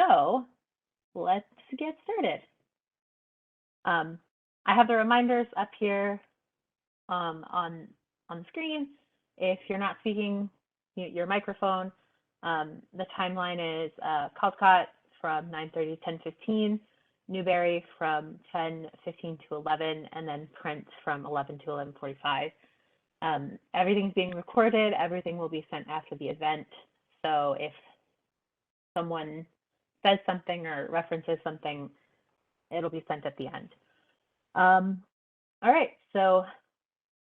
So let's get started. I have the reminders up here on the screen. If you're not speaking, your microphone, the timeline is Caldecott from 9:30 to 10:15, Newberry from 10:15 to 11, and then Prince from 11 to 11:45. Everything's being recorded. Everything will be sent after the event. So if someone says something or references something, it'll be sent at the end. All right, so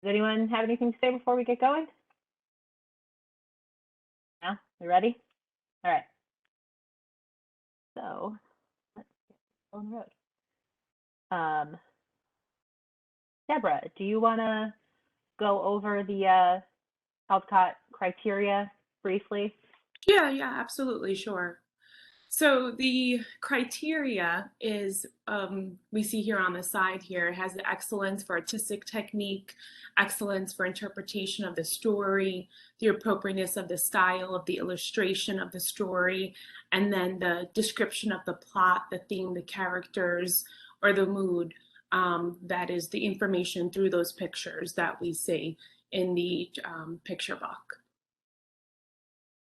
does anyone have anything to say before we get going? No? You ready? All right. So let's get on the road. Deborah, do you want to go over the Caldecott criteria briefly? Yeah, absolutely, sure. So the criteria is, we see here on the side here, it has the excellence for artistic technique, excellence for interpretation of the story, the appropriateness of the style of the illustration of the story, and then the description of the plot, the theme, the characters, or the mood. That is the information through those pictures that we see in the picture book.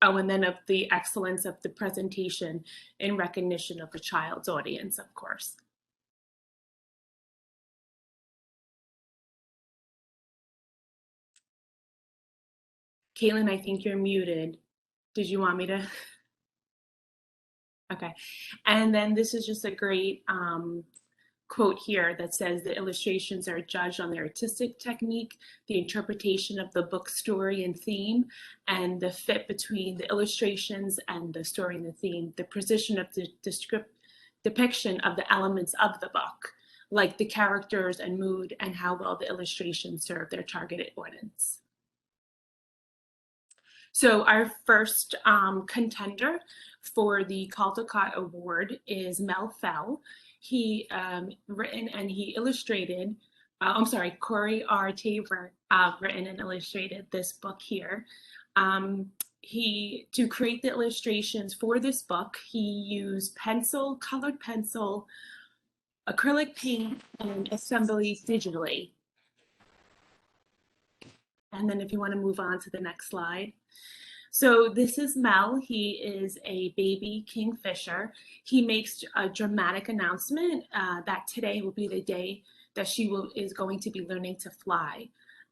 Oh, and then of the excellence of the presentation in recognition of the child's audience, of course. Caitlin, I think you're muted. Did you want me to? Okay. And then this is just a great quote here that says the illustrations are judged on their artistic technique, the interpretation of the book story and theme, and the fit between the illustrations and the story and the theme, the precision of the depiction of the elements of the book, like the characters and mood, and how well the illustrations serve their targeted audience. So our first contender for the Caldecott Award is Mel Fell. He written and he illustrated, Corey R. Tabor written and illustrated this book here. To create the illustrations for this book, he used colored pencil, acrylic paint, and assembly digitally. And then if you want to move on to the next slide. So this is Mel. He is a baby kingfisher. He makes a dramatic announcement that today will be the day that she is going to be learning to fly.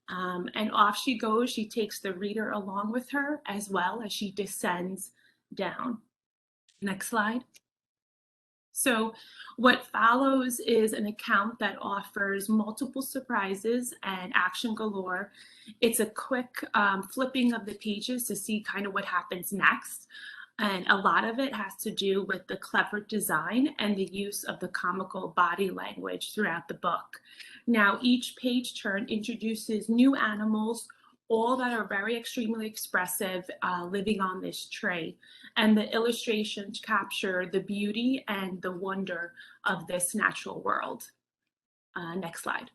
And off she goes. She takes the reader along with her as well as she descends down. Next slide. So what follows is an account that offers multiple surprises and action galore. It's a quick flipping of the pages to see kind of what happens next. And a lot of it has to do with the clever design and the use of the comical body language throughout the book. Now, each page turn introduces new animals, all that are very extremely expressive, living on this tray. And the illustrations capture the beauty and the wonder of this natural world. Next slide.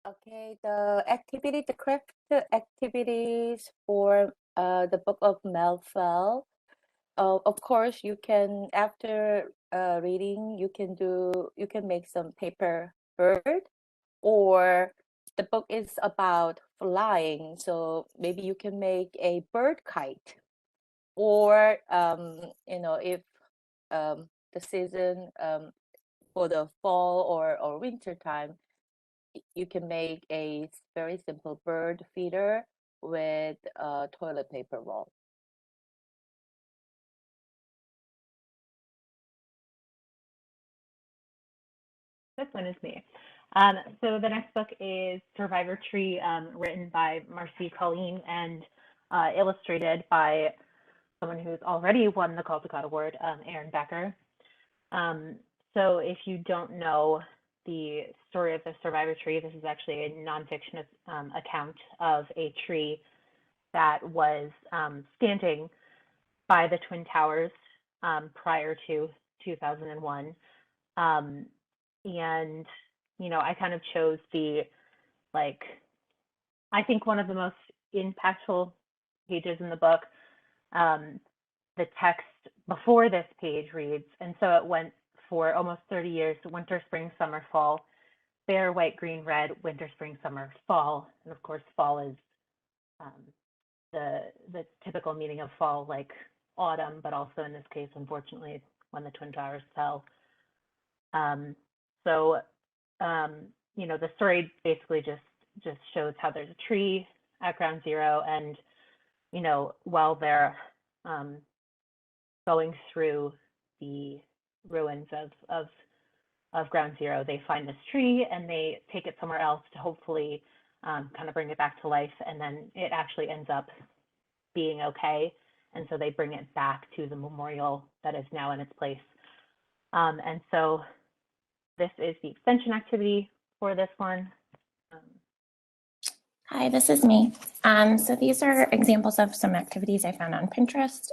Okay, the craft activities for the book of Mel Fell. Of course, you can, after reading, you can make some paper bird, or the book is about flying, so maybe you can make a bird kite, or if the season for the fall or winter time, you can make a very simple bird feeder with a toilet paper roll. This one is me. So the next book is Survivor Tree, written by Marcy Colleen and illustrated by someone who's already won the Caldecott Award, Erin Becker. So if you don't know the story of the Survivor Tree, this is actually a nonfiction account of a tree that was standing by the Twin Towers prior to 2001. And, I kind of chose I think one of the most impactful pages in the book. the text before this page reads, and so it went for almost 30 years, winter, spring, summer, fall, fair, white, green, red, winter, spring, summer, fall. And of course, fall is the typical meaning of fall, like autumn, but also in this case, unfortunately, when the twin towers fell. You know, the story basically just shows how there's a tree at ground zero, and you know, while they're going through the ruins of ground zero, they find this tree and they take it somewhere else to hopefully kind of bring it back to life, and then it actually ends up being okay, and so they bring it back to the memorial that is now in its place. And so this is the extension activity for this one. Hi, this is me. So these are examples of some activities I found on Pinterest.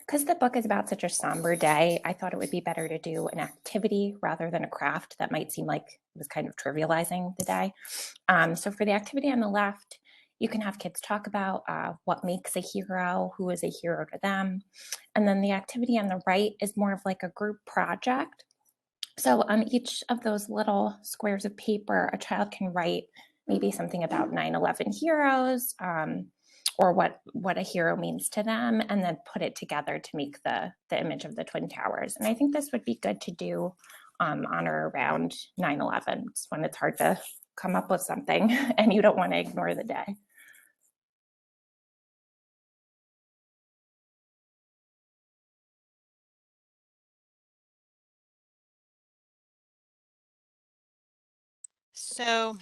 Because the book is about such a somber day, I thought it would be better to do an activity rather than a craft that might seem like it was kind of trivializing the day. So for the activity on the left, you can have kids talk about what makes a hero, who is a hero to them. And then the activity on the right is more of like a group project. So on each of those little squares of paper, a child can write maybe something about 9/11 heroes, or what a hero means to them, and then put it together to make the image of the Twin Towers. And I think this would be good to do on or around 9/11. It's when it's hard to come up with something and you don't want to ignore the day. So,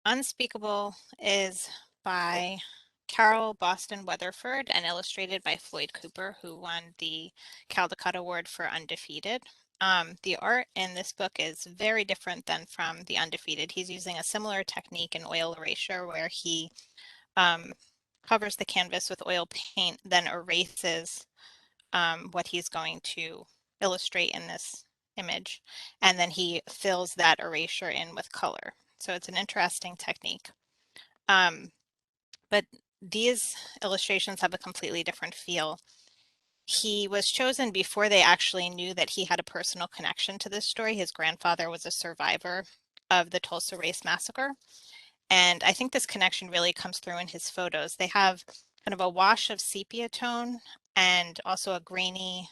Unspeakable is by Carol Boston Weatherford and illustrated by Floyd Cooper, who won the Caldecott Award for Undefeated. The art in this book is very different than from the Undefeated. He's using a similar technique in oil erasure where he covers the canvas with oil paint, then erases what he's going to illustrate in this image, and then he fills that erasure in with color. So it's an interesting technique. But these illustrations have a completely different feel. He was chosen before they actually knew that he had a personal connection to this story. His grandfather was a survivor of the Tulsa Race Massacre. And I think this connection really comes through in his photos. They have kind of a wash of sepia tone and also a grainy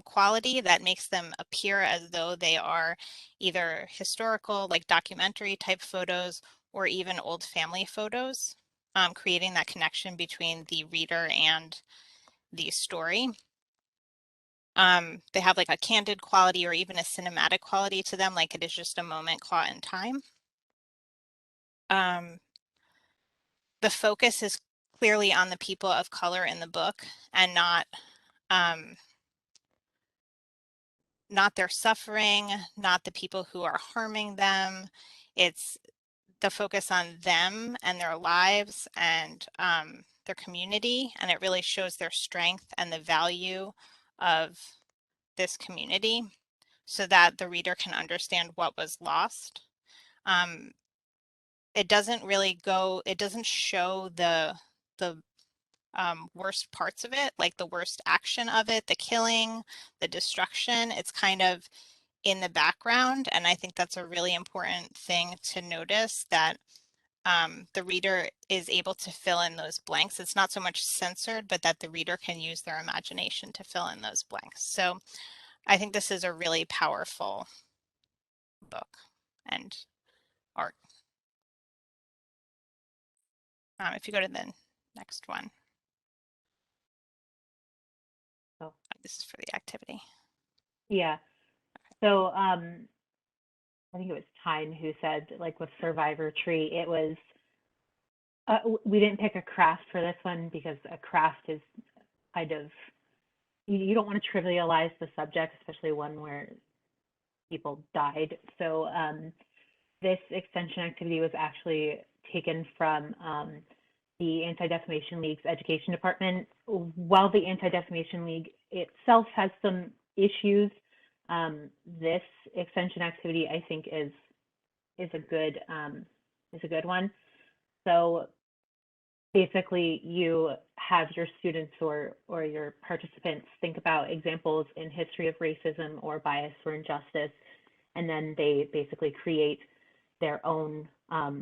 quality that makes them appear as though they are either historical, like documentary type photos, or even old family photos, creating that connection between the reader and the story. They have like a candid quality or even a cinematic quality to them, like it is just a moment caught in time. The focus is clearly on the people of color in the book and not their suffering, not the people who are harming them. It's the focus on them and their lives and their community, and it really shows their strength and the value of this community so that the reader can understand what was lost. It doesn't show the worst parts of it, like the worst action of it, the killing, the destruction. It's kind of in the background, and I think that's a really important thing to notice, that the reader is able to fill in those blanks. It's not so much censored, but that the reader can use their imagination to fill in those blanks. So I think this is a really powerful book and art. If you go to the next one. Oh. This is for the activity. Yeah. So I think it was Tyne who said, like with Survivor Tree, it was, we didn't pick a craft for this one because a craft is kind of, you don't want to trivialize the subject, especially one where people died. So this extension activity was actually taken from the Anti-Defamation League's education department. While the Anti-Defamation League itself has some issues, this extension activity I think is a good one. So basically you have your students or your participants think about examples in history of racism or bias or injustice, and then they basically create their own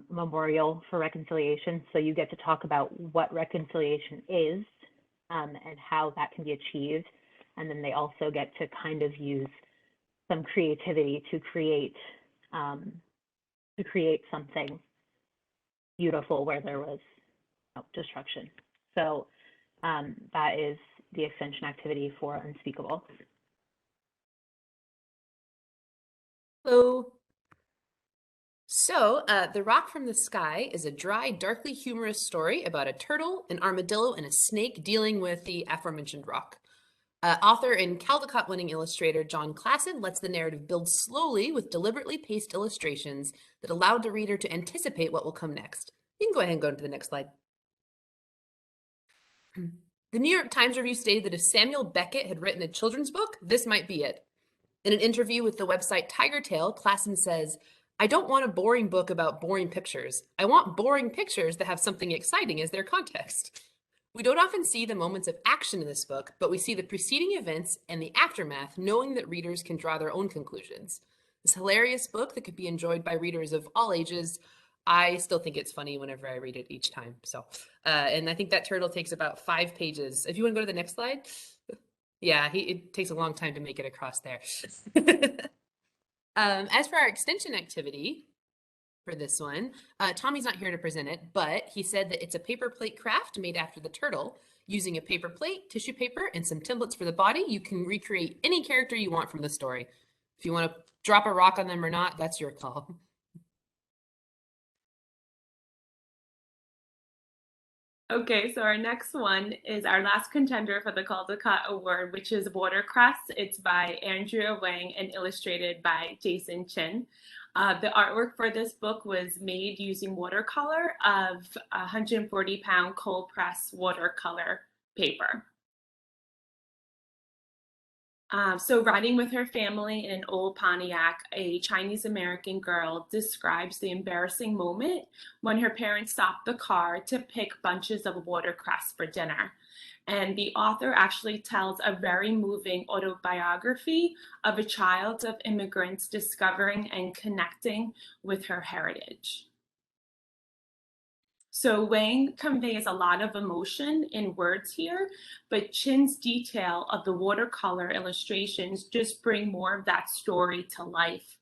memorial for reconciliation. So you get to talk about what reconciliation is and how that can be achieved. And then they also get to kind of use some creativity to create something beautiful where there was destruction. So that is the extension activity for Unspeakable. Hello. So, The Rock from the Sky is a dry, darkly humorous story about a turtle, an armadillo, and a snake dealing with the aforementioned rock. Author and Caldecott-winning illustrator John Klassen lets the narrative build slowly with deliberately paced illustrations that allow the reader to anticipate what will come next. You can go ahead and go to the next slide. The New York Times review stated that if Samuel Beckett had written a children's book, this might be it. In an interview with the website Tiger Tail, Klassen says, "I don't want a boring book about boring pictures. I want boring pictures that have something exciting as their context." We don't often see the moments of action in this book, but we see the preceding events and the aftermath, knowing that readers can draw their own conclusions. This hilarious book that could be enjoyed by readers of all ages. I still think it's funny whenever I read it each time. So, and I think that turtle takes about 5 pages. If you want to go to the next slide. Yeah, it takes a long time to make it across there. As for our extension activity for this one, Tommy's not here to present it, but he said that it's a paper plate craft made after the turtle. Using a paper plate, tissue paper, and some templates for the body, you can recreate any character you want from the story. If you want to drop a rock on them or not, that's your call. Okay, so our next one is our last contender for the Caldecott Award, which is Watercress. It's by Andrea Wang and illustrated by Jason Chin. The artwork for this book was made using watercolor of 140-pound cold press watercolor paper. So riding with her family in an old Pontiac, a Chinese American girl describes the embarrassing moment when her parents stopped the car to pick bunches of watercress for dinner. And the author actually tells a very moving autobiography of a child of immigrants discovering and connecting with her heritage. So Wang conveys a lot of emotion in words here, but Chin's detail of the watercolor illustrations just bring more of that story to life.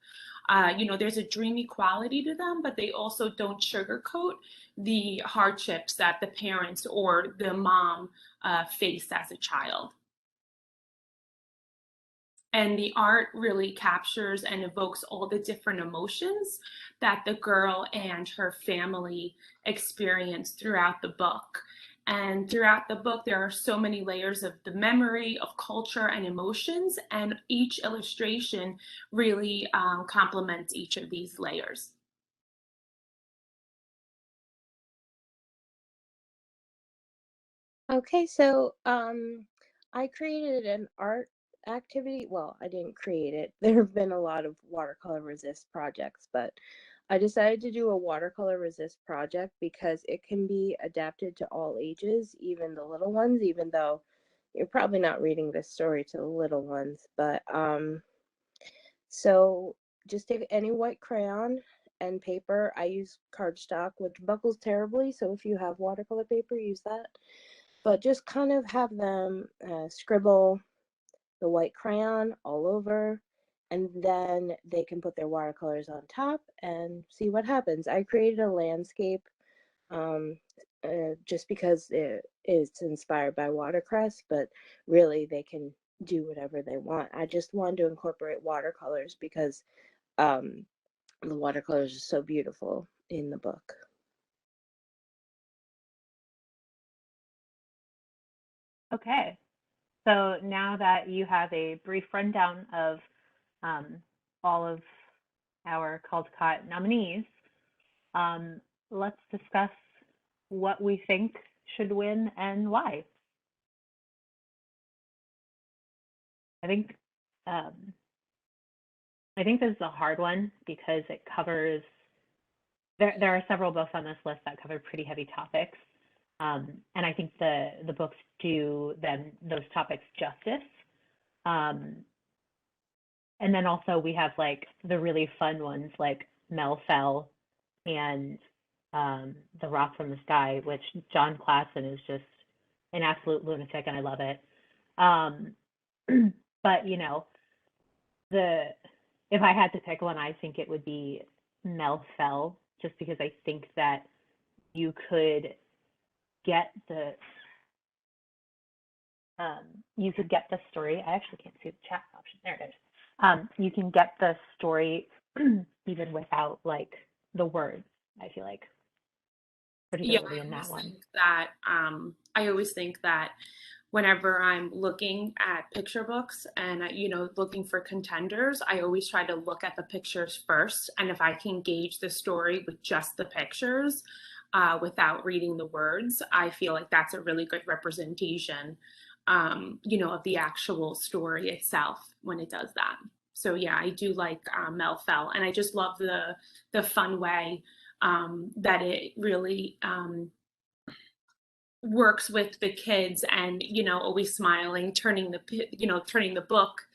There's a dreamy quality to them, but they also don't sugarcoat the hardships that the parents or the mom faced as a child. And the art really captures and evokes all the different emotions that the girl and her family experience throughout the book. And throughout the book, there are so many layers of the memory, of culture and emotions, and each illustration really complements each of these layers. Okay, so I created an art activity. Well, I didn't create it. There have been a lot of watercolor resist projects, but I decided to do a watercolor resist project because it can be adapted to all ages, even the little ones, even though you're probably not reading this story to the little ones. But so just take any white crayon and paper. I use cardstock, which buckles terribly, so if you have watercolor paper, use that. But just kind of have them scribble the white crayon all over, and then they can put their watercolors on top and see what happens. I created a landscape just because it is inspired by watercress, but really they can do whatever they want. I just wanted to incorporate watercolors because the watercolors are so beautiful in the book. Okay, so now that you have a brief rundown of all of our Caldecott nominees, let's discuss what we think should win and why. I think this is a hard one because it covers, there are several books on this list that cover pretty heavy topics. And I think the books do then those topics justice. And then also we have like the really fun ones like Mel Fell and The Rock from the Sky, which John Klassen is just an absolute lunatic and I love it. But you know, if I had to pick one, I think it would be Mel Fell, just because I think that you could get the story. I actually can't see the chat option. There it is. You can get the story even without like the words, I feel like, particularly in that one. I always think that whenever I'm looking at picture books and, you know, looking for contenders, I always try to look at the pictures first. And if I can gauge the story with just the pictures without reading the words, I feel like that's a really good representation, you know, of the actual story itself when it does that. So yeah, I do like Mel Fell, and I just love the fun way that it really works with the kids, and you know, always smiling, turning the book,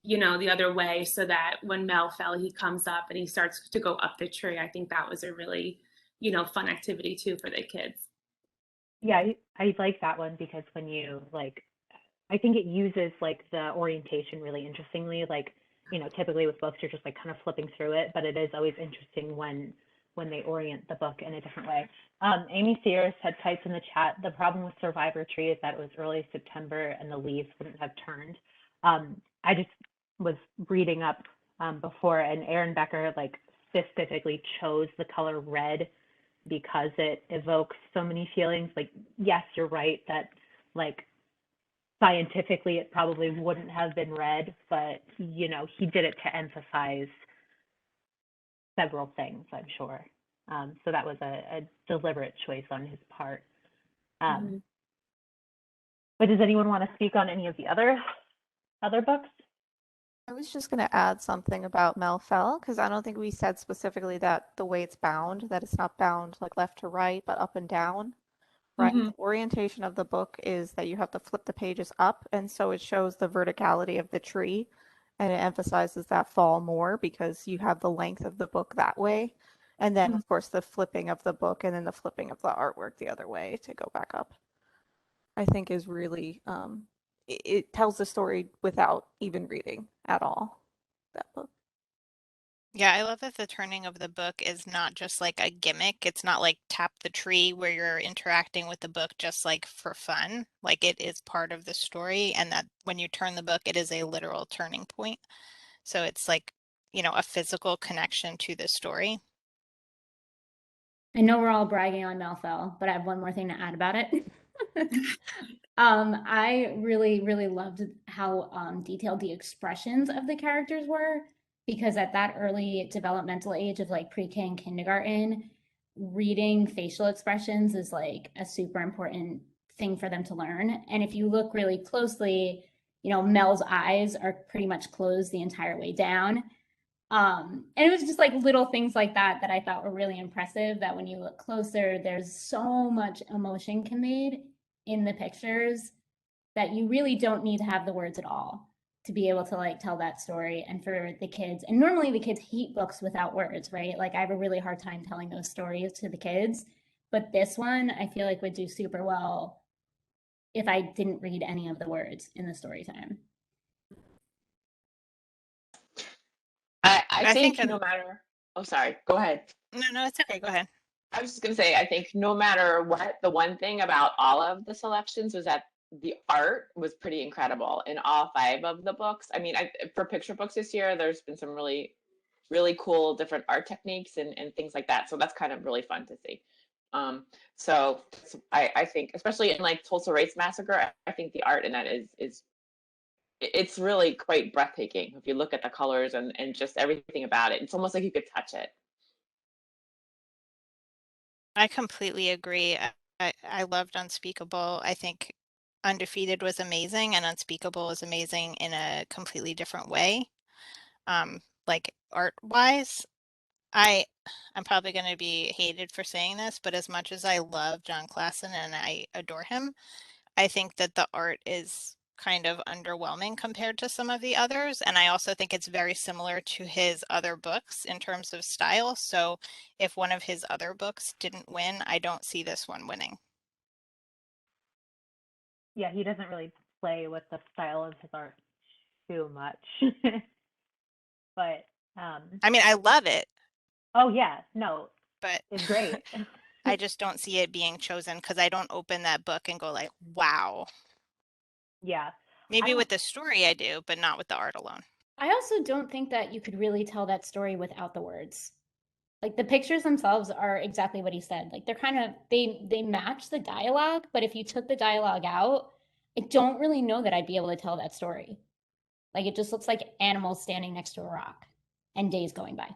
you know, the other way, so that when Mel Fell, he comes up and he starts to go up the tree. I think that was a really, you know, fun activity too for the kids. Yeah, I like that one because when you like, I think it uses like the orientation really interestingly. Like, you know, typically with books, you're just like kind of flipping through it, but it is always interesting when they orient the book in a different way. Amy Sears had typed in the chat, the problem with Survivor Tree is that it was early September and the leaves wouldn't have turned. I just was reading up before, and Aaron Becker like specifically chose the color red because it evokes so many feelings. Like, yes, you're right that like scientifically it probably wouldn't have been red, but you know, he did it to emphasize several things, I'm sure. So that was a deliberate choice on his part. But does anyone want to speak on any of the other books? I was just going to add something about Mel Fell, because I don't think we said specifically that the way it's bound, that it's not bound like left to right, but up and down. Right. The orientation of the book is that you have to flip the pages up, and so it shows the verticality of the tree, and it emphasizes that fall more because you have the length of the book that way. And then, of course, the flipping of the book and then the flipping of the artwork the other way to go back up, I think is really, it tells the story without even reading at all, that book. Yeah, I love that the turning of the book is not just like a gimmick. It's not like tap the tree where you're interacting with the book just like for fun. Like it is part of the story, and that when you turn the book, it is a literal turning point. So it's like, you know, a physical connection to the story. I know we're all bragging on Mel Fell, but I have one more thing to add about it. I really, really loved how detailed the expressions of the characters were, because at that early developmental age of like pre-K and kindergarten, reading facial expressions is like a super important thing for them to learn. And if you look really closely, you know, Mel's eyes are pretty much closed the entire way down. And it was just like little things like that that I thought were really impressive, that when you look closer, there's so much emotion conveyed in the pictures that you really don't need to have the words at all to be able to like tell that story. And for the kids, and normally the kids hate books without words, right? Like I have a really hard time telling those stories to the kids, but this one I feel like would do super well if I didn't read any of the words in the story time. I think no matter, oh, sorry, go ahead. No, it's okay. Go ahead. I was just going to say, I think no matter what, the one thing about all of the selections was that the art was pretty incredible in all 5 of the books. I mean, for picture books this year, there's been some really, really cool different art techniques and things like that. So that's kind of really fun to see. So I think, especially in like Tulsa Race Massacre, I think the art in that is it's really quite breathtaking if you look at the colors and just everything about it. It's almost like you could touch it. I completely agree. I loved Unspeakable. I think Undefeated was amazing, and Unspeakable is amazing in a completely different way. Like art-wise, I I'm probably going to be hated for saying this, but as much as I love John Klassen and I adore him, I think that the art is kind of underwhelming compared to some of the others. And I also think it's very similar to his other books in terms of style. So if one of his other books didn't win, I don't see this one winning. Yeah, he doesn't really play with the style of his art too much. But I mean, I love it, oh yeah, no, but it's great. I just don't see it being chosen because I don't open that book and go like, wow. Yeah. Maybe with the story I do, but not with the art alone. I also don't think that you could really tell that story without the words. Like the pictures themselves are exactly what he said. Like they're kind of they match the dialogue, but if you took the dialogue out, I don't really know that I'd be able to tell that story. Like it just looks like animals standing next to a rock and days going by.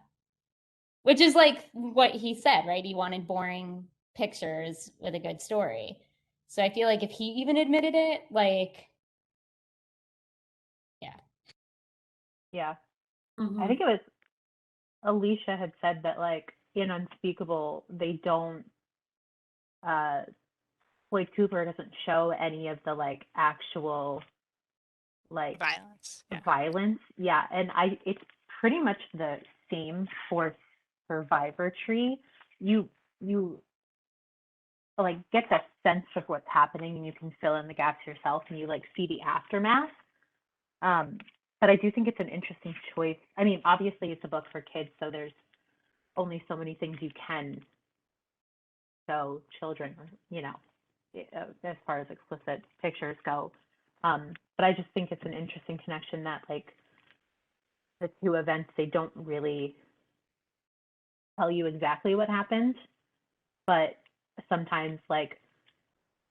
Which is like what he said, right? He wanted boring pictures with a good story. So I feel like if he even admitted it, like yeah. Yeah. Mhm. I think it was Alicia had said that like in Unspeakable they don't Floyd Cooper doesn't show any of the like actual like Violence. Yeah. violence. Yeah, and it's pretty much the same for Survivor Tree. You like get the sense of what's happening and you can fill in the gaps yourself and you like see the aftermath. But I do think it's an interesting choice. I mean, obviously it's a book for kids, so there's only so many things you can show children, you know, as far as explicit pictures go. But I just think it's an interesting connection that like the two events, they don't really tell you exactly what happened, but sometimes like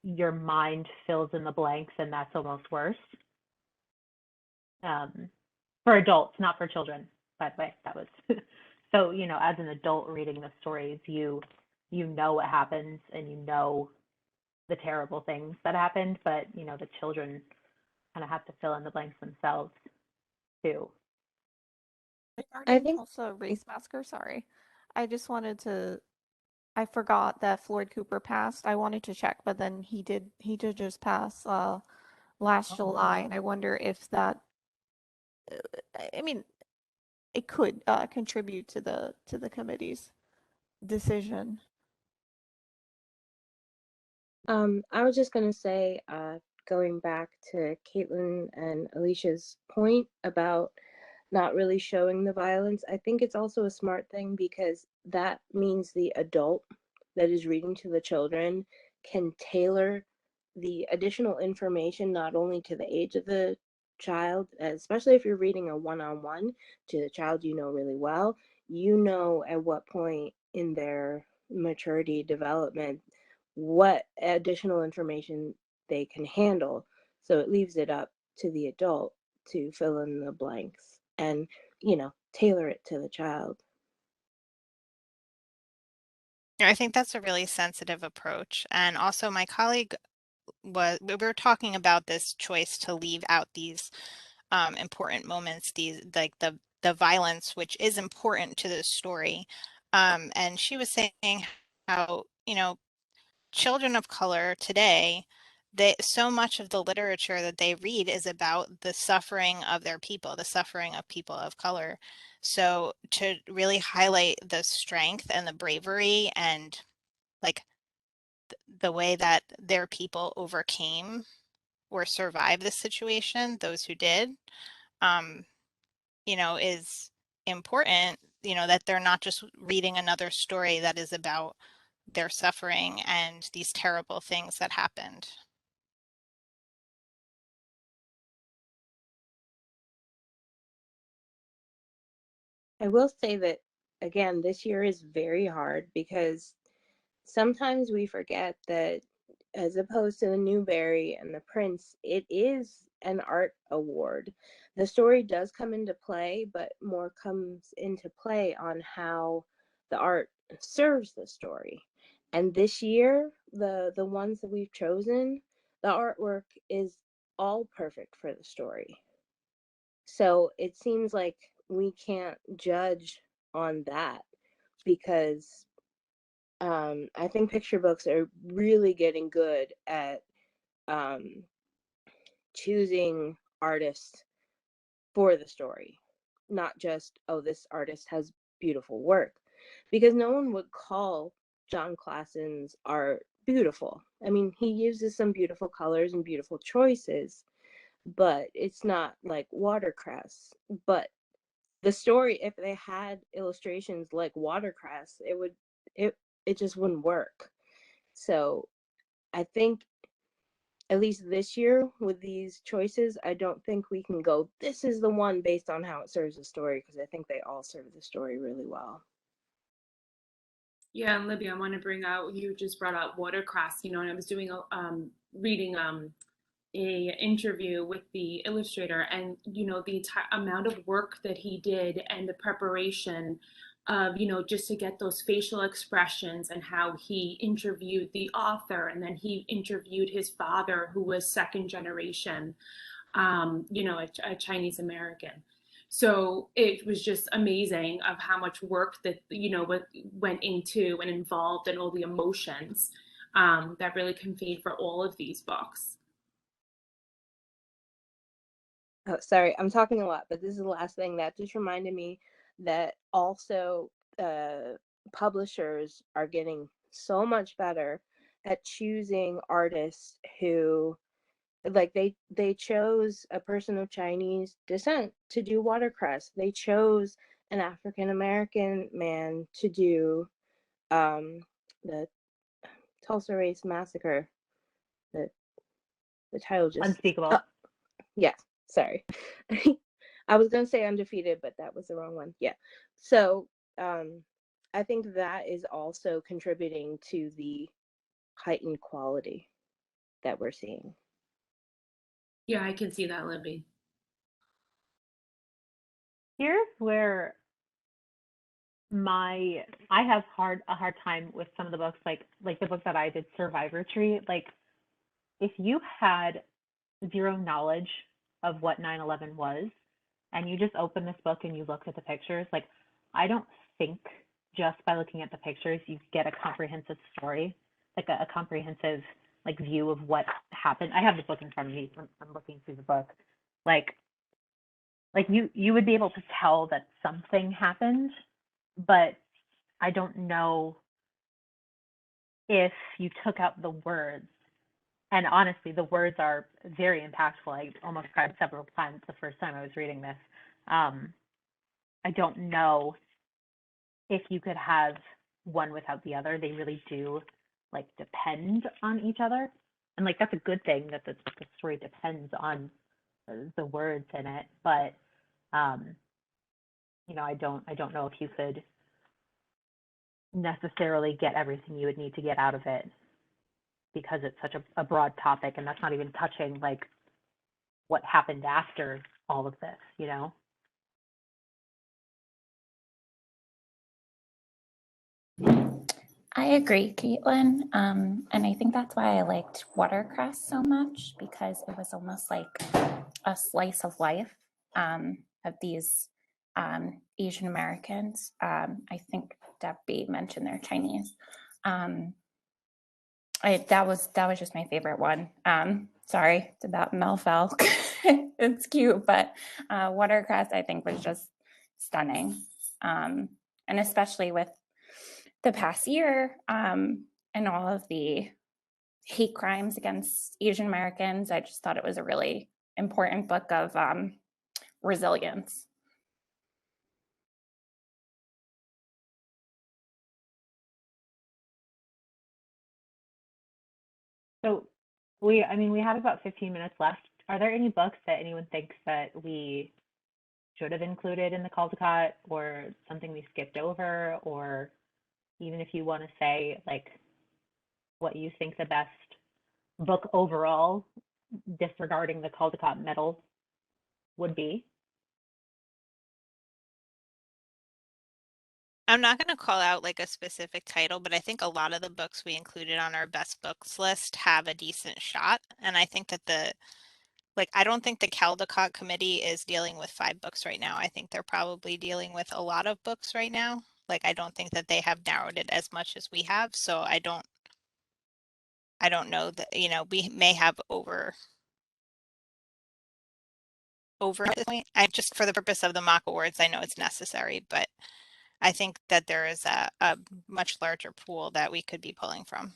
your mind fills in the blanks and that's almost worse. For adults, not for children, by the way. That was so, you know, as an adult reading the stories, you know what happens and you know the terrible things that happened, but you know, the children kind of have to fill in the blanks themselves too. I think Also, Race Masker, sorry. I just wanted to I forgot that Floyd Cooper passed. I wanted to check, but then he did just pass last July, and I wonder if that I mean it could contribute to the committee's decision. I was just gonna say, going back to Caitlin and Alicia's point about not really showing the violence, I think it's also a smart thing because that means the adult that is reading to the children can tailor the additional information not only to the age of the child, especially if you're reading a one-on-one to the child you know really well, you know at what point in their maturity development what additional information they can handle. So it leaves it up to the adult to fill in the blanks and, you know, tailor it to the child. Yeah, I think that's a really sensitive approach. And also my colleague we were talking about this choice to leave out these important moments, these like the violence, which is important to the story. And she was saying how, you know, children of color today, so much of the literature that they read is about the suffering of their people, the suffering of people of color. So to really highlight the strength and the bravery and like the way that their people overcame or survived the situation, those who did, um, you know, is important, you know, that they're not just reading another story that is about their suffering and these terrible things that happened. I will say that, again, this year is very hard because sometimes we forget that as opposed to the Newbery and the Prince, it is an art award. The story does come into play, but more comes into play on how the art serves the story. And this year, the ones that we've chosen, the artwork is all perfect for the story. So it seems like we can't judge on that because I think picture books are really getting good at choosing artists for the story, not just, oh, this artist has beautiful work, because no one would call John Klassen's art beautiful. I mean, he uses some beautiful colors and beautiful choices, but it's not like watercress. But the story, if they had illustrations like watercress, it just wouldn't work. So I think at least this year with these choices, I don't think we can go, this is the one based on how it serves the story, because I think they all serve the story really well. Yeah, and Libby, I want to bring out, you just brought out watercress, and I was doing reading a interview with the illustrator, and the amount of work that he did and the preparation of just to get those facial expressions, and how he interviewed the author, and then he interviewed his father, who was second generation, a Chinese American. So it was just amazing of how much work that went into and involved, and all the emotions that really conveyed for all of these books. Oh, sorry, I'm talking a lot, but this is the last thing that just reminded me that also publishers are getting so much better at choosing artists who, like, they chose a person of Chinese descent to do watercress. They chose an African American man to do the Tulsa Race Massacre. The title just Unspeakable. Yeah, sorry. I was gonna say Undefeated, but that was the wrong one. Yeah. So I think that is also contributing to the heightened quality that we're seeing. Yeah, I can see that, Libby. Here's where I have a hard time with some of the books, like the book that I did, Survivor Tree. Like, if you had zero knowledge of what 9/11 was, and you just open this book and you looked at the pictures, like, I don't think just by looking at the pictures you get a comprehensive story, like a comprehensive like view of what happened. I have the book in front of me. I'm looking through the book. Like you would be able to tell that something happened, but I don't know if you took out the words. And honestly, the words are very impactful. I almost cried several times the first time I was reading this. I don't know if you could have one without the other. They really do like depend on each other. And like that's a good thing that the story depends on the words in it. But I don't know if you could necessarily get everything you would need to get out of it, because it's such a broad topic, and that's not even touching like what happened after all of this, I agree, Caitlin. And I think that's why I liked Watercress so much, because it was almost like a slice of life of these Asian Americans. I think Debbie mentioned they're Chinese. That was just my favorite one. Sorry, it's about Melfell. It's cute, but Watercress I think was just stunning, and especially with the past year and all of the hate crimes against Asian Americans. I just thought it was a really important book of resilience. So we have about 15 minutes left. Are there any books that anyone thinks that we should have included in the Caldecott, or something we skipped over, or even if you want to say like what you think the best book overall, disregarding the Caldecott medal, would be? I'm not going to call out like a specific title, but I think a lot of the books we included on our best books list have a decent shot. And I think that I don't think the Caldecott committee is dealing with 5 books right now. I think they're probably dealing with a lot of books right now. Like, I don't think that they have narrowed it as much as we have. So I don't know that, you know, we may have over at this point. I just, for the purpose of the mock awards, I know it's necessary, but I think that there is a much larger pool that we could be pulling from.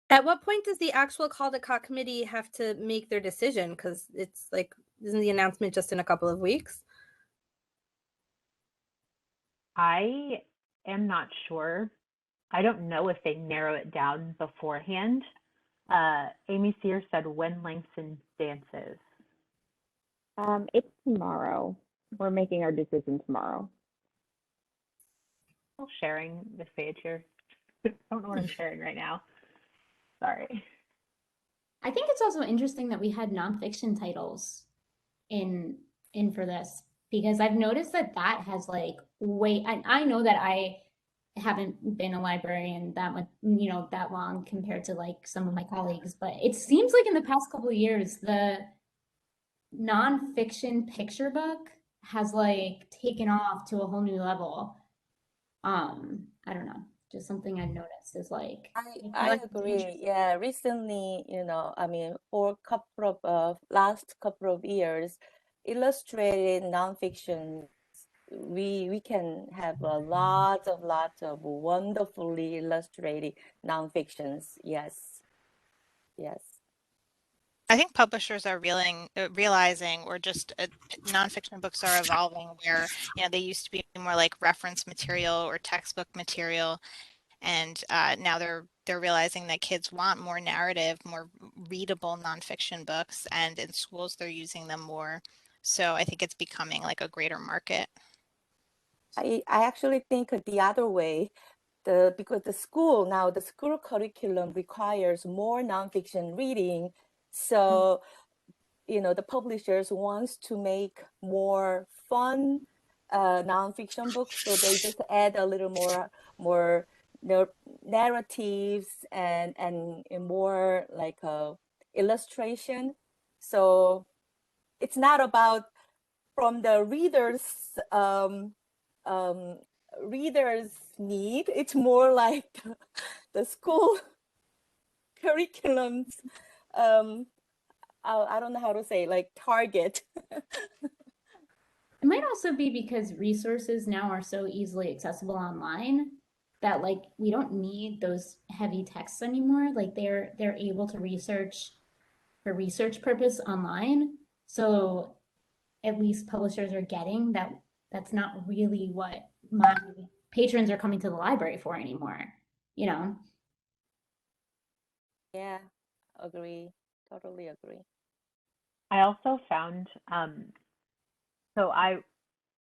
At what point does the actual Caldecott committee have to make their decision? Because it's like, isn't the announcement just in a couple of weeks? I am not sure. I don't know if they narrow it down beforehand. Amy Sears said when Langston dances. It's tomorrow. We're making our decision tomorrow. I'm sharing this page here. I don't know what I'm sharing right now. Sorry. I think it's also interesting that we had nonfiction titles in for this, because I've noticed that has like I know that I haven't been a librarian that much, you know, that long compared to like some of my colleagues, but it seems like in the past couple of years the nonfiction picture book has like taken off to a whole new level. I don't know, just something I've noticed is like I agree. Yeah, recently, you know, I mean, for a couple of last couple of years, illustrated nonfiction, we can have a lot of wonderfully illustrated nonfictions. Yes, yes. I think publishers are realizing, or just nonfiction books are evolving, where, you know, they used to be more like reference material or textbook material, and now they're realizing that kids want more narrative, more readable nonfiction books, and in schools they're using them more. So I think it's becoming like a greater market. I actually think the other way, because the school curriculum requires more nonfiction reading, so you know the publishers wants to make more fun nonfiction books, so they just add a little more narratives and more like illustration. So it's not about from the readers need. It's more like the school curriculums. I don't know how to say, like target. It might also be because resources now are so easily accessible online that like we don't need those heavy texts anymore. Like they're able to research for research purpose online. So at least publishers are getting that that's not really what my patrons are coming to the library for anymore, you know? Yeah, agree. Totally agree. I also found,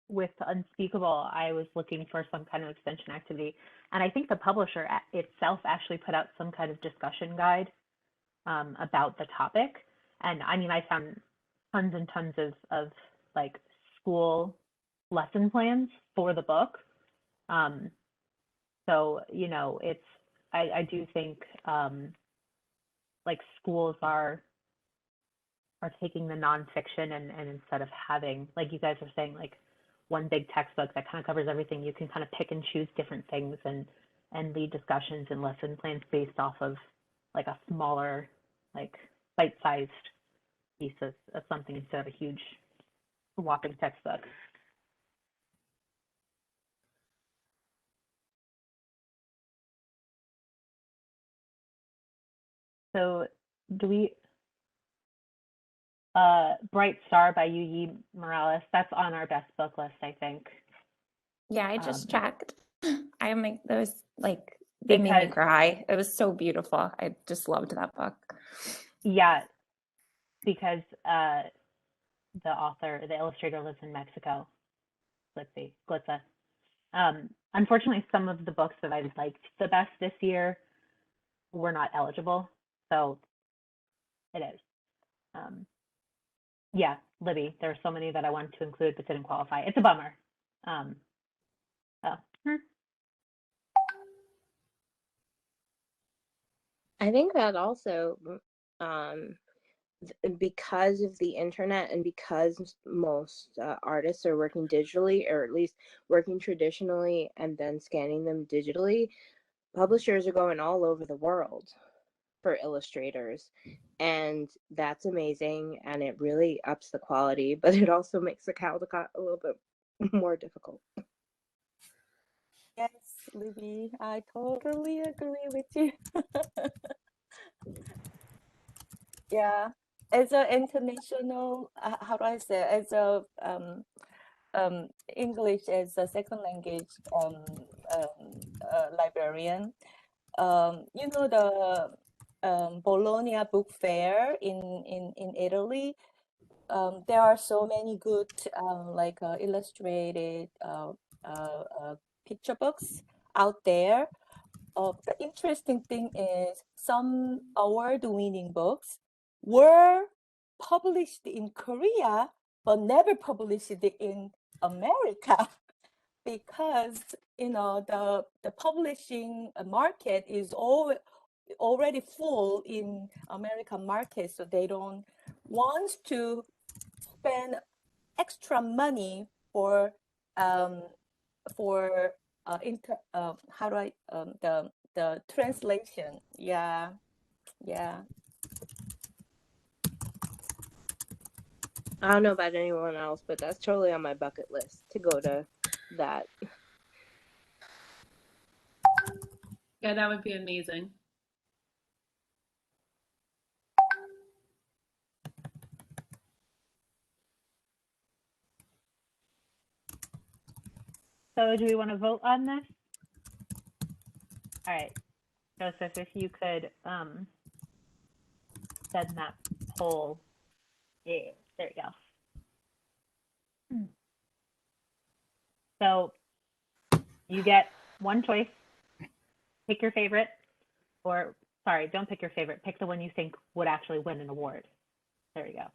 with Unspeakable, I was looking for some kind of extension activity, and I think the publisher itself actually put out some kind of discussion guide about the topic. And I mean, I found tons and tons of like school lesson plans for the book. So, you know, I do think like schools are taking the nonfiction and instead of having, like you guys are saying, like one big textbook that kind of covers everything, you can kind of pick and choose different things and lead discussions and lesson plans based off of like a smaller, like bite-sized piece of something instead of a huge whopping textbook. So do we, Bright Star by Yuyi Morales, that's on our best book list, I think. Yeah, I just checked. I make those, like, they made me cry. It was so beautiful. I just loved that book. Yeah, because the illustrator lives in Mexico. Let's see, Glitza. Unfortunately, some of the books that I liked the best this year were not eligible, so it is. Yeah, Libby, there are so many that I wanted to include but didn't qualify. It's a bummer. I think that also because of the internet and because most artists are working digitally, or at least working traditionally and then scanning them digitally, publishers are going all over the world for illustrators, and that's amazing, and it really ups the quality, but it also makes the Caldecott a little bit more difficult. Yes, Libby, I totally agree with you. Yeah, as an international, how do I say, as a English as a second language librarian, you know the Bologna Book Fair in Italy. There are so many good like illustrated picture books out there. The interesting thing is some award-winning books were published in Korea, but never published in America because you know the publishing market is already full in American market, so they don't want to spend extra money for how do I the translation. Yeah. I don't know about anyone else, but that's totally on my bucket list to go to that. Yeah, that would be amazing. So do we want to vote on this? All right, Joseph, if you could send that poll. Yeah, there you go. So you get one choice. Pick your favorite, or sorry, don't pick your favorite. Pick the one you think would actually win an award. There you go.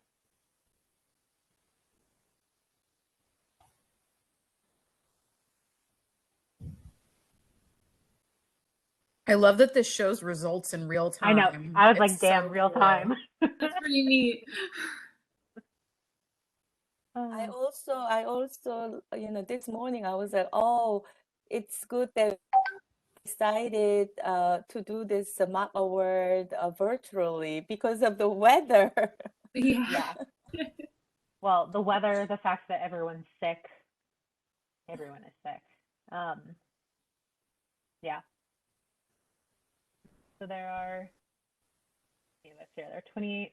I love that this shows results in real time. I know. I was like, damn, real time. That's pretty neat. I also, you know, this morning I was like, oh, it's good that we decided to do this Mock Award virtually because of the weather. Yeah. Well, the weather, the fact that everyone's sick. Everyone is sick. Yeah. So there are, let's see, there are 28.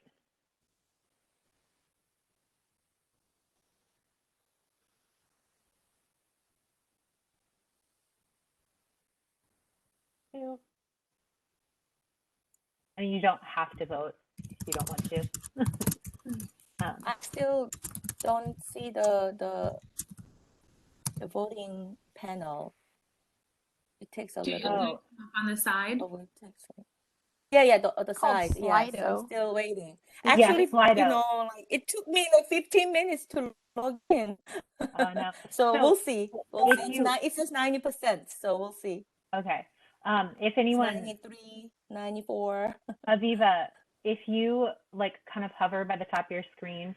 And you don't have to vote if you don't want to. I still don't see the voting panel. It takes a little. On the side. Yeah, the It's called side. Yeah, so I'm Slido. still waiting. Yeah, Actually, Slido. you know, like it took me like 15 minutes to log in. Oh no. So we'll see. We'll see. It's just 90%, so we'll see. Okay. If anyone, 93, 94. Aviva, if you like kind of hover by the top of your screen,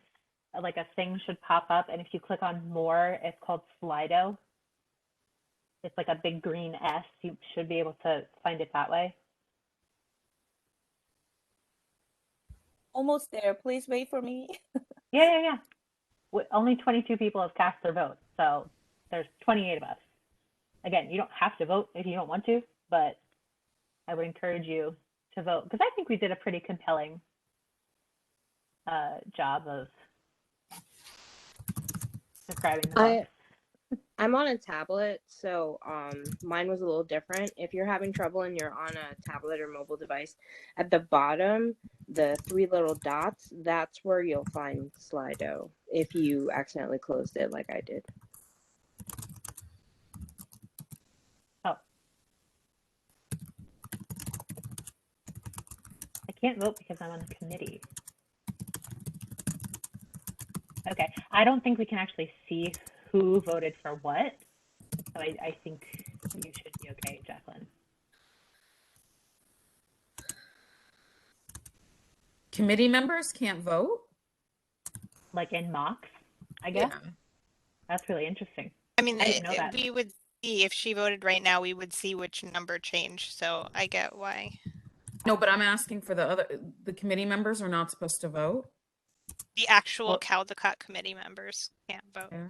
like a thing should pop up, and if you click on more, it's called Slido. It's like a big green S. You should be able to find it that way. Almost there. Please wait for me. Yeah. Only 22 people have cast their vote, so there's 28 of us. Again, you don't have to vote if you don't want to, but I would encourage you to vote because I think we did a pretty compelling job of describing the book. I'm on a tablet, so mine was a little different. If you're having trouble and you're on a tablet or mobile device, at the bottom, the 3 little dots, that's where you'll find Slido if you accidentally closed it like I did. Oh. I can't vote because I'm on the committee. Okay, I don't think we can actually see who voted for what. So I think you should be okay, Jacqueline. committee members can't vote? Like in mocks, I guess. Yeah. That's really interesting. I mean, I didn't know that. we would see if she voted right now, we would see which number changed. So I get why. No, but I'm asking for the committee members are not supposed to vote? The actual Caldecott committee members can't vote. Yeah.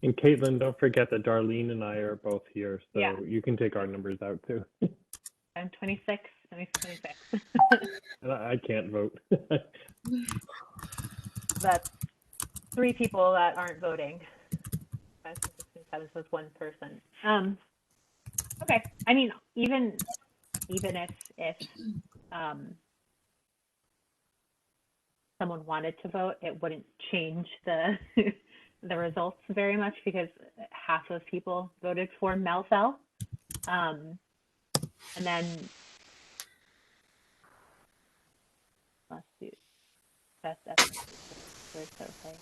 And Caitlin, don't forget that Darlene and I are both here, so Yeah. you can take our numbers out too. I'm 26. I'm 26. And I can't vote. That's 3 people that aren't voting. 5, 6, 7, so it's 1 person. Okay. I mean, even if someone wanted to vote, it wouldn't change the the results very much because half of people voted for Melfell. And then let's do best estimate. Where's that okay?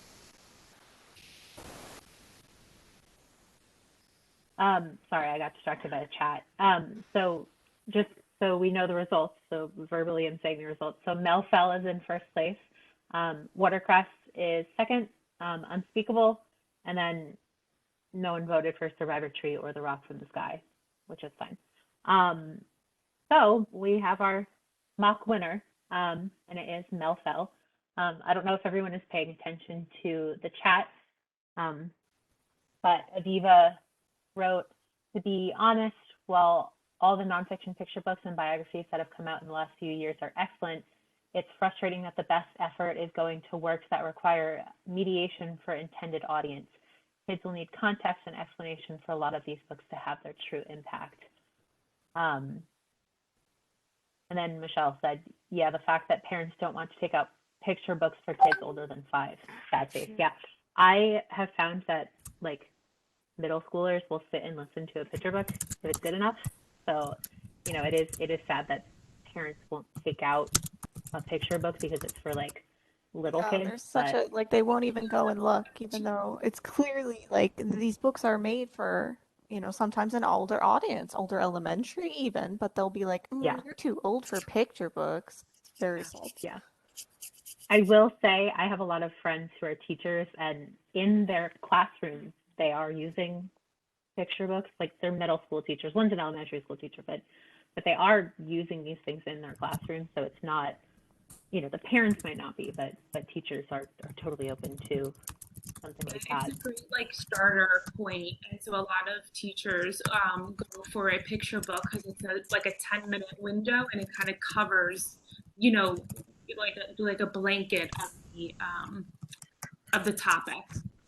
Sorry, I got distracted by the chat. So just so we know the results, so verbally I'm saying the results. So Melfell is in first place. Watercress is second. Unspeakable, and then no one voted for Survivor Tree or The Rock from the Sky, which is fine. So we have our mock winner, and it is Melfell. I don't know if everyone is paying attention to the chat, but Aviva wrote, to be honest, while all the nonfiction picture books and biographies that have come out in the last few years are excellent, it's frustrating that the best effort is going to works that require mediation for intended audience. Kids will need context and explanation for a lot of these books to have their true impact. And then Michelle said, yeah, the fact that parents don't want to take out picture books for kids older than 5. Sad face. Yeah, I have found that like middle schoolers will sit and listen to a picture book if it's good enough. So, you know, it is sad that parents won't take out a picture book because it's for like little kids. There's such a like they won't even go and look, even though it's clearly like these books are made for, you know, sometimes an older audience, older elementary even, but they'll be like, Yeah. you're too old for picture books. It's very sad. Yeah. I will say I have a lot of friends who are teachers, and in their classrooms they are using picture books. Like they're middle school teachers. One's an elementary school teacher, but they are using these things in their classrooms. So it's not, you know, the parents might not be, but teachers are totally open to something like that. It's a great like starter point, and so a lot of teachers go for a picture book because it's like a 10-minute window, and it kind of covers, you know, like a blanket of the topic.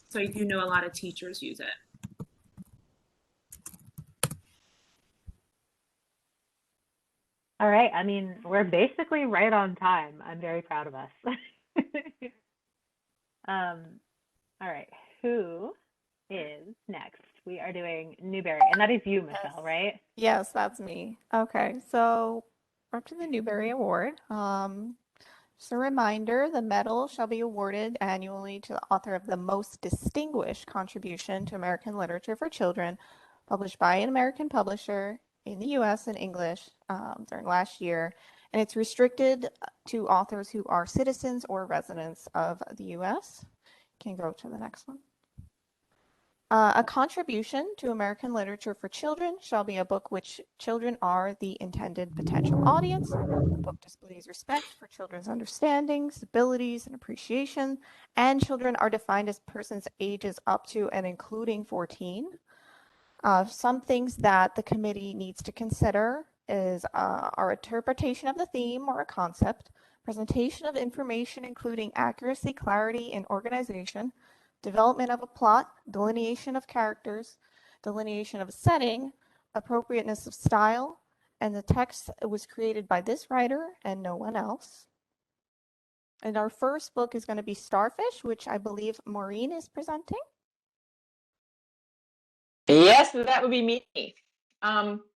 So I do know a lot of teachers use it. All right. I mean, we're basically right on time. I'm very proud of us. All right. Who is next? We are doing Newbery, and that is you, Michelle, right? Yes, that's me. Okay, so we're up to the Newbery Award. Just a reminder, the medal shall be awarded annually to the author of the most distinguished contribution to American literature for children, published by an American publisher in the US in English during last year. And it's restricted to authors who are citizens or residents of the US. Can go to the next one. A contribution to American literature for children shall be a book which children are the intended potential audience. The book displays respect for children's understandings, abilities, and appreciation, and children are defined as persons ages up to and including 14. Some things that the committee needs to consider is our interpretation of the theme or a concept, presentation of information including accuracy, clarity, and organization, development of a plot, delineation of characters, delineation of a setting, appropriateness of style, and the text was created by this writer and no one else. And our first book is going to be Starfish, which I believe Maureen is presenting. Yes, that would be me.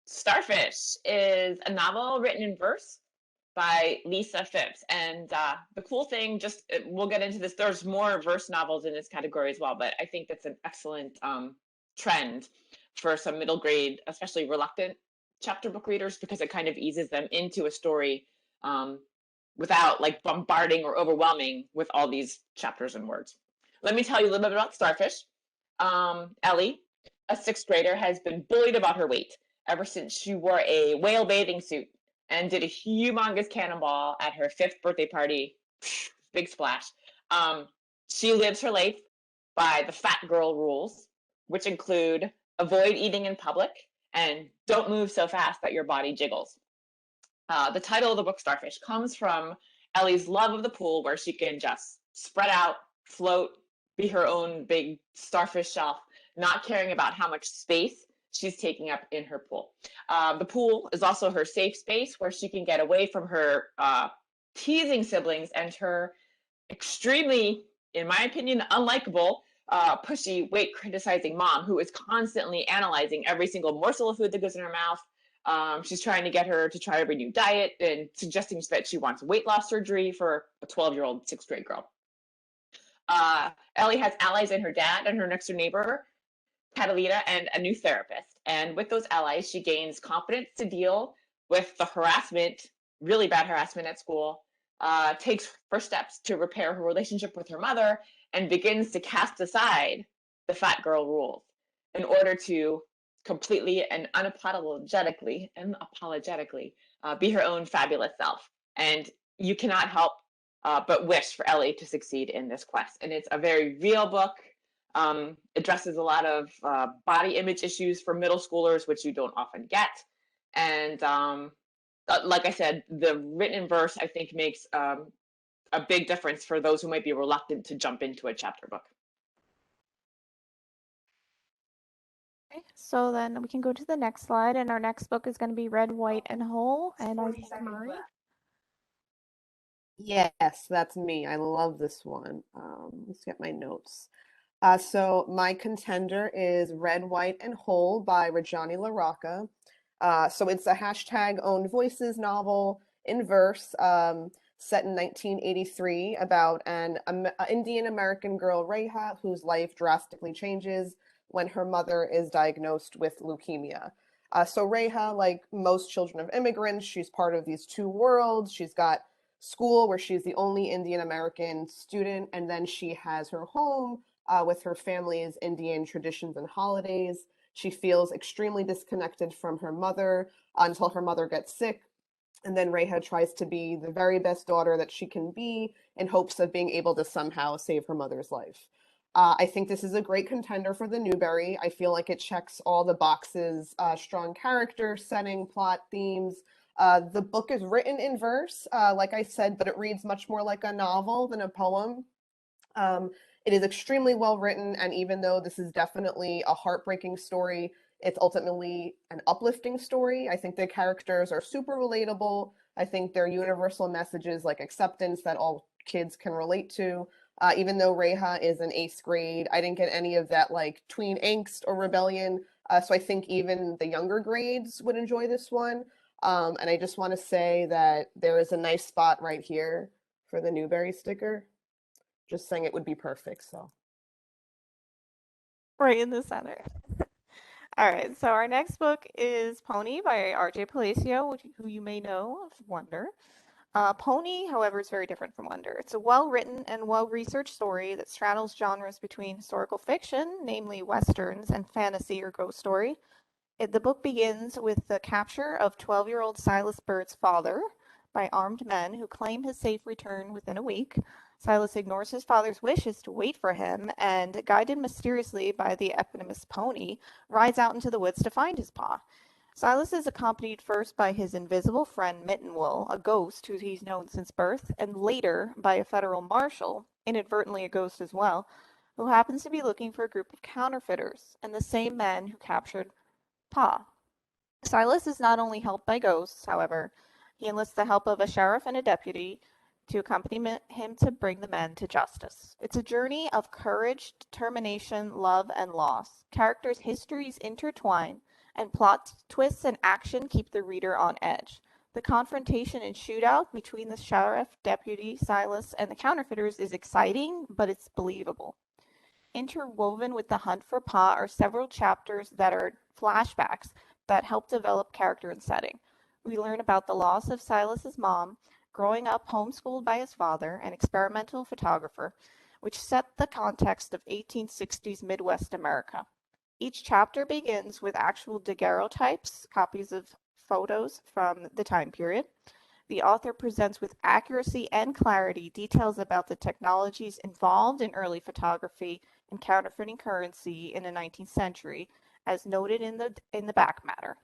Starfish is a novel written in verse by Lisa Phipps. And the cool thing, we'll get into this, there's more verse novels in this category as well, but I think that's an excellent trend for some middle grade, especially reluctant chapter book readers because it kind of eases them into a story without like bombarding or overwhelming with all these chapters and words. Let me tell you a little bit about Starfish. Ellie, a 6th grader, has been bullied about her weight ever since she wore a whale bathing suit and did a humongous cannonball at her 5th birthday party. Big splash. She lives her life by the fat girl rules, which include avoid eating in public and don't move so fast that your body jiggles. The title of the book, Starfish, comes from Ellie's love of the pool, where she can just spread out, float, be her own big starfish shelf, not caring about how much space she's taking up in her pool. The pool is also her safe space where she can get away from her teasing siblings and her extremely, in my opinion, unlikable, pushy, weight criticizing mom who is constantly analyzing every single morsel of food that goes in her mouth. She's trying to get her to try every new diet and suggesting that she wants weight loss surgery for a 12-year-old 6th grade girl. Ellie has allies in her dad and her next door neighbor, Catalina, and a new therapist. And with those allies, she gains confidence to deal with the harassment, really bad harassment at school, takes first steps to repair her relationship with her mother, and begins to cast aside the fat girl rules in order to completely and unapologetically be her own fabulous self. And you cannot help but wish for Ellie to succeed in this quest. And it's a very real book. Addresses a lot of body image issues for middle schoolers, which you don't often get. And like I said, the written verse, I think, makes a big difference for those who might be reluctant to jump into a chapter book. Okay, so then we can go to the next slide, and our next book is going to be Red, White, and Whole, and I think Mari. Yes, that's me. I love this one. Let's get my notes. So my contender is Red, White, and Whole by Rajani Larocca. So it's a hashtag owned voices novel in verse, set in 1983 about an Indian American girl, Reha, whose life drastically changes when her mother is diagnosed with leukemia. So Reha, like most children of immigrants, she's part of these two worlds. She's got school where she's the only Indian American student, and then she has her home with her family's Indian traditions and holidays. She feels extremely disconnected from her mother until her mother gets sick. And then Reha tries to be the very best daughter that she can be in hopes of being able to somehow save her mother's life. I think this is a great contender for the Newbery. I feel like it checks all the boxes, strong character, setting, plot, themes. The book is written in verse, like I said, but it reads much more like a novel than a poem. It is extremely well written, and even though this is definitely a heartbreaking story, it's ultimately an uplifting story. I think the characters are super relatable. I think they're universal messages like acceptance that all kids can relate to. Even though Reha is in 8th grade, I didn't get any of that like tween angst or rebellion. So I think even the younger grades would enjoy this one. And I just want to say that there is a nice spot right here for the Newbery sticker. Just saying it would be perfect, so. Right in the center. All right, so our next book is Pony by R.J. Palacio, who you may know of Wonder. Pony, however, is very different from Wonder. It's a well-written and well-researched story that straddles genres between historical fiction, namely westerns, and fantasy or ghost story. The book begins with the capture of 12-year-old Silas Bird's father by armed men who claim his safe return within a week. Silas ignores his father's wishes to wait for him and, guided mysteriously by the eponymous Pony, rides out into the woods to find his pa. Silas is accompanied first by his invisible friend Mittenwool, a ghost who he's known since birth, and later by a federal marshal, inadvertently a ghost as well, who happens to be looking for a group of counterfeiters and the same men who captured Pa. Silas is not only helped by ghosts, however, he enlists the help of a sheriff and a deputy to accompany him to bring the men to justice. It's a journey of courage, determination, love, and loss. Characters' histories intertwine, and plot twists and action keep the reader on edge. The confrontation and shootout between the sheriff, deputy, Silas, and the counterfeiters is exciting, but it's believable. Interwoven with the hunt for Pa are several chapters that are flashbacks that help develop character and setting. We learn about the loss of Silas's mom, growing up homeschooled by his father, an experimental photographer, which set the context of 1860s Midwest America. Each chapter begins with actual daguerreotypes, copies of photos from the time period. The author presents with accuracy and clarity details about the technologies involved in early photography and counterfeiting currency in the 19th century, as noted in the back matter.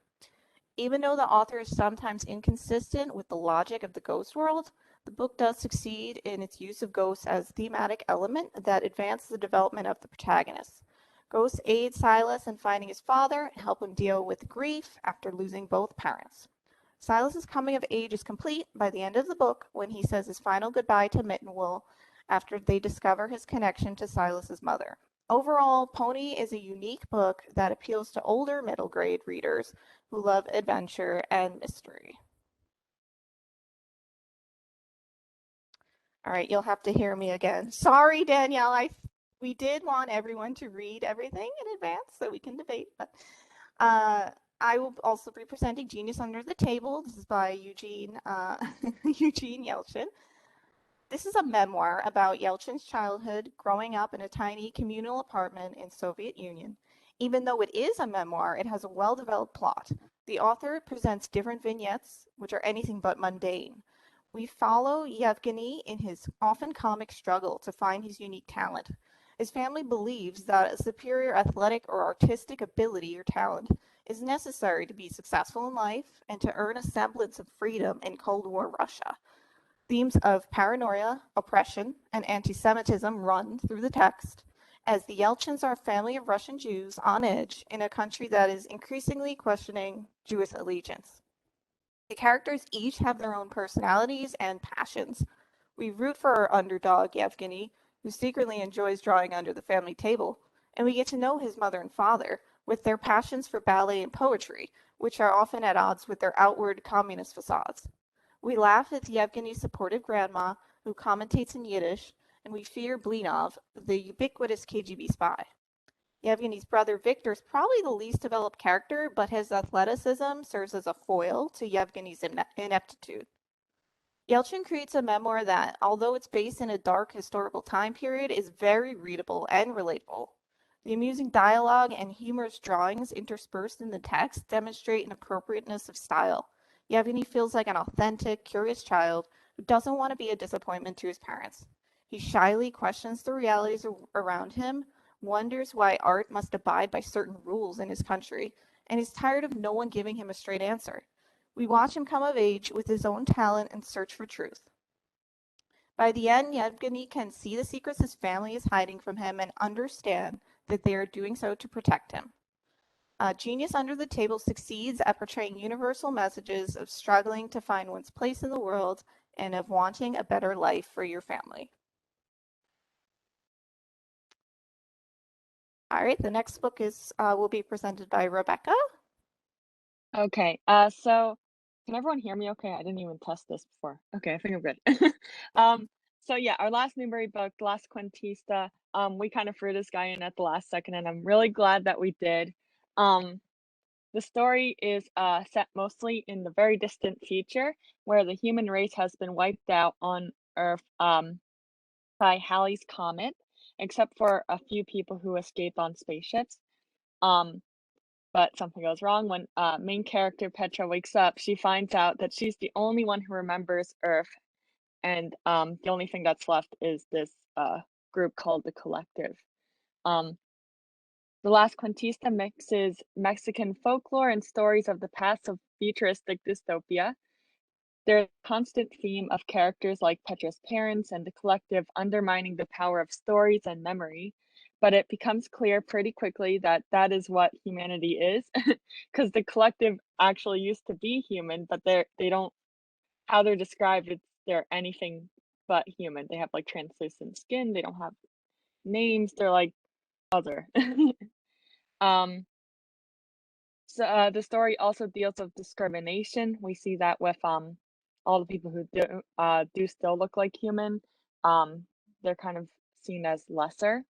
Even though the author is sometimes inconsistent with the logic of the ghost world, the book does succeed in its use of ghosts as a thematic element that advances the development of the protagonist. Ghosts aid Silas in finding his father and help him deal with grief after losing both parents. Silas's coming of age is complete by the end of the book when he says his final goodbye to Mittenwool after they discover his connection to Silas's mother. Overall, Pony is a unique book that appeals to older middle grade readers who love adventure and mystery. All right, you'll have to hear me again. Sorry, Danielle, we did want everyone to read everything in advance so we can debate, but I will also be presenting Genius Under the Table. This is by Eugene Yelchin. This is a memoir about Yelchin's childhood growing up in a tiny communal apartment in Soviet Union. Even though it is a memoir, it has a well-developed plot. The author presents different vignettes, which are anything but mundane. We follow Yevgeny in his often comic struggle to find his unique talent. His family believes that a superior athletic or artistic ability or talent is necessary to be successful in life and to earn a semblance of freedom in Cold War Russia. Themes of paranoia, oppression, and anti-Semitism run through the text, as the Yelchins are a family of Russian Jews on edge in a country that is increasingly questioning Jewish allegiance. The characters each have their own personalities and passions. We root for our underdog, Yevgeny, who secretly enjoys drawing under the family table, and we get to know his mother and father, with their passions for ballet and poetry, which are often at odds with their outward communist facades. We laugh at Yevgeny's supportive grandma, who commentates in Yiddish, and we fear Blinov, the ubiquitous KGB spy. Yevgeny's brother Victor is probably the least developed character, but his athleticism serves as a foil to Yevgeny's ineptitude. Yelchin creates a memoir that, although it's based in a dark historical time period, is very readable and relatable. The amusing dialogue and humorous drawings interspersed in the text demonstrate an appropriateness of style. Yevgeny feels like an authentic, curious child who doesn't want to be a disappointment to his parents. He shyly questions the realities around him, wonders why art must abide by certain rules in his country, and is tired of no one giving him a straight answer. We watch him come of age with his own talent and search for truth. By the end, Yevgeny can see the secrets his family is hiding from him and understand that they are doing so to protect him. Genius Under the Table succeeds at portraying universal messages of struggling to find one's place in the world and of wanting a better life for your family. All right, the next book will be presented by Rebecca. Okay, so can everyone hear me okay? I didn't even test this before. Okay, I think I'm good. So yeah, our last Newbery book, Last Quintista, we kind of threw this guy in at the last second, and I'm really glad that we did. The story is set mostly in the very distant future, where the human race has been wiped out on Earth by Halley's Comet, except for a few people who escape on spaceships. But something goes wrong when main character Petra wakes up. She finds out that she's the only one who remembers Earth, and the only thing that's left is this group called the Collective. The Last Quintista mixes Mexican folklore and stories of the past of futuristic dystopia. There's a constant theme of characters like Petra's parents and the Collective undermining the power of stories and memory, but it becomes clear pretty quickly that that is what humanity is, because the Collective actually used to be human, but they don't, how they're described, they're anything but human. They have like translucent skin, they don't have names, they're like other. So the story also deals with discrimination. We see that with all the people who do still look like human. They're kind of seen as lesser.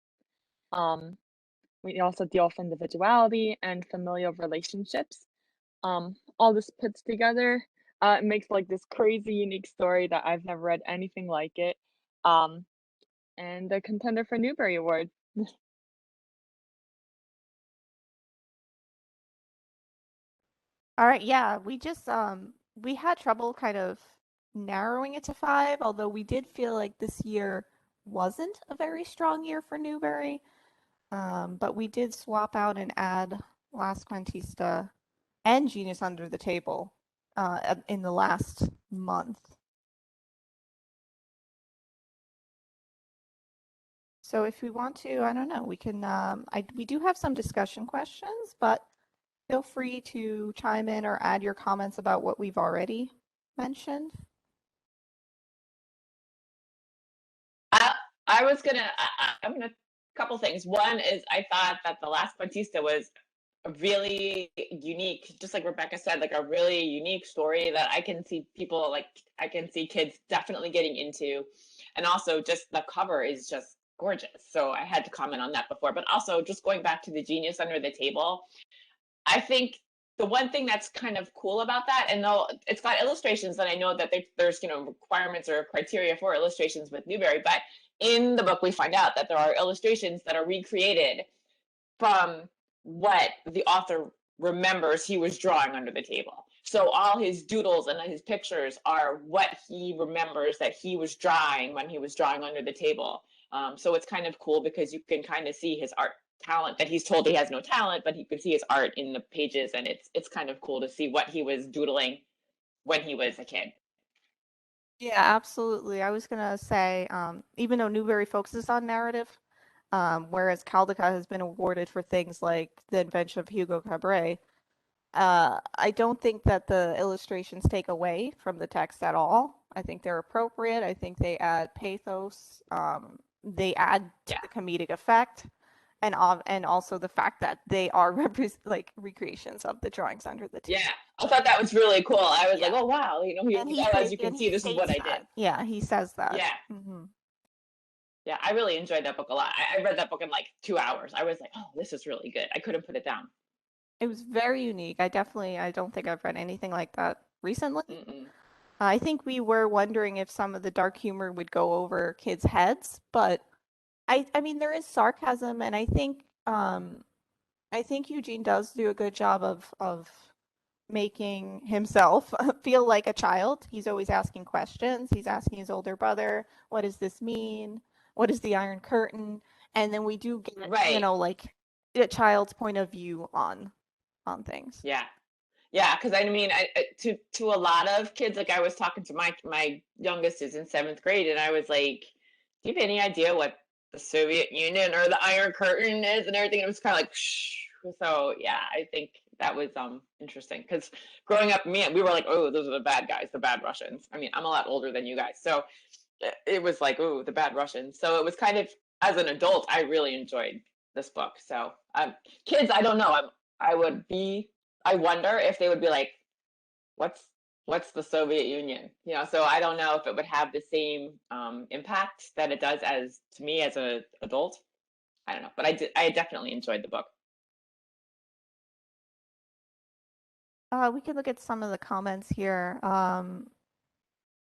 We also deal with individuality and familial relationships. all this puts together. It makes like this crazy unique story that I've never read anything like it. And a contender for Newbery Award. All right, yeah, we had trouble kind of narrowing it to 5, although we did feel like this year wasn't a very strong year for Newbery. But we did swap out and add Last Quantista and Genius Under the Table in the last month. So if we want to, I don't know, we can, we do have some discussion questions, but feel free to chime in or add your comments about what we've already mentioned. I'm gonna, couple things. One is I thought that The Last Bautista was a really unique, just like Rebecca said, like a really unique story that I can see people like, I can see kids definitely getting into. And also just the cover is just gorgeous. So I had to comment on that before, but also just going back to the Genius Under the Table, I think the one thing that's kind of cool about that, and though it's got illustrations, and I know that there's requirements or criteria for illustrations with Newbery, but in the book we find out that there are illustrations that are recreated from what the author remembers he was drawing under the table. So all his doodles and his pictures are what he remembers that he was drawing when he was drawing under the table. So it's kind of cool because you can kind of see his art talent that he's told he has no talent, but you can see his art in the pages, and it's kind of cool to see what he was doodling when he was a kid. Yeah, absolutely. I was gonna say, even though Newbery focuses on narrative, whereas Caldecott has been awarded for things like the invention of Hugo Cabret, I don't think that the illustrations take away from the text at all. I think they're appropriate. I think they add pathos. They add to the comedic effect, and also the fact that they are recreations of the drawings under the table. Yeah, I thought that was really cool. I was like, oh wow, as you can see, this is what I did. Yeah, he says that. Yeah. Yeah, I really enjoyed that book a lot. I read that book in like 2 hours. I was like, oh, this is really good. I couldn't put it down. It was very unique. I don't think I've read anything like that recently. I think we were wondering if some of the dark humor would go over kids' heads, but I mean there is sarcasm, and I think Eugene does do a good job of making himself feel like a child. He's always asking questions. He's asking his older brother, what does this mean? What is the Iron Curtain? And then we do get, like a child's point of view on things. Yeah. Yeah, because I mean, to a lot of kids, like I was talking to my youngest is in 7th grade, and I was like, do you have any idea what the Soviet Union or the Iron Curtain is and everything? And it was kind of like, shh. So yeah, I think that was interesting because growing up, we were like, oh, those are the bad guys, the bad Russians. I mean, I'm a lot older than you guys, so it was like, oh, the bad Russians. So it was kind of, as an adult, I really enjoyed this book. So kids, I don't know. I wonder if they would be like, what's the Soviet Union? So I don't know if it would have the same impact that it does to me as an adult. I don't know, but I definitely enjoyed the book. We can look at some of the comments here.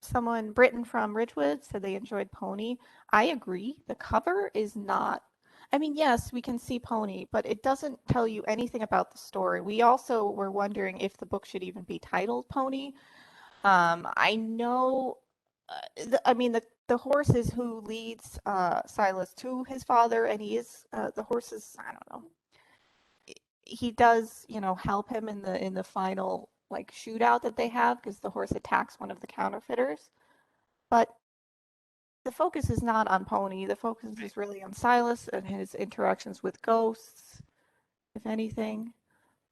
Someone, Britain from Ridgewood, said they enjoyed Pony. I agree. The cover is not, I mean, yes, we can see Pony, but it doesn't tell you anything about the story. We also were wondering if the book should even be titled Pony. I know, the horse is who leads Silas to his father, and he is, the horse is, I don't know. He does, help him in the final like shootout that they have because the horse attacks one of the counterfeiters. But the focus is not on Pony. The focus is really on Silas and his interactions with ghosts, if anything.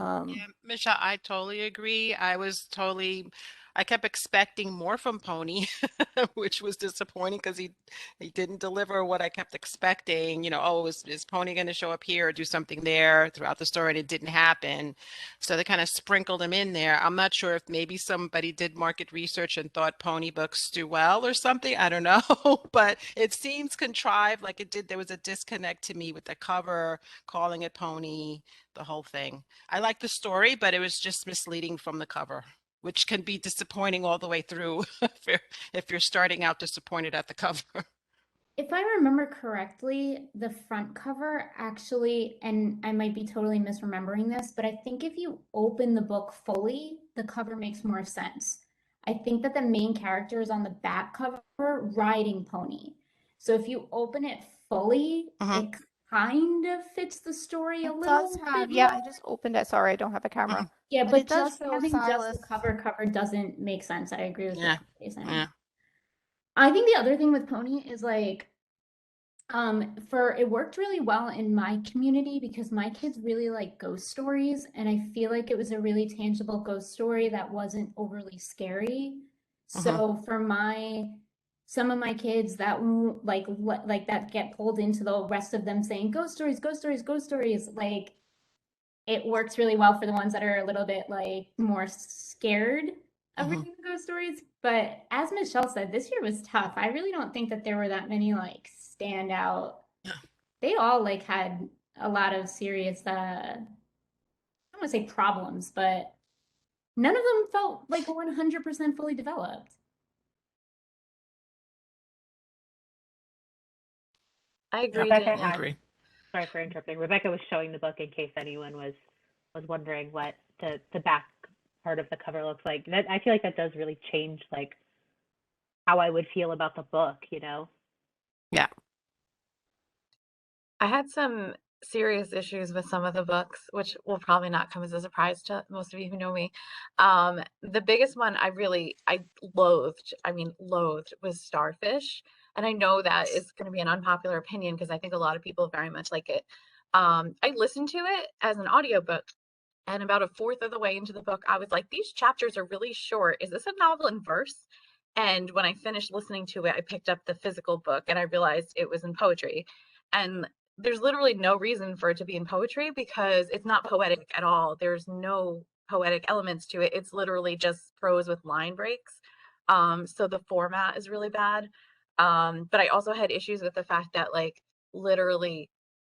Yeah, Michelle, I totally agree. I was totally I kept expecting more from Pony, which was disappointing because he didn't deliver what I kept expecting. You know, oh, is Pony going to show up here or do something there throughout the story? And it didn't happen. So they kind of sprinkled him in there. I'm not sure if maybe somebody did market research and thought Pony books do well or something. I don't know, but it seems contrived like it did. There was a disconnect to me with the cover, calling it Pony, the whole thing. I like the story, but it was just misleading from the cover, which can be disappointing all the way through if you're starting out disappointed at the cover. If I remember correctly, the front cover actually, and I might be totally misremembering this, but I think if you open the book fully, the cover makes more sense. I think that the main character is on the back cover riding Pony. So if you open it fully, it kind of fits the story a It little does have, bit yeah, more. I just opened it. Sorry, I don't have a camera. Yeah, But but it does just show having just Silas. the cover doesn't make sense. I agree with Yeah. what you're saying. Yeah. I think the other thing with Pony is like, it worked really well in my community because my kids really like ghost stories, and I feel like it was a really tangible ghost story that wasn't overly scary. So for some of my kids that like that get pulled into the rest of them saying ghost stories, ghost stories, ghost stories, like it works really well for the ones that are a little bit like more scared of reading the ghost stories. But as Michelle said, this year was tough. I really don't think that there were that many like standout. They all like had a lot of serious I don't want to say problems, but none of them felt like 100% fully developed. I agree. Rebecca I agree. Sorry for interrupting. Rebecca was showing the book in case anyone was wondering what the back part of the cover looks like. That, I feel like that does really change like how I would feel about the book, you know? Yeah. I had some serious issues with some of the books, which will probably not come as a surprise to most of you who know me. The biggest one I loathed was Starfish. And I know that is going to be an unpopular opinion because I think a lot of people very much like it. I listened to it as an audiobook, and about a fourth of the way into the book, I was like, these chapters are really short. Is this a novel in verse? And when I finished listening to it, I picked up the physical book and I realized it was in poetry. And there's literally no reason for it to be in poetry because it's not poetic at all. There's no poetic elements to it. It's literally just prose with line breaks. So the format is really bad. But I also had issues with the fact that like literally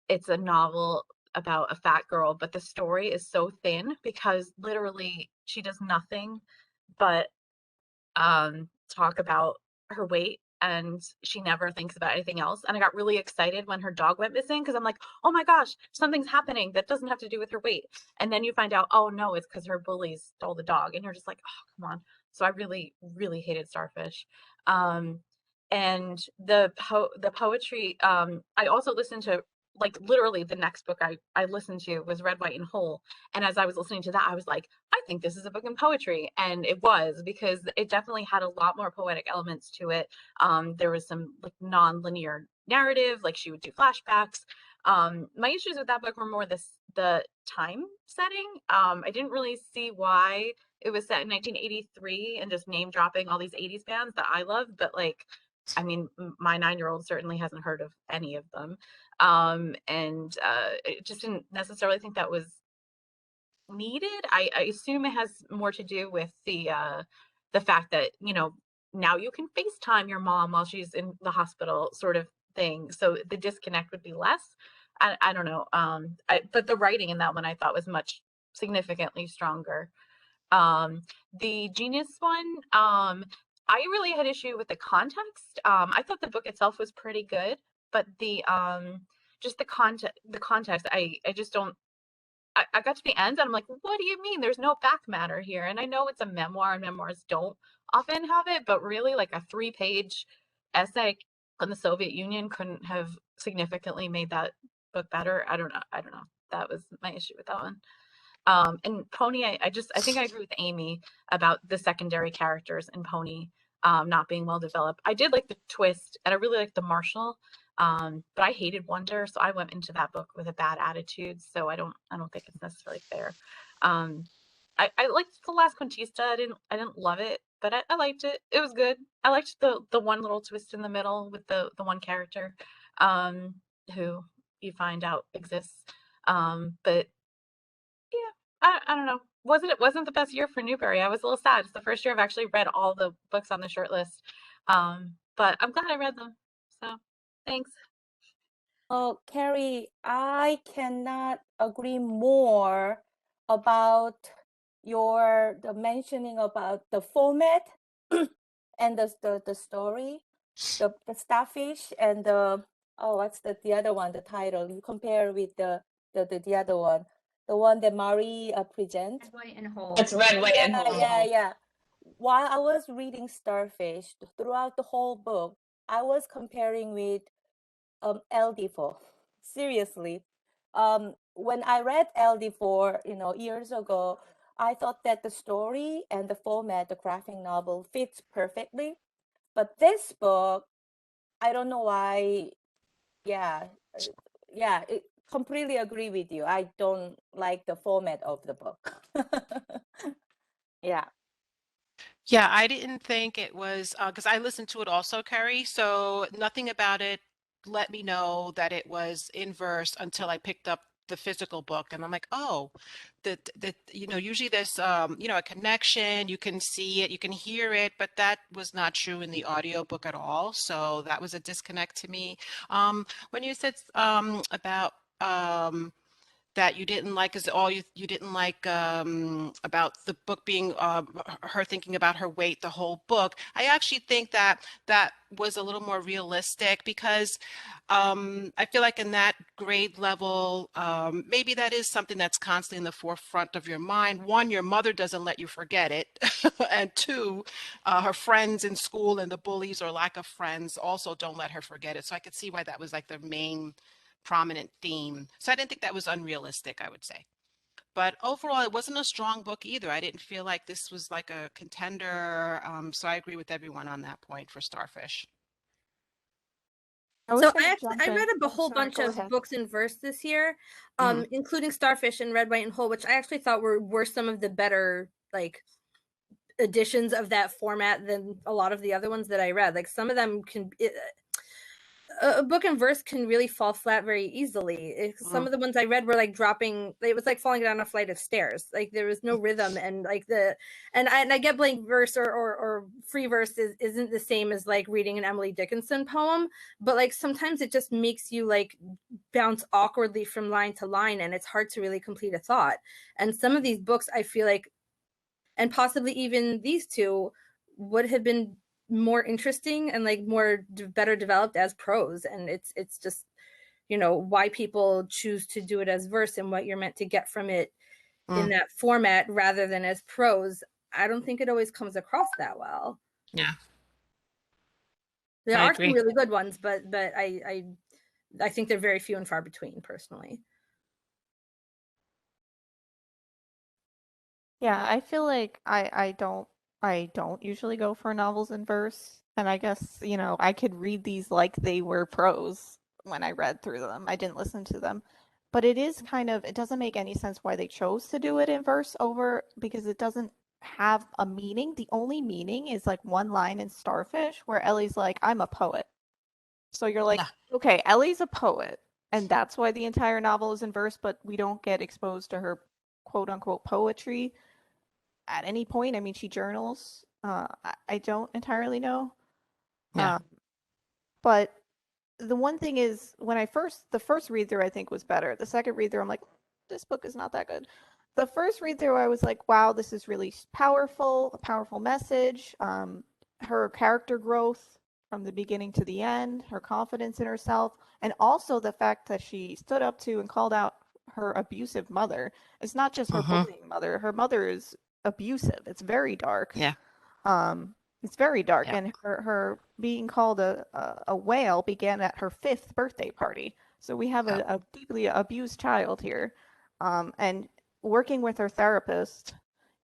it's a novel about a fat girl, but the story is so thin because literally she does nothing but talk about her weight, and she never thinks about anything else. And I got really excited when her dog went missing because I'm like, oh my gosh, something's happening that doesn't have to do with her weight. And then you find out, oh no, it's because her bullies stole the dog. And you're just like, oh, come on. So I really, really hated Starfish. And the poetry, I also listened to like literally the next book I listened to was Red, White, and Whole. And as I was listening to that, I was like, I think this is a book in poetry. And it was because it definitely had a lot more poetic elements to it. There was some like non-linear narrative, like she would do flashbacks. My issues with that book were more the time setting. I didn't really see why it was set in 1983 and just name dropping all these 80s bands that I love, but like, I mean, my 9-year-old certainly hasn't heard of any of them. I just didn't necessarily think that was needed. I assume it has more to do with the fact that, you know, now you can FaceTime your mom while she's in the hospital sort of thing. So the disconnect would be less. I don't know. But the writing in that one I thought was much significantly stronger. The Genius one, I really had issue with the context. I thought the book itself was pretty good, but the just the context, I just don't. I got to the end and I'm like, what do you mean? There's no back matter here. And I know it's a memoir and memoirs don't often have it, but really like a 3-page essay on the Soviet Union couldn't have significantly made that book better. I don't know. That was my issue with that one. And Pony, I think I agree with Amy about the secondary characters in Pony not being well developed. I did like the twist, and I really liked the Marshall, but I hated Wonder, so I went into that book with a bad attitude. So I don't think it's necessarily fair. I liked the last Quintista. I didn't love it, but I liked it. It was good. I liked the one little twist in the middle with the one character, who you find out exists. But yeah, I don't know. Wasn't the best year for Newbery. I was a little sad. It's the first year I've actually read all the books on the short list. But I'm glad I read them. So thanks. Oh, Carrie, I cannot agree more about the mentioning about the format and the story, the Starfish and what's the other one, the title you compare with the other one, the one that Mari presents. Red, white, and whole. It's red, white, and whole. Yeah. While I was reading Starfish, throughout the whole book, I was comparing with LD4. Seriously. When I read LD4, years ago, I thought that the story and the format, the graphic novel, fits perfectly. But this book, I don't know why. Yeah, completely agree with you. I don't like the format of the book. Yeah. Yeah, I didn't think it was because I listened to it also, Carrie. So nothing about it let me know that it was in verse until I picked up the physical book, and I'm like, oh, that usually there's a connection. You can see it, you can hear it, but that was not true in the audiobook at all. So that was a disconnect to me. When you said about that you didn't like is all you didn't like about the book being her thinking about her weight the whole book. I actually think that that was a little more realistic because I feel like in that grade level, maybe that is something that's constantly in the forefront of your mind. One, your mother doesn't let you forget it. And two, her friends in school and the bullies or lack of friends also don't let her forget it. So I could see why that was like the main prominent theme. So I didn't think that was unrealistic, I would say. But overall, it wasn't a strong book either. I didn't feel like this was like a contender. So I agree with everyone on that point for Starfish. So I read a whole bunch of books in verse this year, including Starfish and Red, White, and Whole, which I actually thought were some of the better editions of that format than a lot of the other ones that I read. Like some of them a book in verse can really fall flat very easily. Some of the ones I read were like dropping. It was like falling down a flight of stairs. Like there was no rhythm, and I get blank verse or free verse isn't the same as like reading an Emily Dickinson poem, but like sometimes it just makes you like bounce awkwardly from line to line, and it's hard to really complete a thought. And some of these books, I feel like, and possibly even these two, would have been more interesting and like better developed as prose. And it's just why people choose to do it as verse and what you're meant to get from it in that format rather than as prose. I don't think it always comes across that well. Yeah, there I are agree. some really good ones, but I think they're very few and far between personally. Yeah, I feel like I don't usually go for novels in verse, and I guess, I could read these like they were prose when I read through them. I didn't listen to them. But it doesn't make any sense why they chose to do it in verse over because it doesn't have a meaning. The only meaning is like one line in Starfish where Ellie's like, I'm a poet. So you're like, okay, Ellie's a poet, and that's why the entire novel is in verse, but we don't get exposed to her quote unquote poetry at any point. I mean, she journals. I don't entirely know. Yeah. But the one thing is, the first read through I think was better. The second read through, I'm like, this book is not that good. The first read through, I was like, wow, this is really powerful, a powerful message. Her character growth from the beginning to the end, her confidence in herself, and also the fact that she stood up to and called out her abusive mother. It's not just her bullying mother. Her mother is abusive. It's very dark. Yeah. It's very dark, and her being called a whale began at her 5th birthday party. So we have a deeply abused child here, and working with her therapist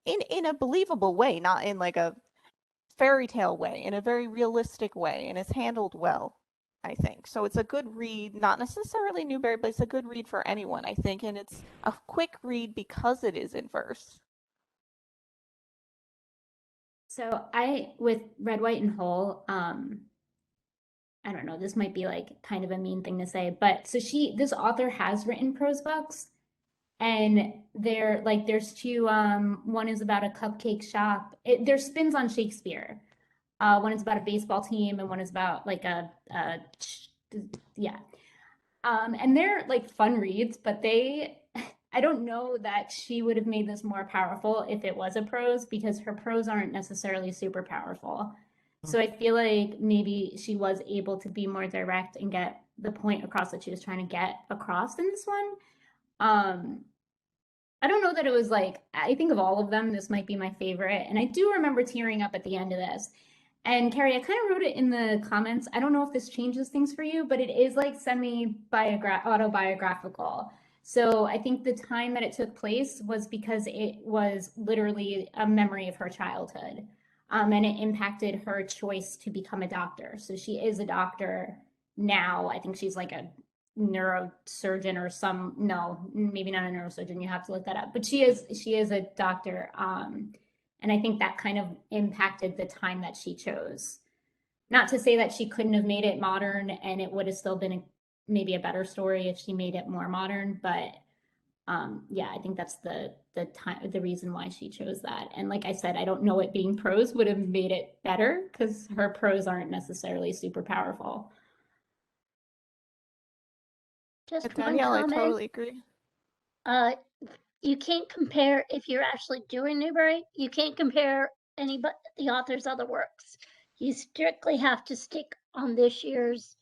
in a believable way, not in like a fairy tale way, in a very realistic way, and it's handled well, I think. So it's a good read, not necessarily Newbery, but it's a good read for anyone, I think, and it's a quick read because it is in verse. So with Red, White, and Whole, I don't know, this might be like kind of a mean thing to say, but so this author has written prose books, and there's two, one is about a cupcake shop. There's spins on Shakespeare. One is about a baseball team, and one is about like yeah. And they're like fun reads, but I don't know that she would have made this more powerful if it was a prose, because her prose aren't necessarily super powerful. So I feel like maybe she was able to be more direct and get the point across that she was trying to get across in this one. I don't know that it was like, I think of all of them, this might be my favorite. And I do remember tearing up at the end of this. And Carrie, I kind of wrote it in the comments. I don't know if this changes things for you, but it is like autobiographical. So I think the time that it took place was because it was literally a memory of her childhood. And it impacted her choice to become a doctor. So she is a doctor now. I think she's like a neurosurgeon or no, maybe not a neurosurgeon. You have to look that up. But she is a doctor. And I think that kind of impacted the time that she chose. Not to say that she couldn't have made it modern and it would have still been maybe a better story if she made it more modern, but yeah, I think that's the reason why she chose that. And like I said, I don't know it being prose would have made it better because her prose aren't necessarily super powerful. Just one Danielle, I comment. totally agree. You can't compare if you're actually doing Newbery. You can't compare the author's other works. You strictly have to stick on this year's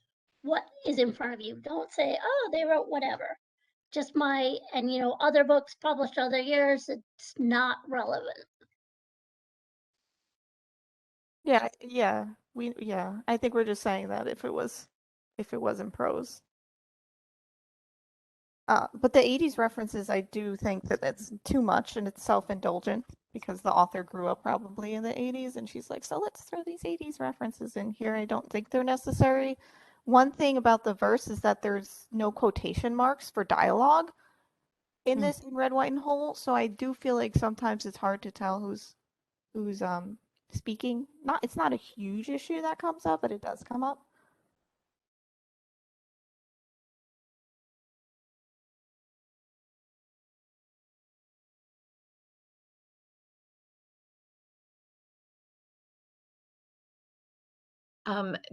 what is in front of you. Don't say, oh, they wrote whatever. Just other books published other years. It's not relevant. Yeah, I think we're just saying that if it was in prose. But the 80s references, I do think that that's too much and it's self-indulgent because the author grew up probably in the 80s and she's like, so let's throw these 80s references in here. I don't think they're necessary. One thing about the verse is that there's no quotation marks for dialogue in this in Red, White, and Whole. So I do feel like sometimes it's hard to tell who's speaking. It's not a huge issue that comes up, but it does come up.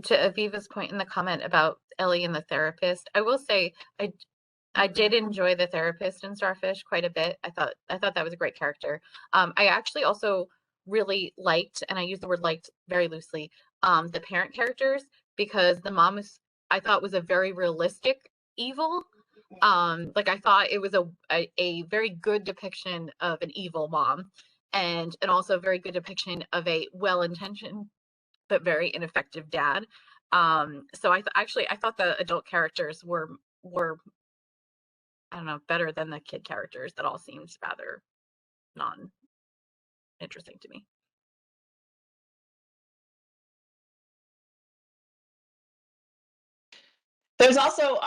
To Aviva's point in the comment about Ellie and the therapist, I will say I did enjoy the therapist in Starfish quite a bit. I thought that was a great character. I actually also really liked, and I use the word liked very loosely, the parent characters, because the mom I thought was a very realistic evil. Like I thought it was a very good depiction of an evil mom, and also a very good depiction of a well-intentioned but very ineffective dad. So I thought the adult characters were I don't know, better than the kid characters that all seemed rather non-interesting to me. There's also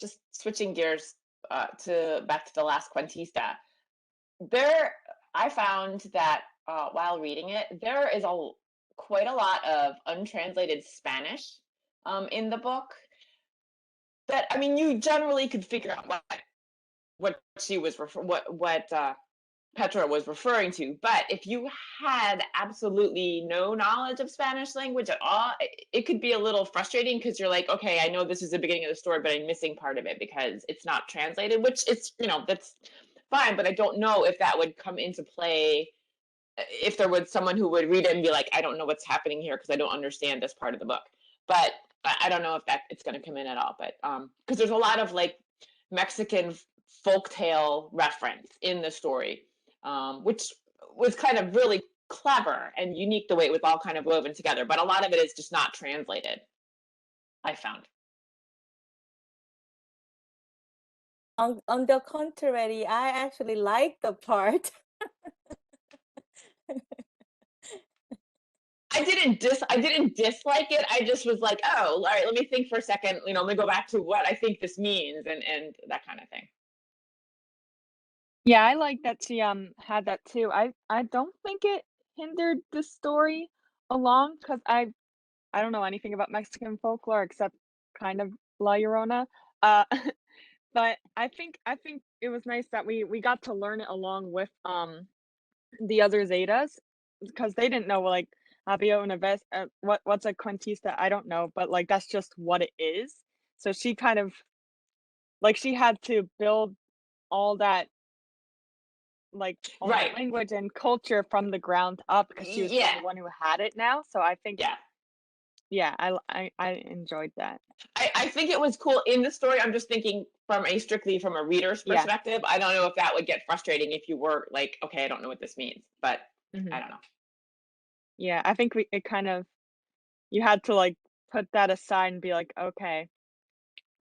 just switching gears back to the last Cuentista. I found that while reading it, there is quite a lot of untranslated Spanish in the book. That, I mean, you generally could figure out what she was what Petra was referring to, but if you had absolutely no knowledge of Spanish language at all, it could be a little frustrating because you're like, okay, I know this is the beginning of the story, but I'm missing part of it because it's not translated, which it's, that's fine, but I don't know if that would come into play if there was someone who would read it and be like, I don't know what's happening here because I don't understand this part of the book. But I don't know if it's going to come in at all, but because there's a lot of like Mexican folktale reference in the story, which was kind of really clever and unique the way it was all kind of woven together. But a lot of it is just not translated, I found. On the contrary, I actually like the part. I didn't dislike it. I just was like, oh, all right, let me think for a second. Let me go back to what I think this means and that kind of thing. Yeah, I like that she had that too. I don't think it hindered the story along because I don't know anything about Mexican folklore except kind of La Llorona. Uh, but I think it was nice that we got to learn it along with the other Zetas because they didn't know like Había una vez what's a cuentista, I don't know, but like that's just what it is. So she kind of like she had to build all that like all Right. the language and culture from the ground up because she was kind of Yeah. the one who had it now. So I think Yeah. I enjoyed that. I think it was cool in the story. I'm just thinking from a reader's Yeah. perspective. I don't know if that would get frustrating if you were like, okay, I don't know what this means, but Mhm. I don't know. Yeah, I think it kind of you had to like put that aside and be like, okay,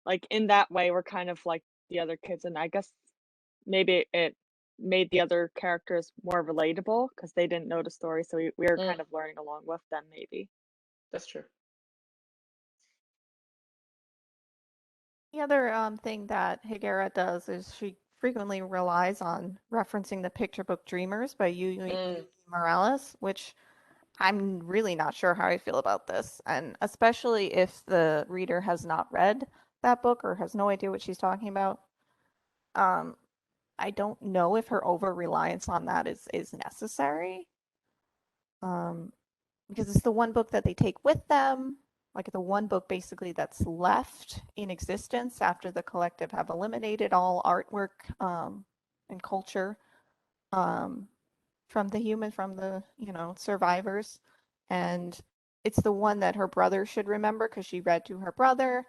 like in that way we're kind of like the other kids, and I guess maybe it made the other characters more relatable because they didn't know the story, so we were kind of learning along with them. Maybe that's true. The other thing that Higuera does is she frequently relies on referencing the picture book Dreamers by Yuyi Morales, which I'm really not sure how I feel about this. And especially if the reader has not read that book or has no idea what she's talking about. I don't know if her over-reliance on that is necessary. Because it's the one book that they take with them, like the one book basically that's left in existence after the collective have eliminated all artwork and culture from the survivors. And it's the one that her brother should remember because she read to her brother.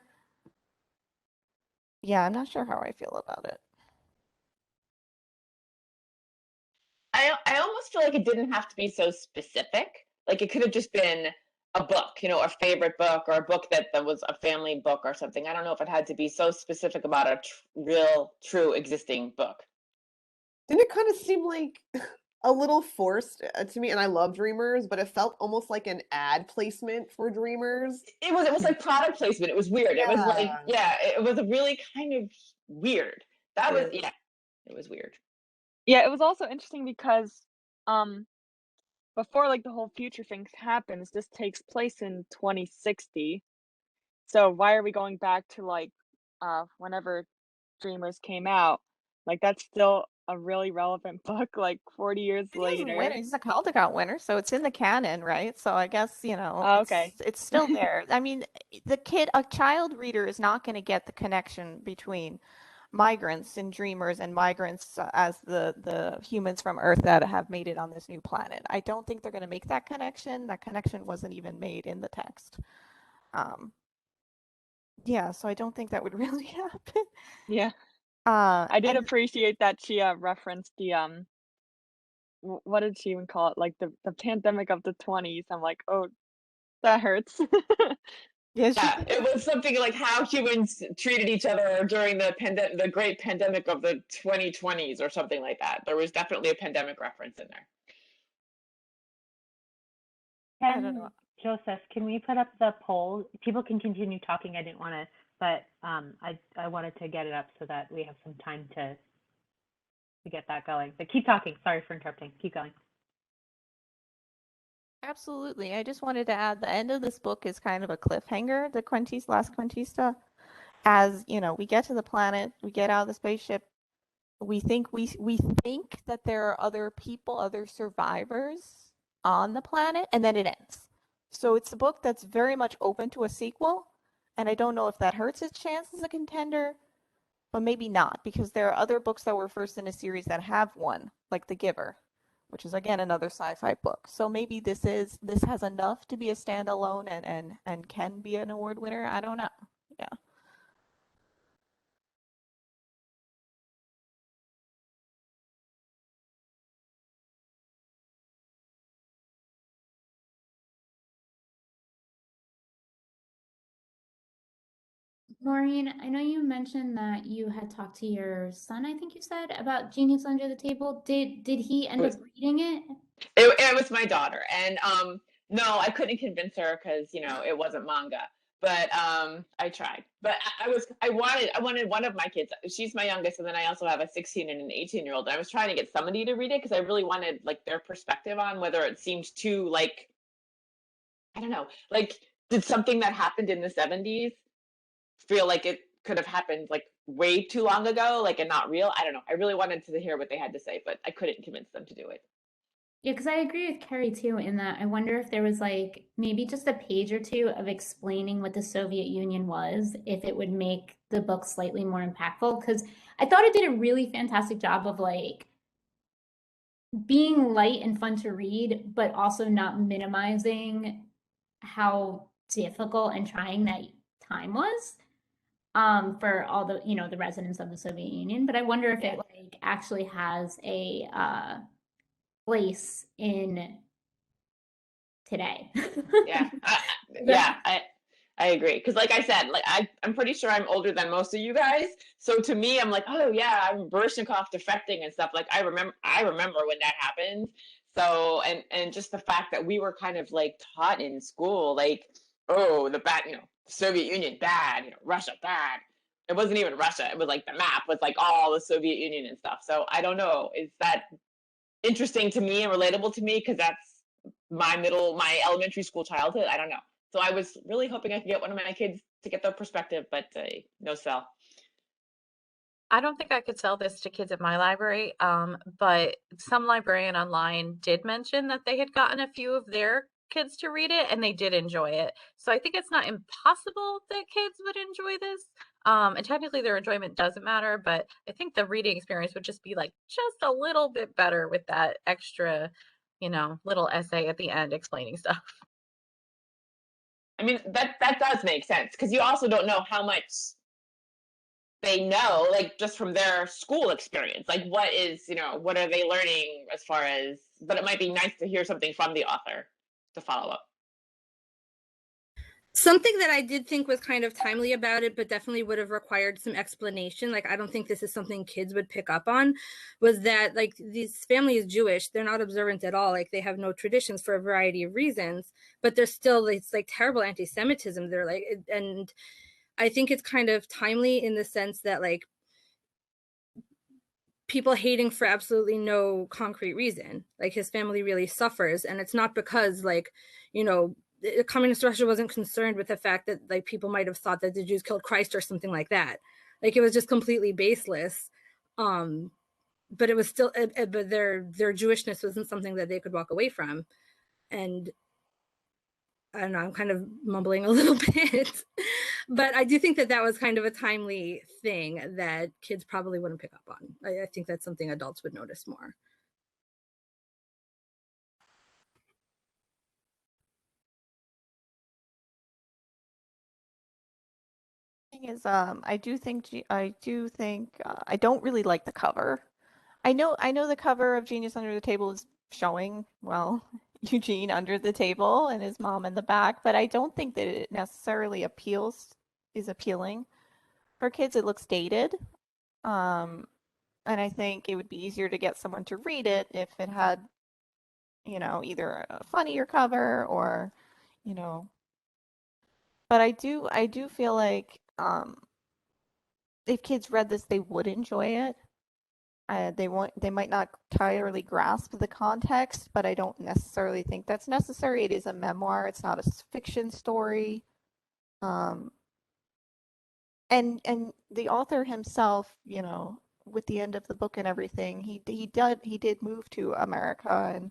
Yeah, I'm not sure how I feel about it. I almost feel like it didn't have to be so specific. Like it could have just been a book, you know, a favorite book or a book that was a family book or something. I don't know if it had to be so specific about a real, true existing book. Didn't it kind of seem like a little forced to me? And I love Dreamers, but it felt almost like an ad placement for Dreamers. It was like product placement. It was weird. It was like, it was really kind of weird. That was, it was weird. Yeah, it was also interesting because before like the whole future thing happens, this takes place in 2060. So why are we going back to like whenever Dreamers came out? Like that's still a really relevant book, like 40 years later. He's a Caldecott winner, so it's in the canon, right? So I guess, Oh, okay. it's still there. I mean, a child reader is not going to get the connection between migrants and dreamers and migrants as the humans from Earth that have made it on this new planet. I don't think they're going to make that connection. That connection wasn't even made in the text. Yeah, so I don't think that would really happen. Yeah. I did appreciate that she referenced the what did she even call it? Like the pandemic of the 20s. I'm like, oh, that hurts. Yeah, it was something like how humans treated each other during the great pandemic of the 2020s or something like that. There was definitely a pandemic reference in there. I don't know. Joseph, can we put up the poll? People can continue talking. I didn't want to, but I wanted to get it up so that we have some time to get that going. But keep talking. Sorry for interrupting. Keep going. Absolutely. I just wanted to add the end of this book is kind of a cliffhanger, the last Cuentista. As, we get to the planet, we get out of the spaceship, we think that there are other people, other survivors on the planet, and then it ends. So it's a book that's very much open to a sequel, and I don't know if that hurts its chance as a contender, but maybe not, because there are other books that were first in a series that have one, like The Giver, which is again another sci-fi book. So maybe this has enough to be a standalone and can be an award winner. I don't know. Yeah. Maureen, I know you mentioned that you had talked to your son, I think you said, about Genius Under the Table. Did he end up reading it? It was my daughter, and no, I couldn't convince her because it wasn't manga. but I tried. But I wanted one of my kids. She's my youngest, and then I also have a 16 and an 18-year-old. I was trying to get somebody to read it because I really wanted like their perspective on whether it seemed too like, I don't know, like did something that happened in the 70s feel like it could have happened like way too long ago, like and not real? I don't know. I really wanted to hear what they had to say, but I couldn't convince them to do it. Yeah, because I agree with Carrie too, in that I wonder if there was like maybe just a page or two of explaining what the Soviet Union was, if it would make the book slightly more impactful. Because I thought it did a really fantastic job of like being light and fun to read, but also not minimizing how difficult and trying that time was for all the, you know, the residents of the Soviet Union. But I wonder if it like actually has a place in today. Yeah, I agree. Because like I said, like I'm pretty sure I'm older than most of you guys. So to me, I'm like, oh yeah, I'm Baryshnikov defecting and stuff. Like I remember when that happened. So and just the fact that we were kind of like taught in school, like, oh, the bad, Soviet Union bad, Russia bad. It wasn't even Russia. It was like the map was like all the Soviet Union and stuff. So I don't know. Is that interesting to me and relatable to me? Because that's my elementary school childhood. I don't know. So I was really hoping I could get one of my kids to get their perspective, but no sell. I don't think I could sell this to kids at my library, but some librarian online did mention that they had gotten a few of their kids to read it and they did enjoy it. So I think it's not impossible that kids would enjoy this. And technically their enjoyment doesn't matter, but I think the reading experience would just be like just a little bit better with that extra, little essay at the end explaining stuff. I mean, that does make sense because you also don't know how much they know, like just from their school experience. Like what are they learning as far as, but it might be nice to hear something from the author to follow up. Something that I did think was kind of timely about it, but definitely would have required some explanation. Like, I don't think this is something kids would pick up on, was that like this family is Jewish. They're not observant at all. Like they have no traditions for a variety of reasons, but there's still it's like terrible anti-Semitism. They're like, and I think it's kind of timely in the sense that like people hating for absolutely no concrete reason. Like his family really suffers, and it's not because like, communist Russia wasn't concerned with the fact that like people might have thought that the Jews killed Christ or something like that. Like it was just completely baseless. But it was still, but their Jewishness wasn't something that they could walk away from. And I don't know, I'm kind of mumbling a little bit, but I do think that was kind of a timely thing that kids probably wouldn't pick up on. I think that's something adults would notice more. Is I don't really like the cover. I know the cover of Genius Under the Table is showing, well, Eugene under the table and his mom in the back, but I don't think that it necessarily is appealing for kids. It looks dated. And I think it would be easier to get someone to read it if it had, either a funnier cover or, but I do feel like if kids read this, they would enjoy it. They might not entirely grasp the context, but I don't necessarily think that's necessary. It is a memoir. It's not a fiction story. And the author himself, with the end of the book and everything, he did move to America,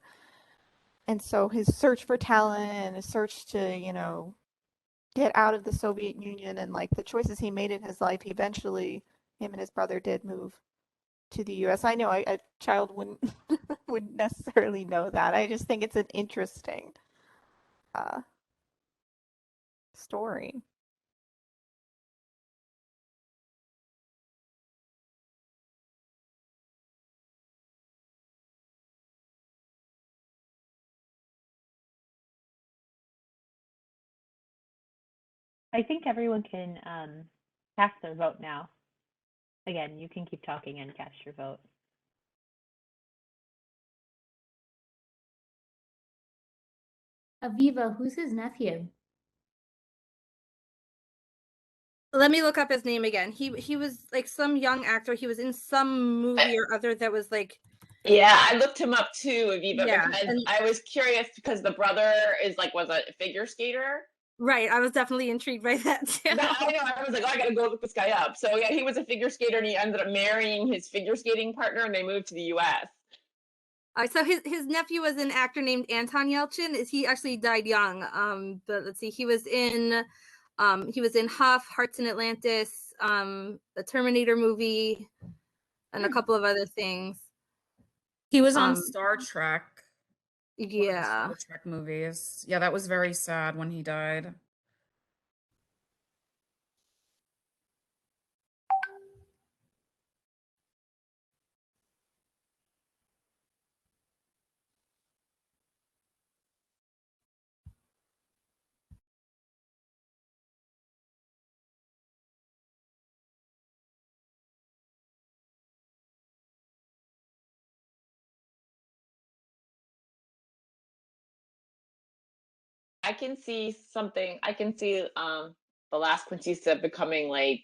and so his search for talent and his search to, get out of the Soviet Union and like the choices he made in his life, eventually him and his brother did move to the US. I know a child wouldn't necessarily know that. I just think it's an interesting story. I think everyone can cast their vote now. Again, you can keep talking and cast your vote. Aviva, who's his nephew? Let me look up his name again. He was like some young actor. He was in some movie or other that was like. Yeah, I looked him up too, Aviva, Yeah, because and I was curious because the brother was a figure skater. right, I was definitely intrigued by that too. No, I know. I was like, oh, I gotta go look this guy up. So yeah, he was a figure skater, and he ended up marrying his figure skating partner, and they moved to the U.S. So his nephew was an actor named Anton Yelchin. He actually died young. But let's see, he was in Huff, Hearts in Atlantis, the Terminator movie, and a couple of other things. He was on Star Trek. Yeah. Star Trek movies. Yeah, that was very sad when he died. I can see something. I can see the Last Quintista becoming like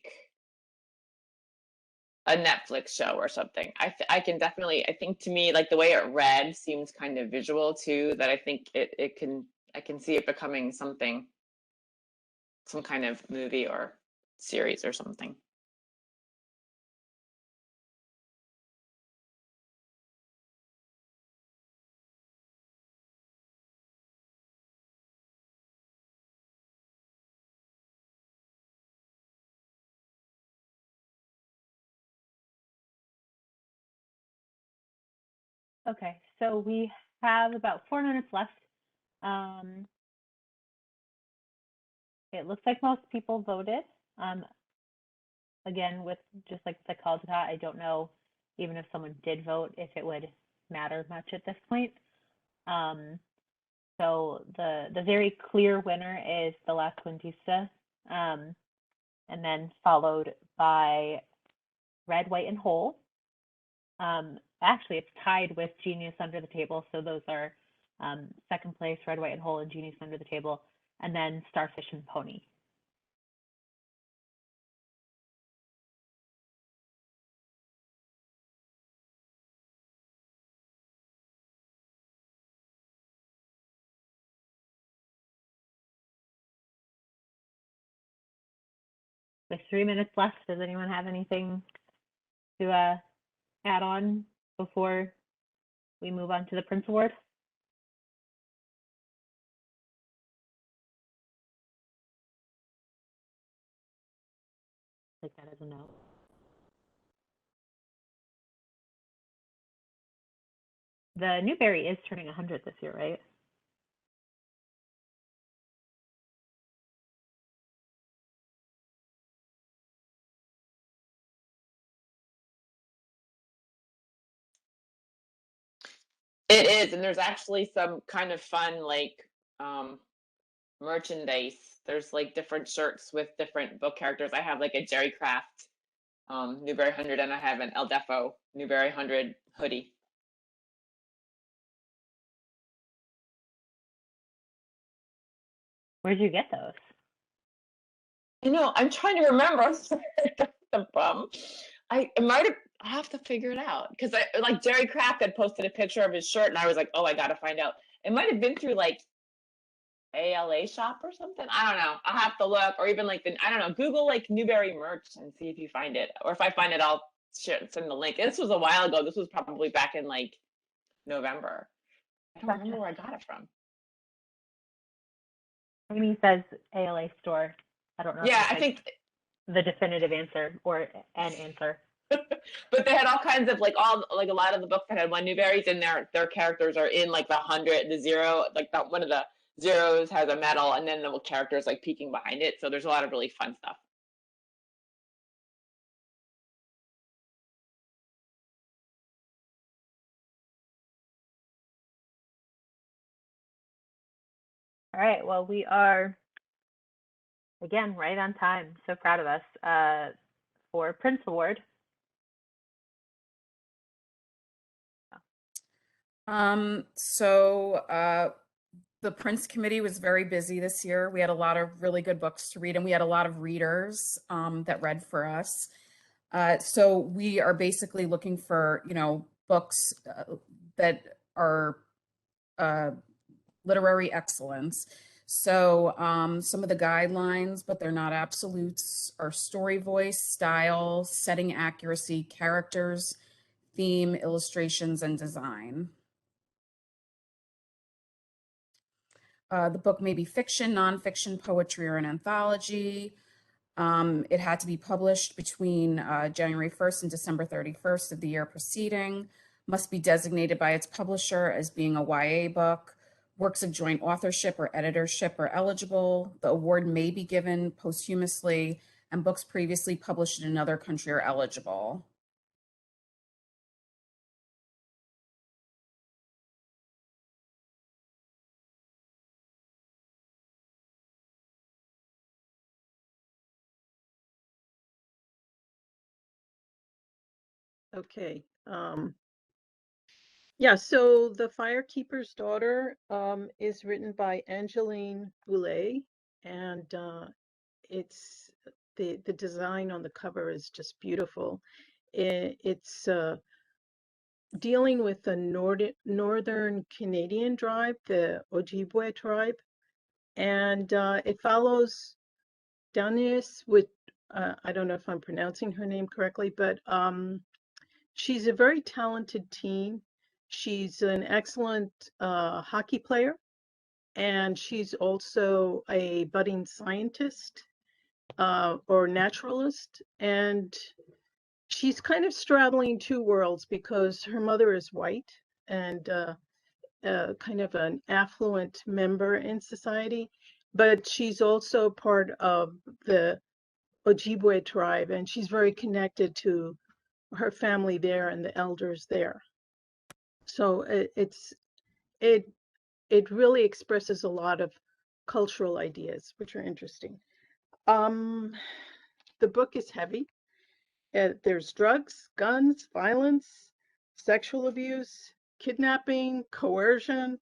a Netflix show or something. I can definitely. I think to me, like the way it read seems kind of visual too. That I think it can. I can see it becoming something, some kind of movie or series or something. Okay, so we have about 4 minutes left. It looks like most people voted. Again, with just like the Caldecott, I don't know, even if someone did vote, if it would matter much at this point. So the very clear winner is the Last Quintista, and then followed by Red, White, and Whole. Actually, it's tied with Genius Under the Table, so those are second place, Red, White, and Whole, and Genius Under the Table, and then Starfish and Pony. With 3 minutes left, does anyone have anything to add on before we move on to the Prince Award? Take that as a no. The Newbery is turning 100 this year, right? It is, and there's actually some kind of fun like merchandise. There's like different shirts with different book characters. I have like a Jerry Craft Newbery 100, and I have an El Defo Newbery 100 hoodie. Where'd you get those? You know, I'm trying to remember where I got them from. I have to figure it out because I like Jerry Craft had posted a picture of his shirt, and I was like, oh, I gotta find out. It might have been through like ALA shop or something. I don't know. I'll have to look, or even like I don't know. Google like Newbery merch and see if you find it, or if I find it, I'll send the link. This was a while ago. This was probably back in like November. I don't remember where I got it from. Amy says ALA store. I don't know. Yeah, if I think the definitive answer or an answer. But they had all kinds of like a lot of the books that had one Newberries in their characters are in like the 100, the 0, like that one of the zeros has a medal, and then the characters like peeking behind it. So there's a lot of really fun stuff. All right, well, we are, again, right on time. So proud of us for Prince Award. The Prince Committee was very busy this year. We had a lot of really good books to read, and we had a lot of readers that read for us. So we are basically looking for, books that are literary excellence. So some of the guidelines, but they're not absolutes, are story voice, style, setting accuracy, characters, theme, illustrations, and design. The book may be fiction, nonfiction, poetry, or an anthology. It had to be published between January 1st and December 31st of the year preceding, must be designated by its publisher as being a YA book. Works of joint authorship or editorship are eligible. The award may be given posthumously, and books previously published in another country are eligible. Okay. Yeah, so The Firekeeper's Daughter is written by Angeline Boulay, and it's the design on the cover is just beautiful. It's dealing with the northern Canadian tribe, the Ojibwe tribe, and it follows Danis with I don't know if I'm pronouncing her name correctly, but she's a very talented teen. She's an excellent hockey player, and she's also a budding scientist or naturalist. And she's kind of straddling two worlds because her mother is white and kind of an affluent member in society, but she's also part of the Ojibwe tribe, and she's very connected to her family there and the elders there. So it really expresses a lot of cultural ideas, which are interesting. The book is heavy. There's drugs, guns, violence, sexual abuse, kidnapping, coercion.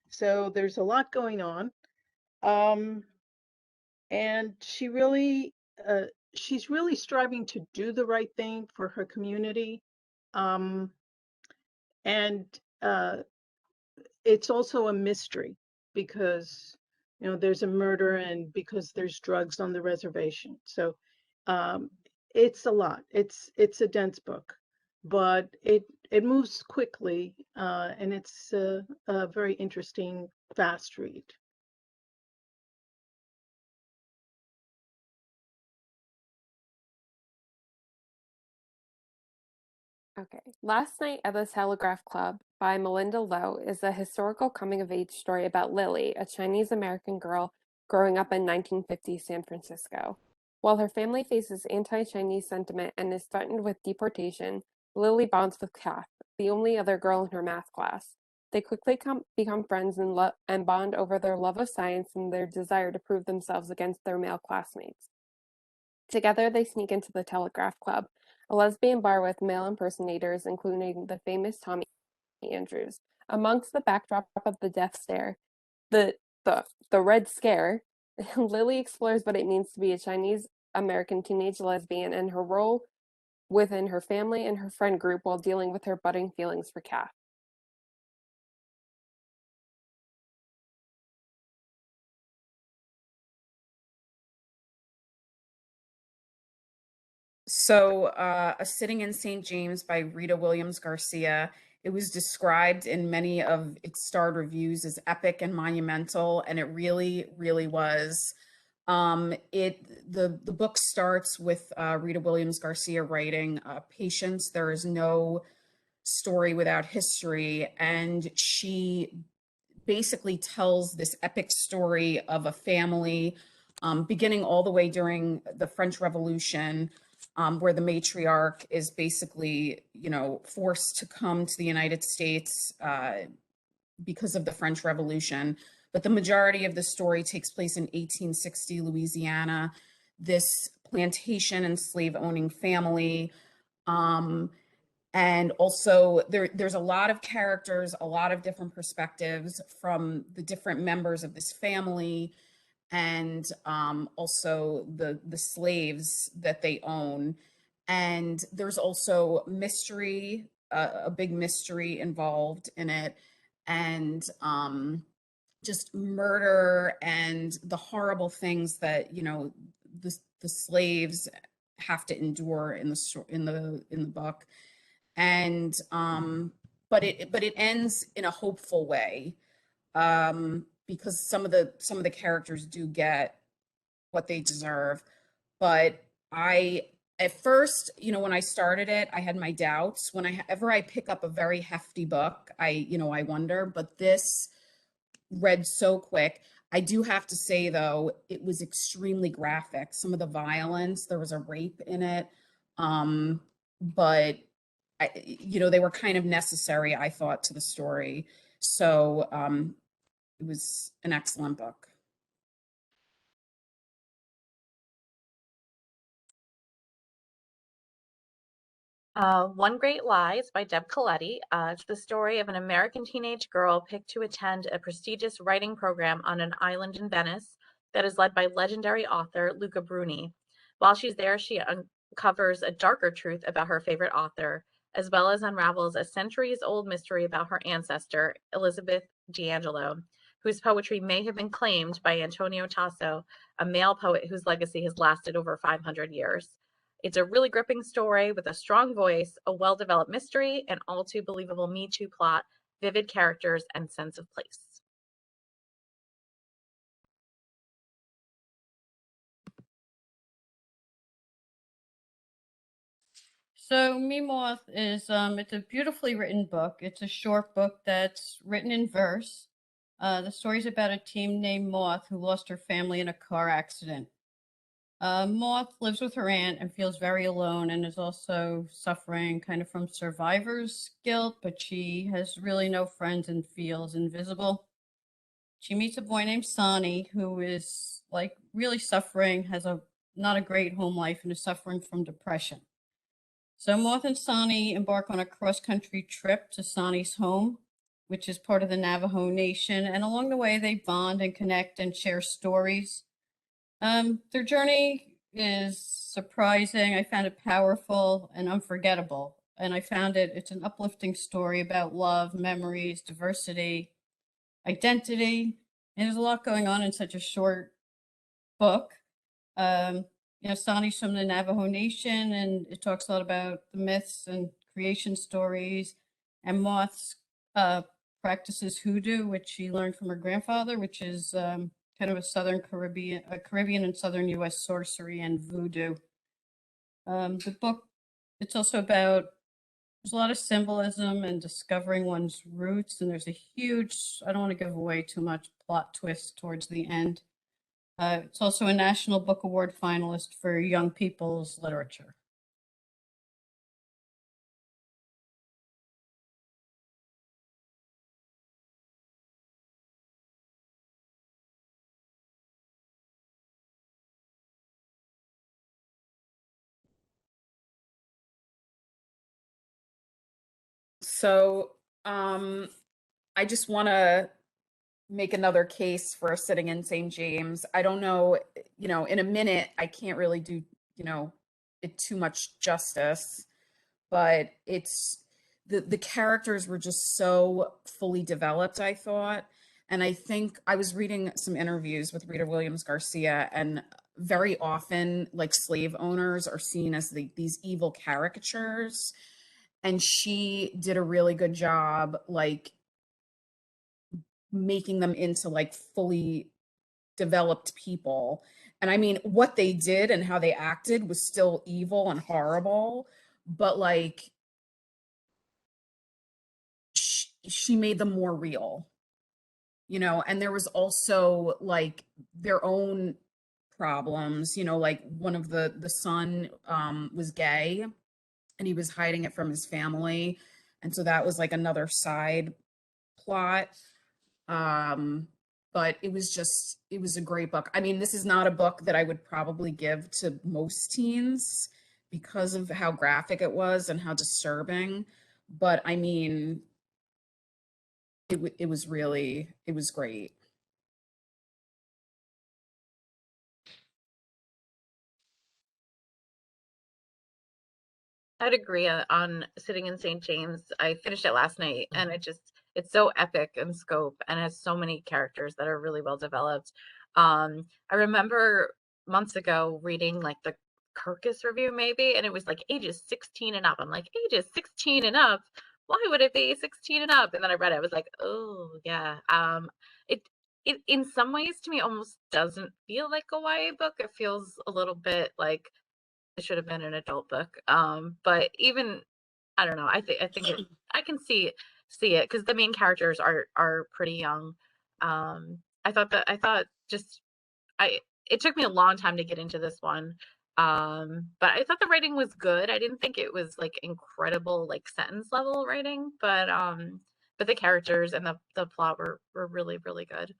So there's a lot going on. And she's really striving to do the right thing for her community. And it's also a mystery because there's a murder and because there's drugs on the reservation. So it's a lot. It's a dense book, but it moves quickly and it's a very interesting, fast read. Okay. Last Night at the Holograph Club by Melinda Lowe is a historical coming-of-age story about Lily, a Chinese-American girl growing up in 1950s San Francisco. While her family faces anti-Chinese sentiment and is threatened with deportation, Lily bonds with Kath, the only other girl in her math class. They quickly become friends and bond over their love of science and their desire to prove themselves against their male classmates. Together, they sneak into the Telegraph Club, a lesbian bar with male impersonators, including the famous Tommy Andrews. Amongst the backdrop of the Death Stare, the Red Scare, Lily explores what it means to be a Chinese-American teenage lesbian and her role within her family and her friend group while dealing with her budding feelings for Kath. So, A Sitting in St. James by Rita Williams Garcia. It was described in many of its starred reviews as epic and monumental, and it really, really was. The book starts with Rita Williams Garcia writing, "Patience, there is no story without history," and she basically tells this epic story of a family beginning all the way during the French Revolution, where the matriarch is basically, forced to come to the United States because of the French Revolution. But the majority of the story takes place in 1860 Louisiana. This plantation and slave owning family And also there's a lot of characters, a lot of different perspectives from the different members of this family, and also the slaves that they own. And there's also mystery, a big mystery involved in it, and just murder and the horrible things that, you know, the slaves have to endure in the book. And but it ends in a hopeful way, because some of the characters do get what they deserve. But at first, you know, when I started it, I had my doubts. Whenever I pick up a very hefty book, I wonder, but this read so quick. I do have to say, though, it was extremely graphic. Some of the violence, there was a rape in it, but they were kind of necessary, I thought, to the story. So it was an excellent book. One Great Lies by Deb Coletti. It's the story of an American teenage girl picked to attend a prestigious writing program on an island in Venice that is led by legendary author Luca Bruni. While she's there, she uncovers a darker truth about her favorite author, as well as unravels a centuries-old mystery about her ancestor, Elizabeth D'Angelo, whose poetry may have been claimed by Antonio Tasso, a male poet whose legacy has lasted over 500 years. It's a really gripping story with a strong voice, a well-developed mystery, an all too believable Me Too plot, vivid characters, and sense of place. So Me Moth is it's a beautifully written book. It's a short book that's written in verse. The story's about a teen named Moth who lost her family in a car accident. Moth lives with her aunt and feels very alone and is also suffering kind of from survivor's guilt, but she has really no friends and feels invisible. She meets a boy named Sonny who is like really suffering, has not a great home life, and is suffering from depression. So Moth and Sonny embark on a cross-country trip to Sonny's home, which is part of the Navajo Nation, and along the way they bond and connect and share stories. Their journey is surprising. I found it powerful and unforgettable, and it's an uplifting story about love, memories, diversity, identity, and there's a lot going on in such a short book. Sonny's from the Navajo Nation, and it talks a lot about the myths and creation stories. And Moth's practices hoodoo, which she learned from her grandfather, which is kind of a Caribbean and Southern U.S. sorcery and voodoo. The book, it's also about, there's a lot of symbolism and discovering one's roots, and there's a huge, I don't want to give away too much, plot twist towards the end. It's also a National Book Award finalist for young people's literature. So I just want to make another case for sitting in St. James. I don't know, in a minute, I can't really do, it too much justice, but it's the characters were just so fully developed, I thought. And I think I was reading some interviews with Rita Williams Garcia, and very often like slave owners are seen as these evil caricatures. And she did a really good job, like making them into like fully developed people. And I mean, what they did and how they acted was still evil and horrible, but like she made them more real, and there was also like their own problems, like one of the son was gay and he was hiding it from his family. And so that was like another side plot. But it was a great book. I mean, this is not a book that I would probably give to most teens because of how graphic it was and how disturbing. But I mean, it was great. I'd agree on Sitting in St. James. I finished it last night, and it's so epic in scope and has so many characters that are really well developed. I remember months ago reading like the Kirkus review maybe, and it was like ages 16 and up. I'm like, ages 16 and up? Why would it be 16 and up? And then I read it, I was like, oh yeah. It it in some ways to me almost doesn't feel like a YA book. It feels a little bit like it should have been an adult book. But even I don't know. I think I can see it because the main characters are pretty young. I thought just I it took me a long time to get into this one. But I thought the writing was good. I didn't think it was like incredible like sentence level writing, but the characters and the plot were really really good.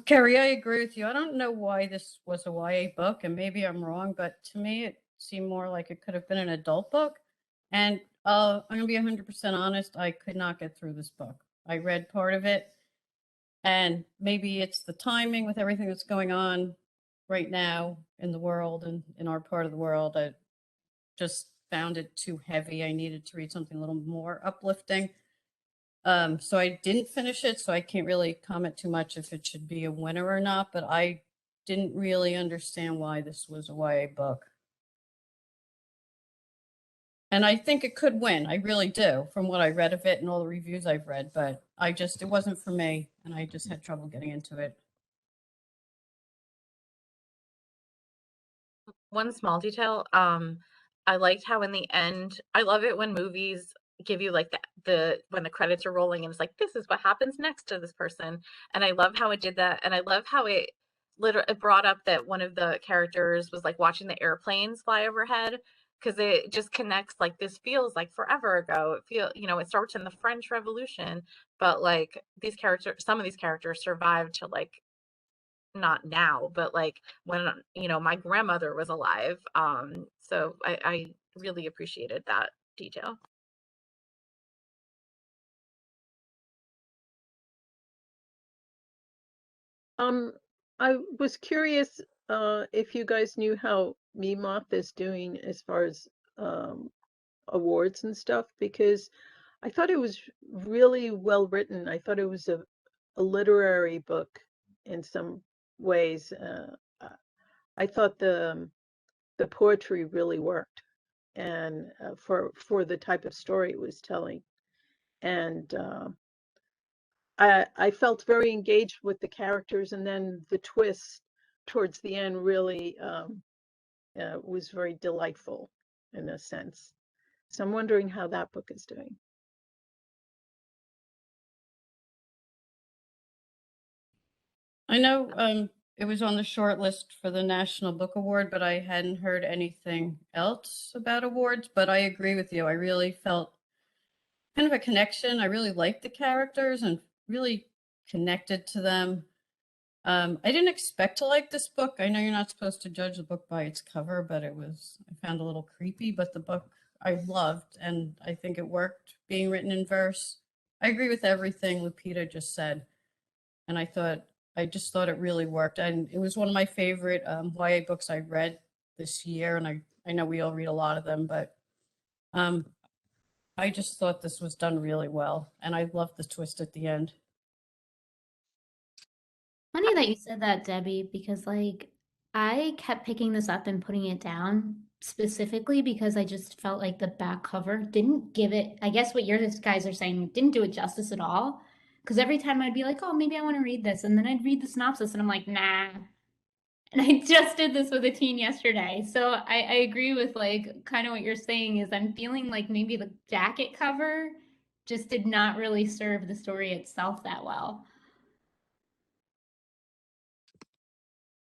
Carrie, I agree with you. I don't know why this was a YA book, and maybe I'm wrong, but to me, it seemed more like it could have been an adult book. And I'm going to be 100% honest, I could not get through this book. I read part of it, and maybe it's the timing with everything that's going on right now in the world and in our part of the world. I just found it too heavy. I needed to read something a little more uplifting. So I didn't finish it, so I can't really comment too much if it should be a winner or not, but I didn't really understand why this was a YA book. And I think it could win. I really do, from what I read of it and all the reviews I've read, but it wasn't for me, and I just had trouble getting into it. One small detail, I liked how in the end, I love it when movies give you like the when the credits are rolling and it's like this is what happens next to this person, and I love how it did that, and I love how it brought up that one of the characters was like watching the airplanes fly overhead because it just connects like this feels like forever ago. It starts in the French Revolution, but like some of these characters survived to like not now, but like when my grandmother was alive. So I really appreciated that detail. I was curious if you guys knew how Moth is doing as far as awards and stuff, because I thought it was really well written. I thought it was a literary book in some ways. I thought the poetry really worked, and for the type of story it was telling, and I felt very engaged with the characters, and then the twist towards the end really was very delightful in a sense. So I'm wondering how that book is doing. I know it was on the short list for the National Book Award, but I hadn't heard anything else about awards. But I agree with you. I really felt kind of a connection. I really liked the characters and really connected to them. I didn't expect to like this book. I know you're not supposed to judge the book by its cover, but I found a little creepy, but the book I loved, and I think it worked being written in verse. I agree with everything Lupita just said, and I just thought it really worked. And it was one of my favorite YA books I read this year, and I know we all read a lot of them, but I just thought this was done really well, and I loved the twist at the end. Funny that you said that, Debbie, because like I kept picking this up and putting it down specifically because I just felt like the back cover didn't give it, I guess what your guys are saying, didn't do it justice at all. Because every time I'd be like, oh, maybe I want to read this. And then I'd read the synopsis and I'm like, nah. And I just did this with a teen yesterday. So I agree with like kind of what you're saying is I'm feeling like maybe the jacket cover just did not really serve the story itself that well.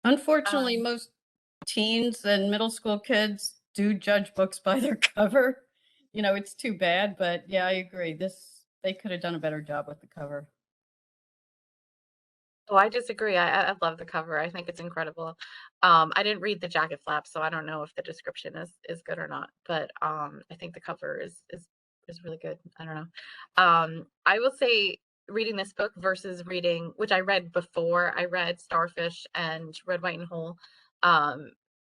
Unfortunately, most teens and middle school kids do judge books by their cover. It's too bad, but yeah, I agree. They could have done a better job with the cover. Oh, I disagree. I love the cover. I think it's incredible. I didn't read the jacket flap, so I don't know if the description is good or not. But I think the cover is really good. I don't know. I will say reading this book versus reading, which I read before. I read Starfish and Red, White, and Whole.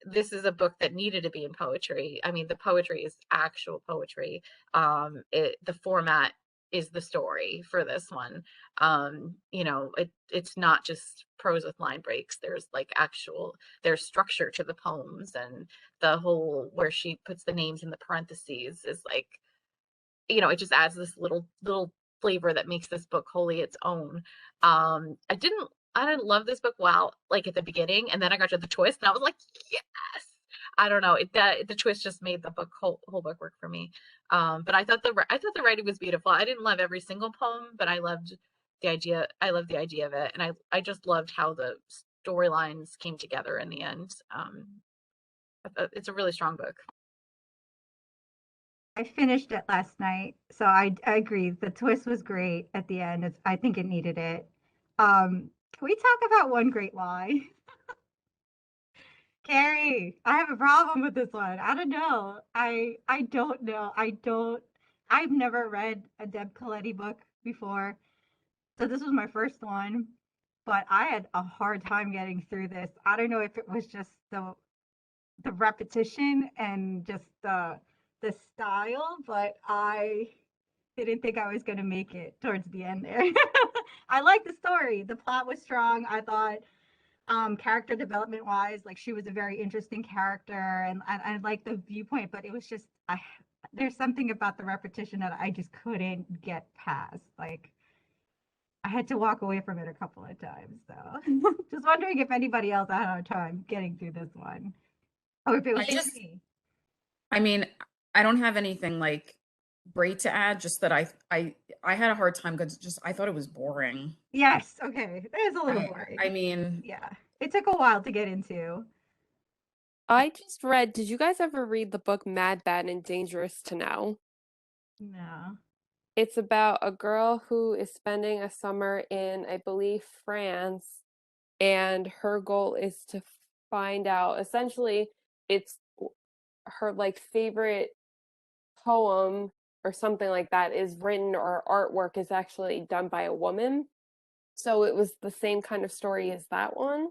This is a book that needed to be in poetry. I mean, the poetry is actual poetry. The format is the story for this one. You know, it's not just prose with line breaks. There's like there's structure to the poems, and the whole where she puts the names in the parentheses is like, you know, it just adds this little flavor that makes this book wholly its own. I didn't love this book like at the beginning, and then I got to the twist and I was like, yes. I don't know. The twist just made the whole book work for me. But I thought the writing was beautiful. I didn't love every single poem, but I loved the idea. I loved the idea of it, and I just loved how the storylines came together in the end. It's a really strong book. I finished it last night, so I agree. The twist was great at the end. I think it needed it. Can we talk about One Great Lie? Carrie, I have a problem with this one. I don't know. I don't know. I've never read a Deb Coletti book before, so this was my first one. But I had a hard time getting through this. I don't know if it was just the repetition and just the style, but I didn't think I was going to make it towards the end there. I liked the story. The plot was strong. I thought character development wise, like she was a very interesting character, and I liked the viewpoint, but it was just there's something about the repetition that I just couldn't get past. Like I had to walk away from it a couple of times. So just wondering if anybody else had a hard time getting through this one. Or if it was just me. I mean, I don't have anything like great to add, just that I had a hard time because I thought it was boring. Yes, okay. It was a little boring. I mean, yeah. It took a while to get into. I just read, did you guys ever read the book Mad, Bad, and Dangerous to Know? No. It's about a girl who is spending a summer in, I believe, France, and her goal is to find out, essentially, it's her like favorite poem or something like that is written, or artwork is actually done by a woman. So it was the same kind of story as that one,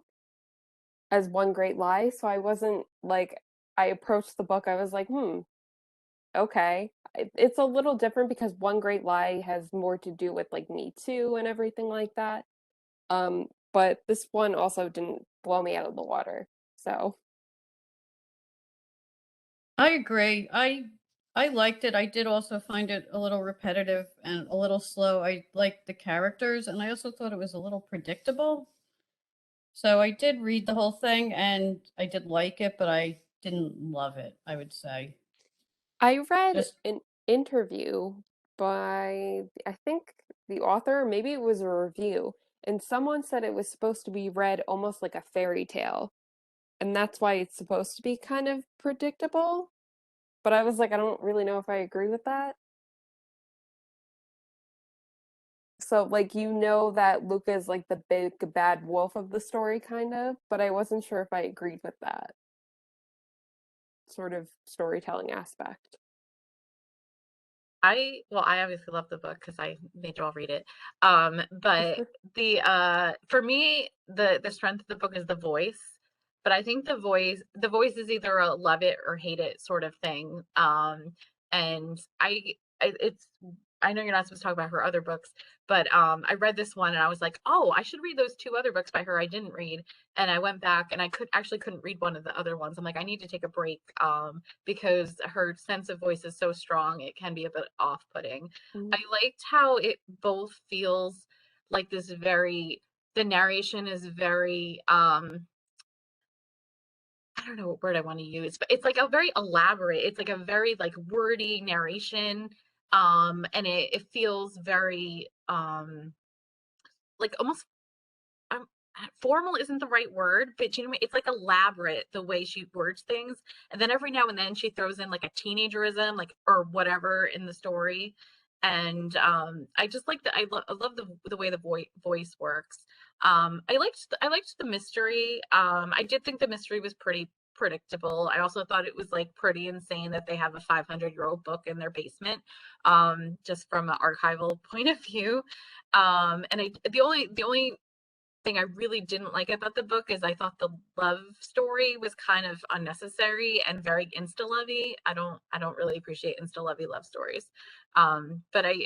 as One Great Lie. So I wasn't like, I approached the book, I was like, okay. It's a little different because One Great Lie has more to do with like Me Too and everything like that. But this one also didn't blow me out of the water. So I agree. I liked it. I did also find it a little repetitive and a little slow. I liked the characters, and I also thought it was a little predictable. So I did read the whole thing, and I did like it, but I didn't love it, I would say. I read an interview by, I think, the author, maybe it was a review, and someone said it was supposed to be read almost like a fairy tale. And that's why it's supposed to be kind of predictable. But I was like, I don't really know if I agree with that. So, like, you know that Luca is like the big bad wolf of the story, kind of, but I wasn't sure if I agreed with that sort of storytelling aspect. I obviously love the book because I made you all read it. But for me, the strength of the book is the voice. But I think the voice is either a love it or hate it sort of thing. And I know you're not supposed to talk about her other books, but I read this one and I was like, oh, I should read those 2 other books by her I didn't read. And I went back and I couldn't read one of the other ones. I'm like, I need to take a break because her sense of voice is so strong, it can be a bit off-putting. I liked how it both feels like the narration is very I don't know what word I want to use, but it's like a very elaborate, it's like a very like wordy narration. And it feels very like almost formal isn't the right word, but you know, it's like elaborate the way she words things. And then every now and then she throws in like a teenagerism, like, or whatever in the story. And I just like I love the way the voice works. I liked the mystery. I did think the mystery was pretty predictable. I also thought it was like pretty insane that they have a 500-year-old book in their basement, just from an archival point of view. And the only thing I really didn't like about the book is I thought the love story was kind of unnecessary and very insta-lovey. I don't really appreciate insta-lovey love stories. But I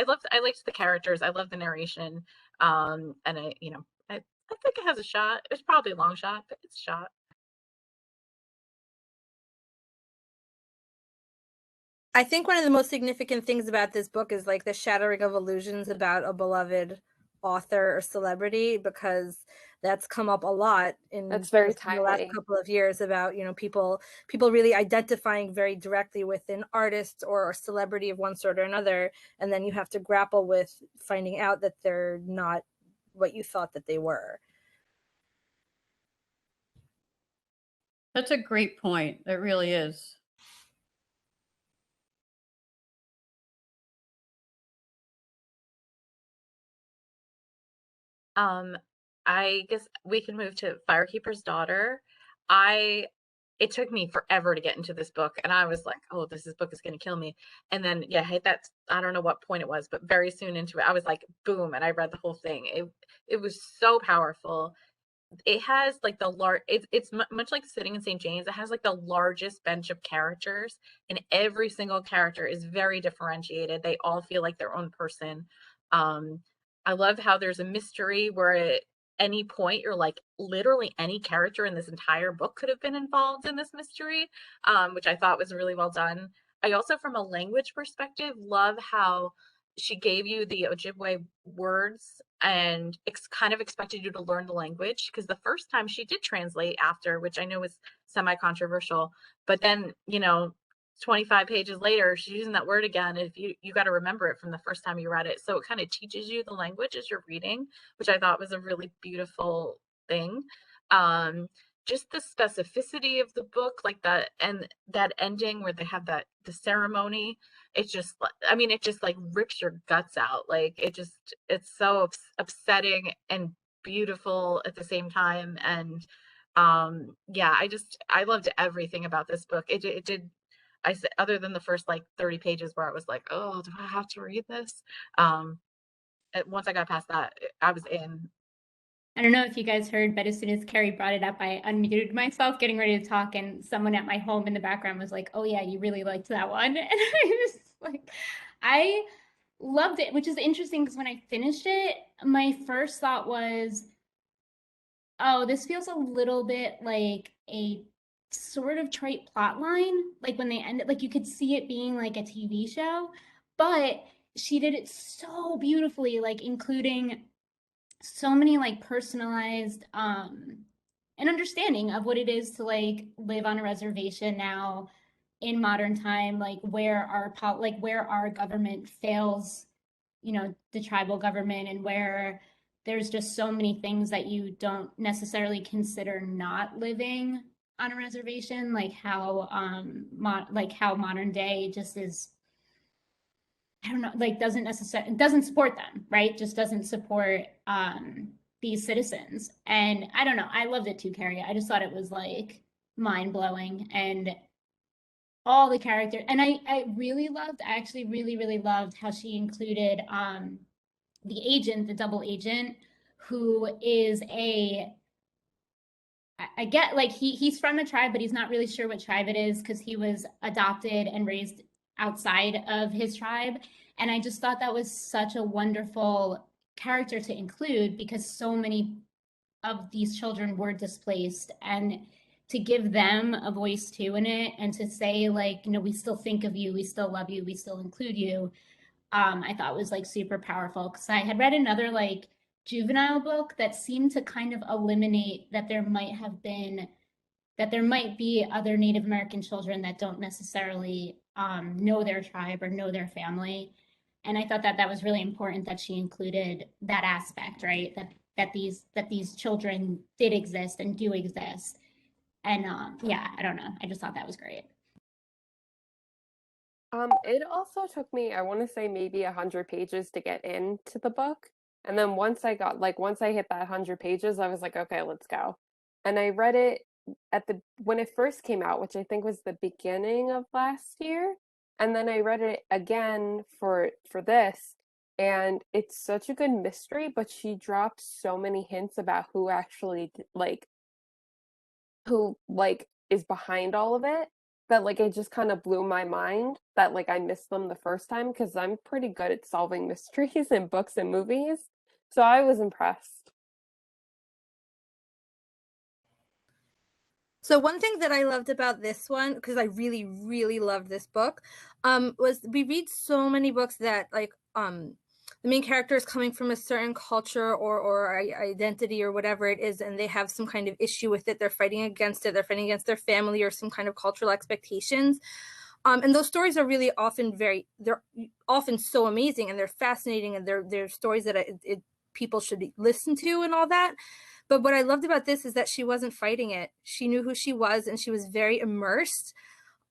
liked the characters. I love the narration. And I think it has a shot. It's probably a long shot, but it's a shot. I think one of the most significant things about this book is like the shattering of illusions about a beloved author or celebrity, because that's come up a lot in That's very the last timely. couple of years about, people really identifying very directly with an artist or a celebrity of one sort or another, and then you have to grapple with finding out that they're not what you thought that they were. That's a great point. It really is. I guess we can move to Firekeeper's Daughter. It took me forever to get into this book, and I was like, oh, this book is going to kill me. And then, yeah, I don't know what point it was, but very soon into it, I was like, boom, and I read the whole thing. It was so powerful. It has like it's much like Sitting in St. James. It has like the largest bench of characters, and every single character is very differentiated. They all feel like their own person. I love how there's a mystery where at any point you're like, literally any character in this entire book could have been involved in this mystery, which I thought was really well done. I also, from a language perspective, love how she gave you the Ojibwe words and kind of expected you to learn the language, because the first time she did translate after, which I know was semi-controversial, but then 25 pages later she's using that word again. If you got to remember it from the first time you read it, so it kind of teaches you the language as you're reading, which I thought was a really beautiful thing. Just the specificity of the book, like that, and that ending where they have the ceremony, it just like rips your guts out. Like it's so upsetting and beautiful at the same time. And yeah, I loved everything about this book. It did. I said, other than the first like 30 pages where I was like, oh, do I have to read this? Once I got past that, I was in. I don't know if you guys heard, but as soon as Carrie brought it up, I unmuted myself getting ready to talk, and someone at my home in the background was like, oh yeah, you really liked that one. And I was like, I loved it, which is interesting because when I finished it, my first thought was, oh, this feels a little bit like a sort of trite plot line. Like when they ended, like you could see it being like a TV show, but she did it so beautifully, like including so many like personalized and understanding of what it is to like live on a reservation now in modern time, like where our government fails, the tribal government, and where there's just so many things that you don't necessarily consider not living on a reservation, like how how modern day just is, I don't know, like doesn't support them, right? Just doesn't support these citizens. And I don't know, I loved it too, Carrie. I just thought it was like mind blowing, and all the characters. And I actually really, really loved how she included the double agent, who is I get like he's from a tribe, but he's not really sure what tribe it is because he was adopted and raised outside of his tribe. And I just thought that was such a wonderful character to include, because so many of these children were displaced, and to give them a voice too in it, and to say like, we still think of you, we still love you, we still include you, I thought was like super powerful, because I had read another like juvenile book that seemed to kind of eliminate that there might be other Native American children that don't necessarily know their tribe or know their family. And I thought that was really important that she included that aspect, right? That these children did exist and do exist. And yeah, I don't know. I just thought that was great. It also took me, I want to say maybe 100 pages to get into the book. And then once I hit that 100 pages, I was like, okay, let's go. And I read it when it first came out, which I think was the beginning of last year. And then I read it again for this. And it's such a good mystery, but she dropped so many hints about who actually is behind all of it, that it just kind of blew my mind that I missed them the first time, because I'm pretty good at solving mysteries in books and movies. So I was impressed. So one thing that I loved about this one, because I really, really loved this book, was we read so many books that the main character is coming from a certain culture or identity or whatever it is, and they have some kind of issue with it. They're fighting against it. They're fighting against their family or some kind of cultural expectations. And those stories are really they're often so amazing, and they're fascinating, and they're stories that people should listen to and all that. But what I loved about this is that she wasn't fighting it. She knew who she was, and she was very immersed.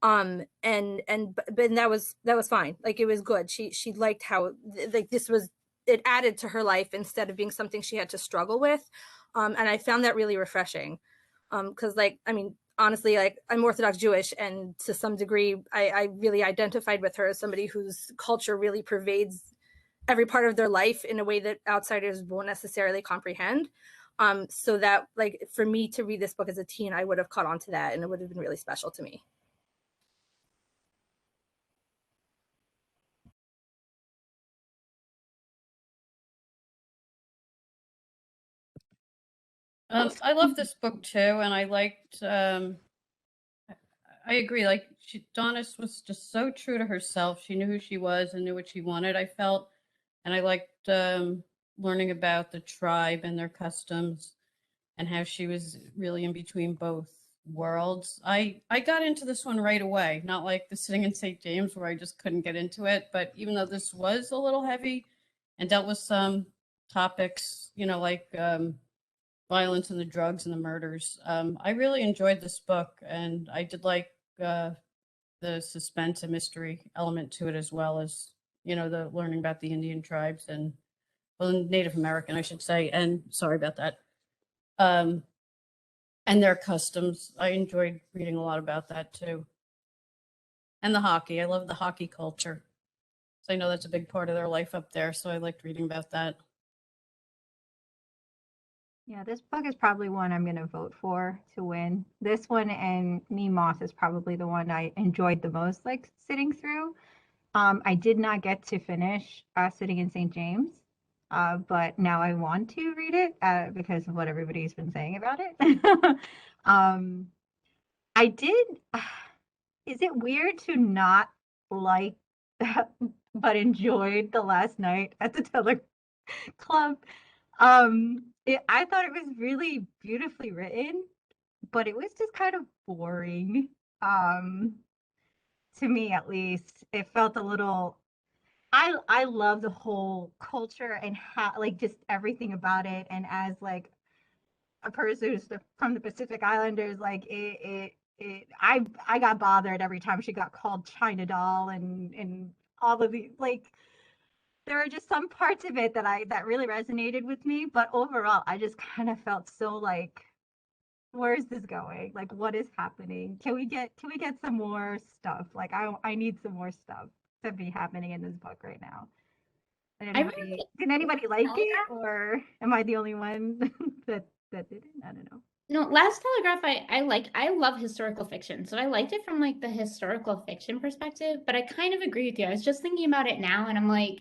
And that was fine. It was good. She liked how it added to her life instead of being something she had to struggle with. And I found that really refreshing. Because honestly, I'm Orthodox Jewish, and to some degree, I really identified with her as somebody whose culture really pervades every part of their life in a way that outsiders won't necessarily comprehend. So that for me to read this book as a teen, I would have caught on to that, and it would have been really special to me. I love this book too, and I liked. I agree. Donis was just so true to herself. She knew who she was and knew what she wanted. I felt, and I liked learning about the tribe and their customs, and how she was really in between both worlds. I got into this one right away, not like the Sitting in St. James where I just couldn't get into it. But even though this was a little heavy and dealt with some topics, violence and the drugs and the murders, I really enjoyed this book, and I did like the suspense and mystery element to it, as well as the learning about the Indian tribes and Native American, I should say, and sorry about that. And their customs. I enjoyed reading a lot about that too. And the hockey. I love the hockey culture. So I know that's a big part of their life up there. So I liked reading about that. Yeah, this book is probably one I'm going to vote for to win. This one and Moth is probably the one I enjoyed the most, sitting through. I did not get to finish Sitting in St. James, but now I want to read it because of what everybody's been saying about it. I did. Is it weird to not like that, but enjoyed the last night at the Telegraph Club? I thought it was really beautifully written, but it was just kind of boring. To me, at least, it felt a little. I love the whole culture and how just everything about it, and as a person who's from the Pacific Islanders, I got bothered every time she got called China doll and all of the there are just some parts of it that really resonated with me, but overall I just kind of felt so where's this going? What is happening? Can we get some more stuff? I need some more stuff to be happening in this book right now. Did anybody like it, or am I the only one that didn't? I don't know. No, Last Telegraph, I love historical fiction. So I liked it from the historical fiction perspective, but I kind of agree with you. I was just thinking about it now, and I'm like,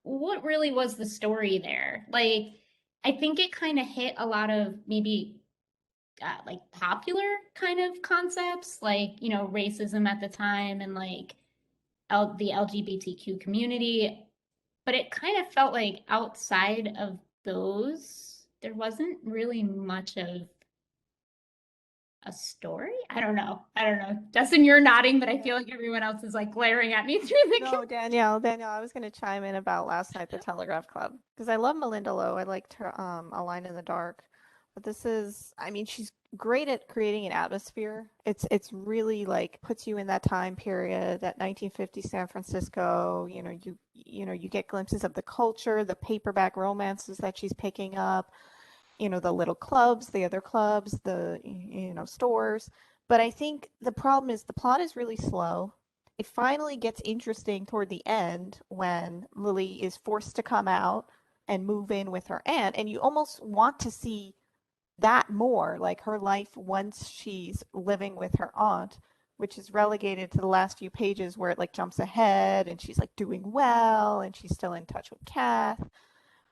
what really was the story there? I think it kind of hit a lot of maybe popular kind of concepts, racism at the time, and the LGBTQ community. But it kind of felt like outside of those, there wasn't really much of a story. I don't know. Justin, you're nodding, but I feel like everyone else is glaring at me through the No, Danielle, I was going to chime in about last night, the Telegraph Club, because I love Melinda Lowe. I liked her A Line in the Dark, But this is, I mean, she's great at creating an atmosphere. It's really like puts you in that time period, that 1950 San Francisco. You get glimpses of the culture, the paperback romances that she's picking up, the little clubs, the other clubs, the stores. But I think the problem is the plot is really slow. It finally gets interesting toward the end when Lily is forced to come out and move in with her aunt, and you almost want to see that more, like her life once she's living with her aunt, which is relegated to the last few pages where it like jumps ahead and she's like doing well and she's still in touch with Kath.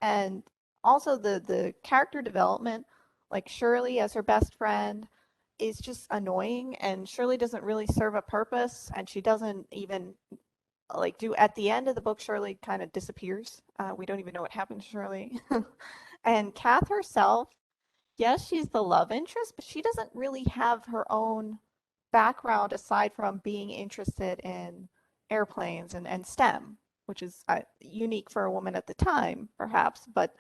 And also the character development, like Shirley as her best friend is just annoying, and Shirley doesn't really serve a purpose, and she doesn't even like do at the end of the book. Shirley kind of disappears. We don't even know what happened to Shirley. And Kath herself, yes, she's the love interest, but she doesn't really have her own background aside from being interested in airplanes and STEM, which is unique for a woman at the time, perhaps, but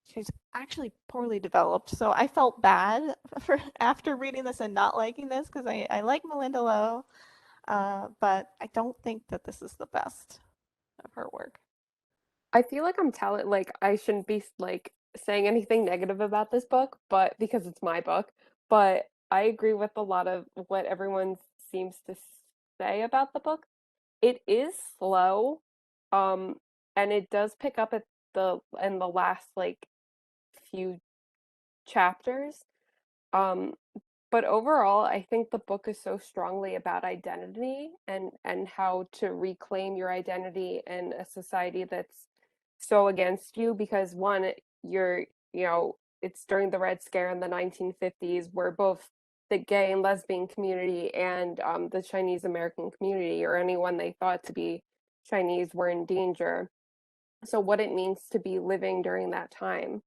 she's actually poorly developed. So I felt bad for after reading this and not liking this because I like Melinda Lowe, but I don't think that this is the best of her work. I feel like I shouldn't be like saying anything negative about this book, but because it's my book, but I agree with a lot of what everyone seems to say about the book. It is slow, and it does pick up in the last like few chapters. But overall, I think the book is so strongly about identity and how to reclaim your identity in a society that's so against you because one, it's during the Red Scare in the 1950s where both the gay and lesbian community and the Chinese American community or anyone they thought to be Chinese were in danger. So what it means to be living during that time.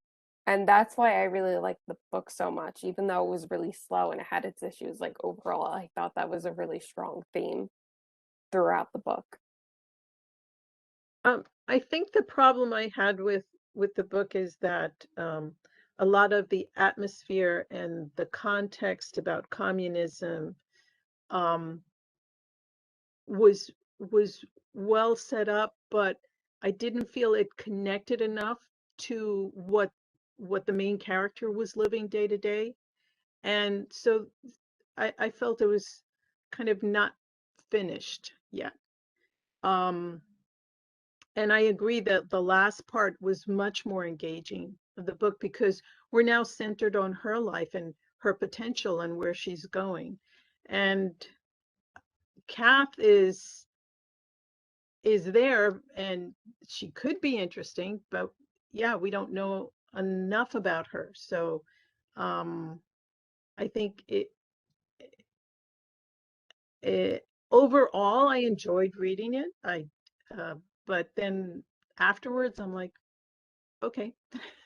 And that's why I really liked the book so much, even though it was really slow and it had its issues. Like overall, I thought that was a really strong theme throughout the book. I think the problem I had with the book is that a lot of the atmosphere and the context about communism was well set up, but I didn't feel it connected enough to what the main character was living day to day. And so I felt it was kind of not finished yet. And I agree that the last part was much more engaging of the book because we're now centered on her life and her potential and where she's going. And Kath is there and she could be interesting, but yeah, we don't know enough about her. So I think it overall I enjoyed reading it. But then afterwards I'm like, okay.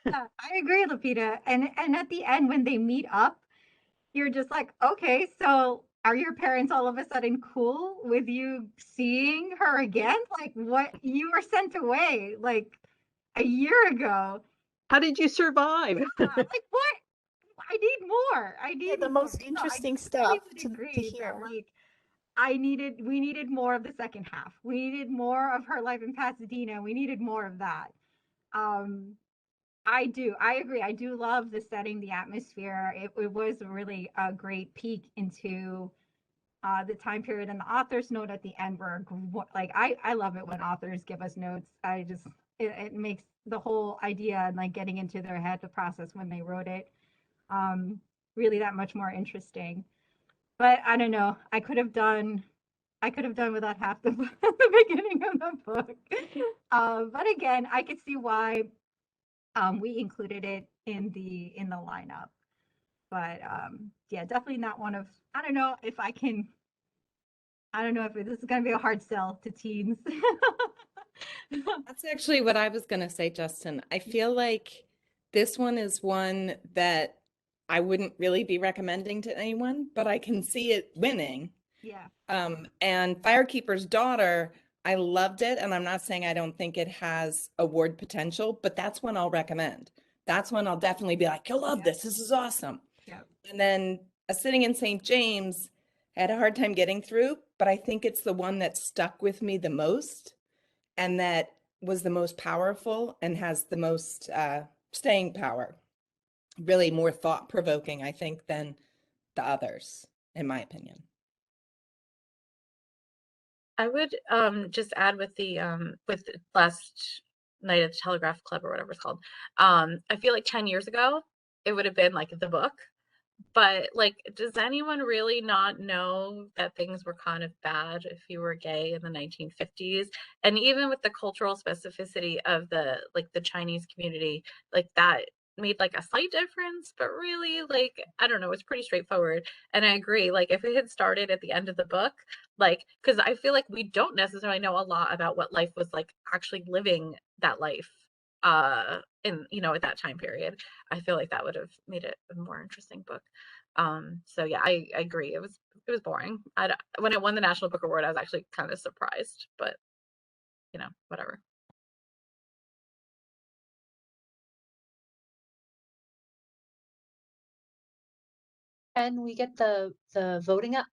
Yeah, I agree, Lupita. And at the end when they meet up, you're just like, okay, so are your parents all of a sudden cool with you seeing her again? Like what, you were sent away like a year ago. How did you survive? Like what? I need more. I need the most more. interesting I stuff would to agree hear. that, like, we needed more of the second half. We needed more of her life in Pasadena. We needed more of that. I agree. I do love the setting, the atmosphere. It was really a great peek into the time period, and the author's note at the end were like, I love it when authors give us notes. It makes the whole idea and like getting into their head, the process when they wrote it, really that much more interesting. But I don't know. I could have done without half the the beginning of the book. But again, I could see why we included it in the lineup. But yeah, definitely not one of, I don't know if this is going to be a hard sell to teens. That's actually what I was going to say, Justin. I feel like this one is one that I wouldn't really be recommending to anyone, but I can see it winning. Yeah. And Firekeeper's Daughter, I loved it. And I'm not saying I don't think it has award potential, but that's one I'll recommend that's when I'll definitely be like, you'll love this. This is awesome. Yeah. And then A Sitting in St. James, I had a hard time getting through, but I think it's the one that stuck with me the most and that was the most powerful and has the most staying power. Really more thought-provoking, I think, than the others, in my opinion. I would just add with the last night at the Telegraph Club or whatever it's called. I feel like 10 years ago it would have been like the book, but like, does anyone really not know that things were kind of bad if you were gay in the 1950s? And even with the cultural specificity of the Chinese community, like that made like a slight difference, but really, like, I don't know, it's pretty straightforward. And I agree, like if it had started at the end of the book, like, because I feel like we don't necessarily know a lot about what life was like actually living that life in, you know, at that time period. I feel like that would have made it a more interesting book. So yeah, I agree. It was boring. When it won the National Book Award, I was actually kind of surprised, but you know, whatever. And we get the voting up.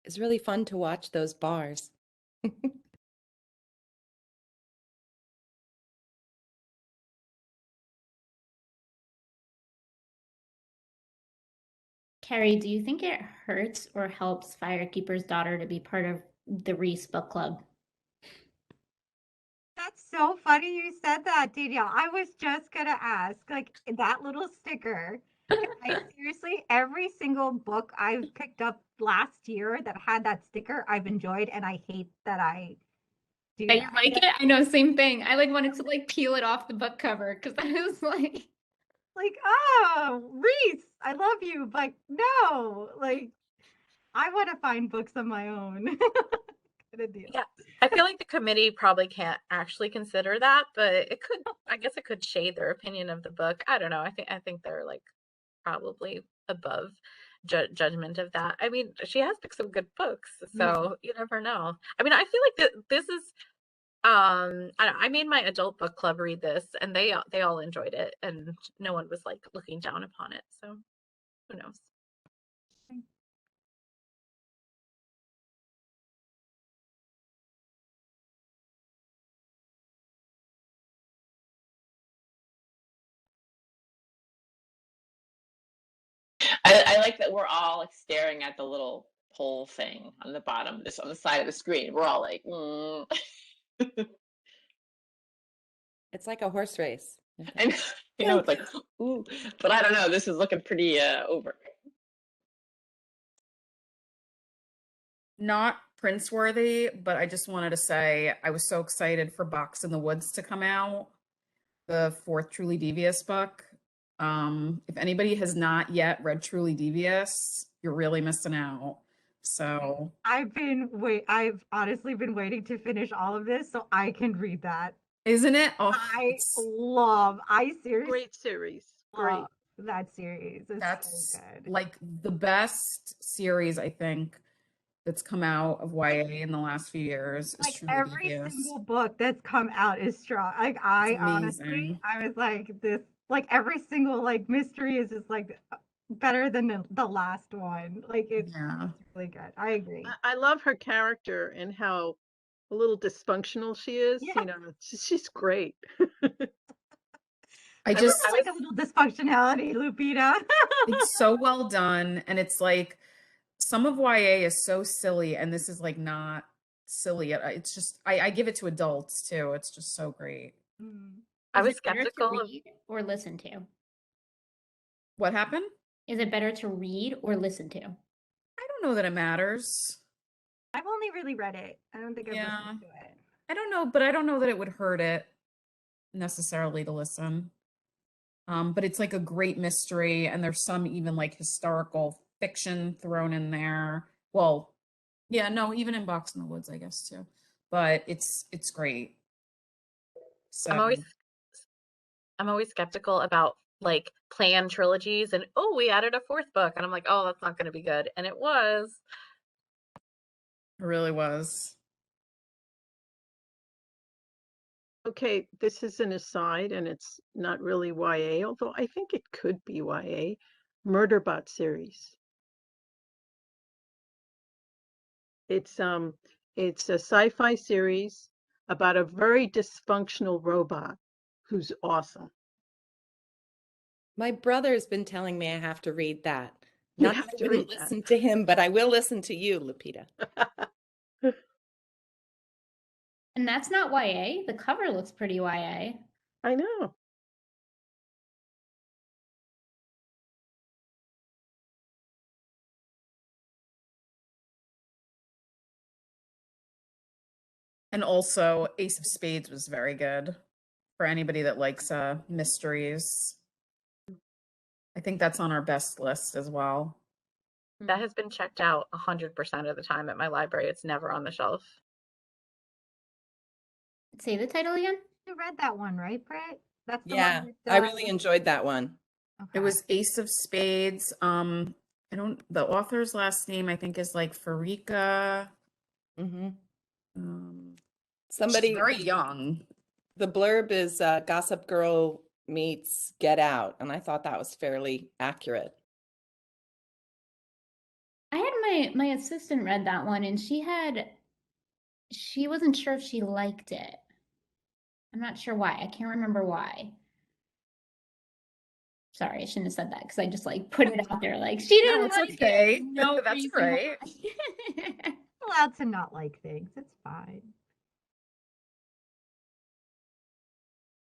It's really fun to watch those bars. Carrie, do you think it hurts or helps Firekeeper's daughter to be part of the Reese book club? That's so funny you said that, Danielle. I was just gonna ask, like that little sticker. I seriously, every single book I've picked up last year that had that sticker, I've enjoyed, and I hate that I do Yeah, you that. like it? I know, same thing. I like wanted to like peel it off the book cover because I was like, Oh, Reese, I love you, but no, like I want to find books on my own. Kind of deal. Yeah, I feel like the committee probably can't actually consider that, but it could. I guess it could shade their opinion of the book. I don't know. I think they're like probably above judgment of that. I mean, she has picked some good books, so you never know. I mean, I feel like this is. I made my adult book club read this, and they all enjoyed it, and no one was like looking down upon it. So who knows? I like that we're all like staring at the little poll thing on the bottom, this on the side of the screen. We're all like, It's like a horse race. and you know, it's like, ooh, but I don't know. This is looking pretty over. Not Prince-worthy, but I just wanted to say I was so excited for Box in the Woods to come out, the fourth Truly Devious book. If anybody has not yet read Truly Devious, you're really missing out. So I've honestly been waiting to finish all of this so I can read that. isn't it? Oh, I seriously Great series. Great. love that series. It's that's so good. like the best series I think that's come out of YA in the last few years. Is Like Truly every Devious. single book that's come out is strong. Like I honestly, amazing. I was like this. Like every single like mystery is just like better than the last one. Like it's really good. I agree. I love her character and how a little dysfunctional she is. Yeah. You know, she's great. I just like a little dysfunctionality, Lupita. it's so well done, and it's like some of YA is so silly, and this is like not silly. It's just I give it to adults too. It's just so great. I is was it better to skeptical of. read or listen to? What happened? Is it better to read or listen to? I don't know that it matters. I've only really read it. I don't think I've listened to it. I don't know, but I don't know that it would hurt it necessarily to listen. But it's like a great mystery, and there's some even like historical fiction thrown in there. Well, yeah, no, even in Box in the Woods, I guess too. But it's great. So I'm always skeptical about like planned trilogies and oh, we added a fourth book and I'm like, oh, that's not going to be good, and it was. It really was. Okay, this is an aside and it's not really YA, although I think it could be YA. Murderbot series. It's a sci-fi series about a very dysfunctional robot who's awesome. My brother's been telling me I have to read that. You Not have that I to wouldn't read that. listen to him, but I will listen to you, Lupita. And that's not YA. The cover looks pretty YA. I know. And also Ace of Spades was very good for anybody that likes mysteries. I think that's on our best list as well. That has been checked out 100% of the time at my library. It's never on the shelf. Say the title again. You read that one, right, Britt? That's the Yeah, one with, I really enjoyed that one. It was Ace of Spades. The author's last name I think is like Farika. Somebody She's very young. The blurb is Gossip Girl meets Get Out, and I thought that was fairly accurate. I had my assistant read that one and she wasn't sure if she liked it. I'm not sure why. I can't remember why. Sorry, I shouldn't have said that because I just like put it out there like she didn't it's like okay. it. No, That's reason right. why. Allowed to not like things. It's fine.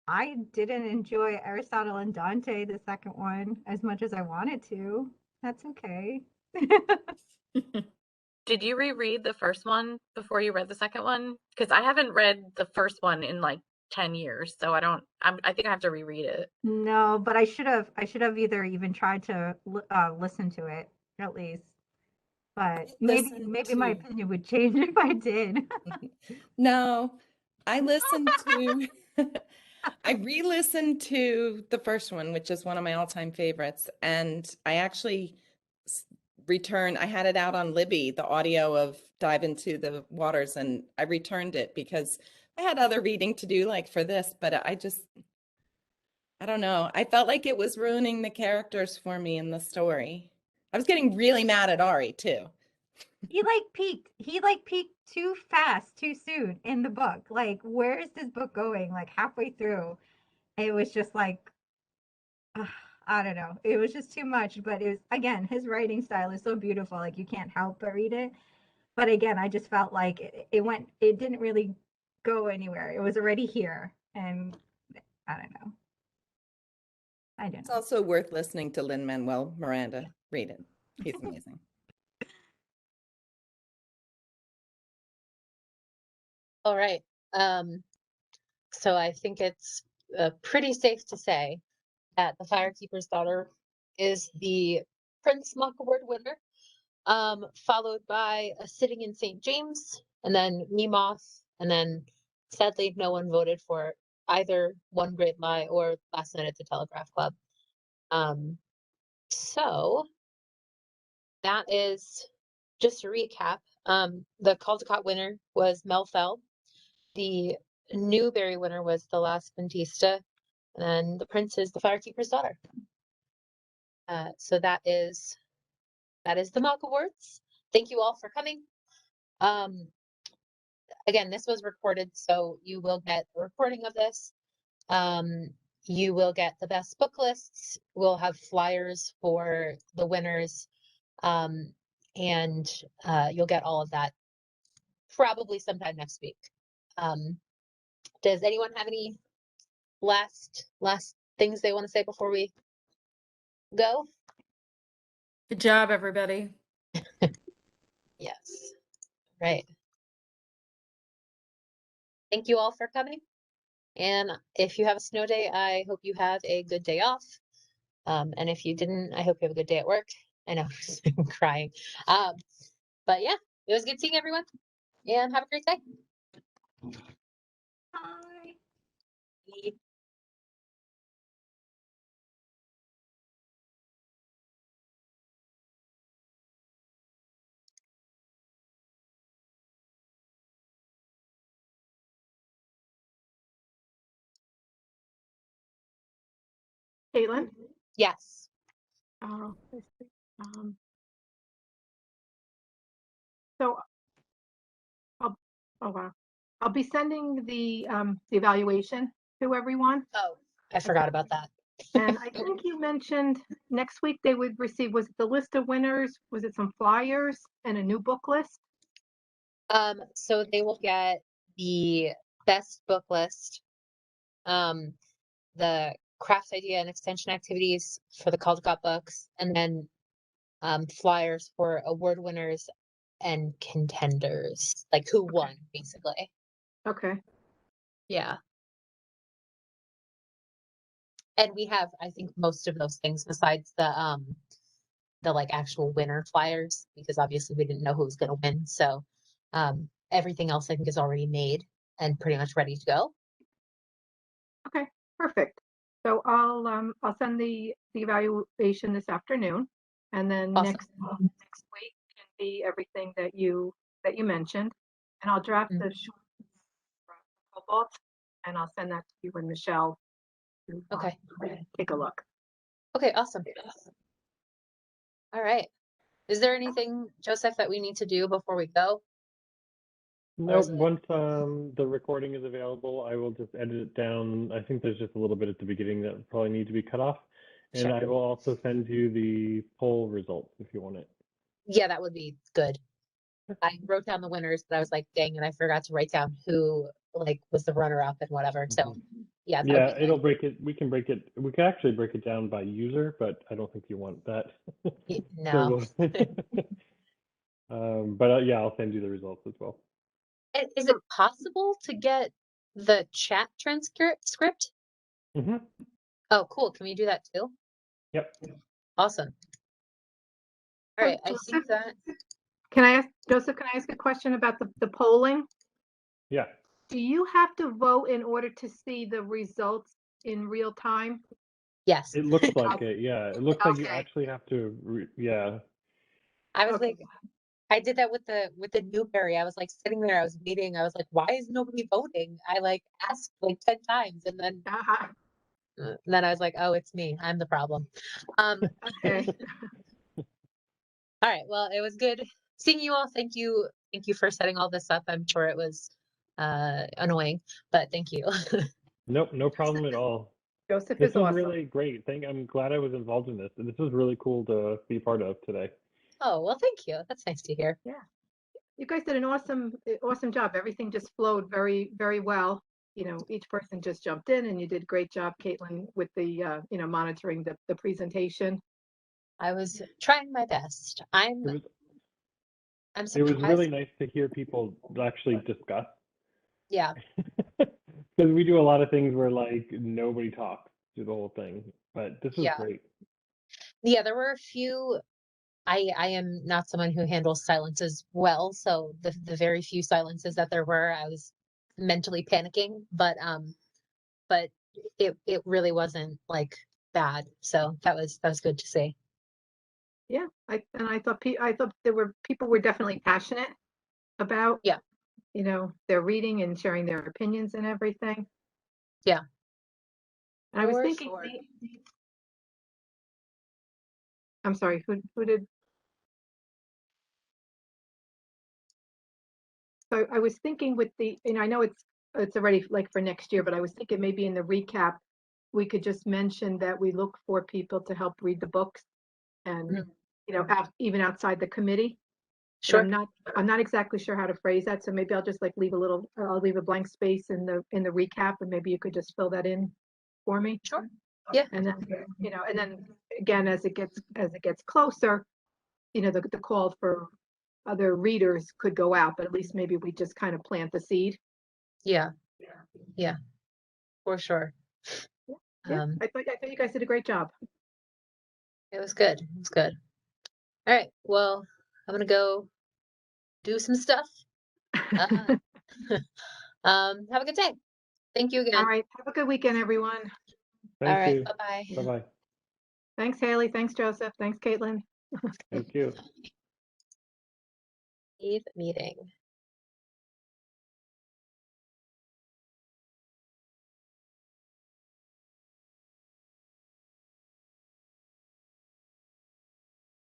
I didn't enjoy Aristotle and Dante, the second one, as much as I wanted to. That's okay. Did you reread the first one before you read the second one? Because I haven't read the first one in like 10 years, so I think I have to reread it. No, but I should have either even tried to listen to it at least. But maybe my opinion would change if I did. No, I listened to I re-listened to the first one, which is one of my all-time favorites, and I actually I had it out on Libby, the audio of Dive Into the Waters, and I returned it because I had other reading to do like for this, but I don't know. I felt like it was ruining the characters for me in the story. I was getting really mad at Ari too. He peaked too fast, too soon in the book. Like, where is this book going? Like halfway through, it was just like, I don't know. It was just too much, but it was, again, his writing style is so beautiful. Like you can't help but read it. But again, I just felt like it didn't really go anywhere. It was already here. And I don't know. It's also worth listening to Lin-Manuel Miranda read it. He's amazing. All right. So I think it's pretty safe to say that The Firekeeper's Daughter is the Prince Mock Award winner, followed by A Sitting in St. James, and then Me, Moth, and then sadly no one voted for either One Great Lie or Last Night at the Telegraph Club. So that is just a recap. The Caldecott winner was Mel Fell. The Newbery winner was The Last Quintista, and then the Prince is The Firekeeper's Daughter. So that is the Mock Awards. Thank you all for coming. Again, this was recorded, so you will get a recording of this. You will get the best book lists. We'll have flyers for the winners, and you'll get all of that probably sometime next week. Does anyone have any last things they want to say before we go? Good job, everybody. Yes. Right. Thank you all for coming. And if you have a snow day, I hope you have a good day off. And if you didn't, I hope you have a good day at work. I know, I'm crying. But yeah, it was good seeing everyone, and have a great day. Bye. Caitlin? Yes. Let's see. So oh wow. I'll be sending the evaluation to everyone. Oh, I forgot about that. And I think you mentioned next week they would receive, was it the list of winners? Was it some flyers and a new book list? So they will get the best book list, the craft idea and extension activities for the Caldecott books, and then flyers for award winners and contenders, like who won, basically. Okay. Yeah. And we have, I think, most of those things besides the like actual winner flyers, because obviously we didn't know who was going to win. So everything else I think is already made and pretty much ready to go. Okay, perfect. So I'll send the evaluation this afternoon, and then Awesome. next week can be everything that you mentioned, and I'll draft the short cobalt, and I'll send that to you and Michelle to Okay. take a look. Okay, awesome. All right. Is there anything, Joseph, that we need to do before we go? Nope. Once the recording is available, I will just edit it down. I think there's just a little bit at the beginning that probably need to be cut off. And Sure. I will also send you the poll results if you want it. Yeah, that would be good. I wrote down the winners, but I was like, dang, and I forgot to write down who like was the runner up and whatever. So yeah, that would Yeah, be it'll break it. We can actually break it down by user, but I don't think you want that. good. No. But yeah, I'll send you the results as well. Is it possible to get the chat transcript? Mm-hmm. Oh, cool. Can we do that too? Yep. Awesome. All right. I think that. Can I ask, Joseph, can I ask a question about the polling? Yeah. Do you have to vote in order to see the results in real time? Yes. It looks like it. Yeah. It looks like you Okay. actually have to. Yeah. I was like, I did that with the Newberry. I was like sitting there, I was waiting. I was like, why is nobody voting? I like asked like 10 times, and then I was like, oh, it's me. I'm the problem. Okay. All right. Well, it was good seeing you all. Thank you. Thank you for setting all this up. I'm sure it was annoying, but thank you. Nope, no problem at all. Joseph This is was awesome. really great. I'm glad I was involved in this. This was really cool to be a part of today. Oh, well, thank you. That's nice to hear. Yeah. You guys did an awesome job. Everything just flowed very, very well. You know, each person just jumped in, and you did a great job, Caitlin, with the monitoring the presentation. I was trying my best. I'm It surprised. was really nice to hear people actually discuss. Yeah. Because we do a lot of things where like nobody talks through the whole thing, but this was Yeah. great. Yeah, there were a few. I am not someone who handles silences well, so the very few silences that there were, I was mentally panicking, but it really wasn't like bad. So that was good to see. Yeah, I thought there were people were definitely passionate about their reading and sharing their opinions and everything. Yeah. And I was For thinking, sure. I'm sorry, who did? So I was thinking with I know it's already like for next year, but I was thinking maybe in the recap, we could just mention that we look for people to help read the books and, even outside the committee. But Sure. I'm not exactly sure how to phrase that. So maybe I'll just like I'll leave a blank space in the recap, and maybe you could just fill that in for me. Sure. Yeah. And then, and then again, as it gets closer, the call for other readers could go out, but at least maybe we just kind of plant the seed. Yeah. Yeah. For sure. Yeah. I thought you guys did a great job. It was good. It was good. All right. Well, I'm gonna go do some stuff. Have a good day. Thank you All again. right. Have a good weekend, everyone. Thank All right. you. Bye-bye. Bye-bye. Thanks, Haley. Thanks, Joseph. Thanks, Caitlin. Thank you. Leave meeting.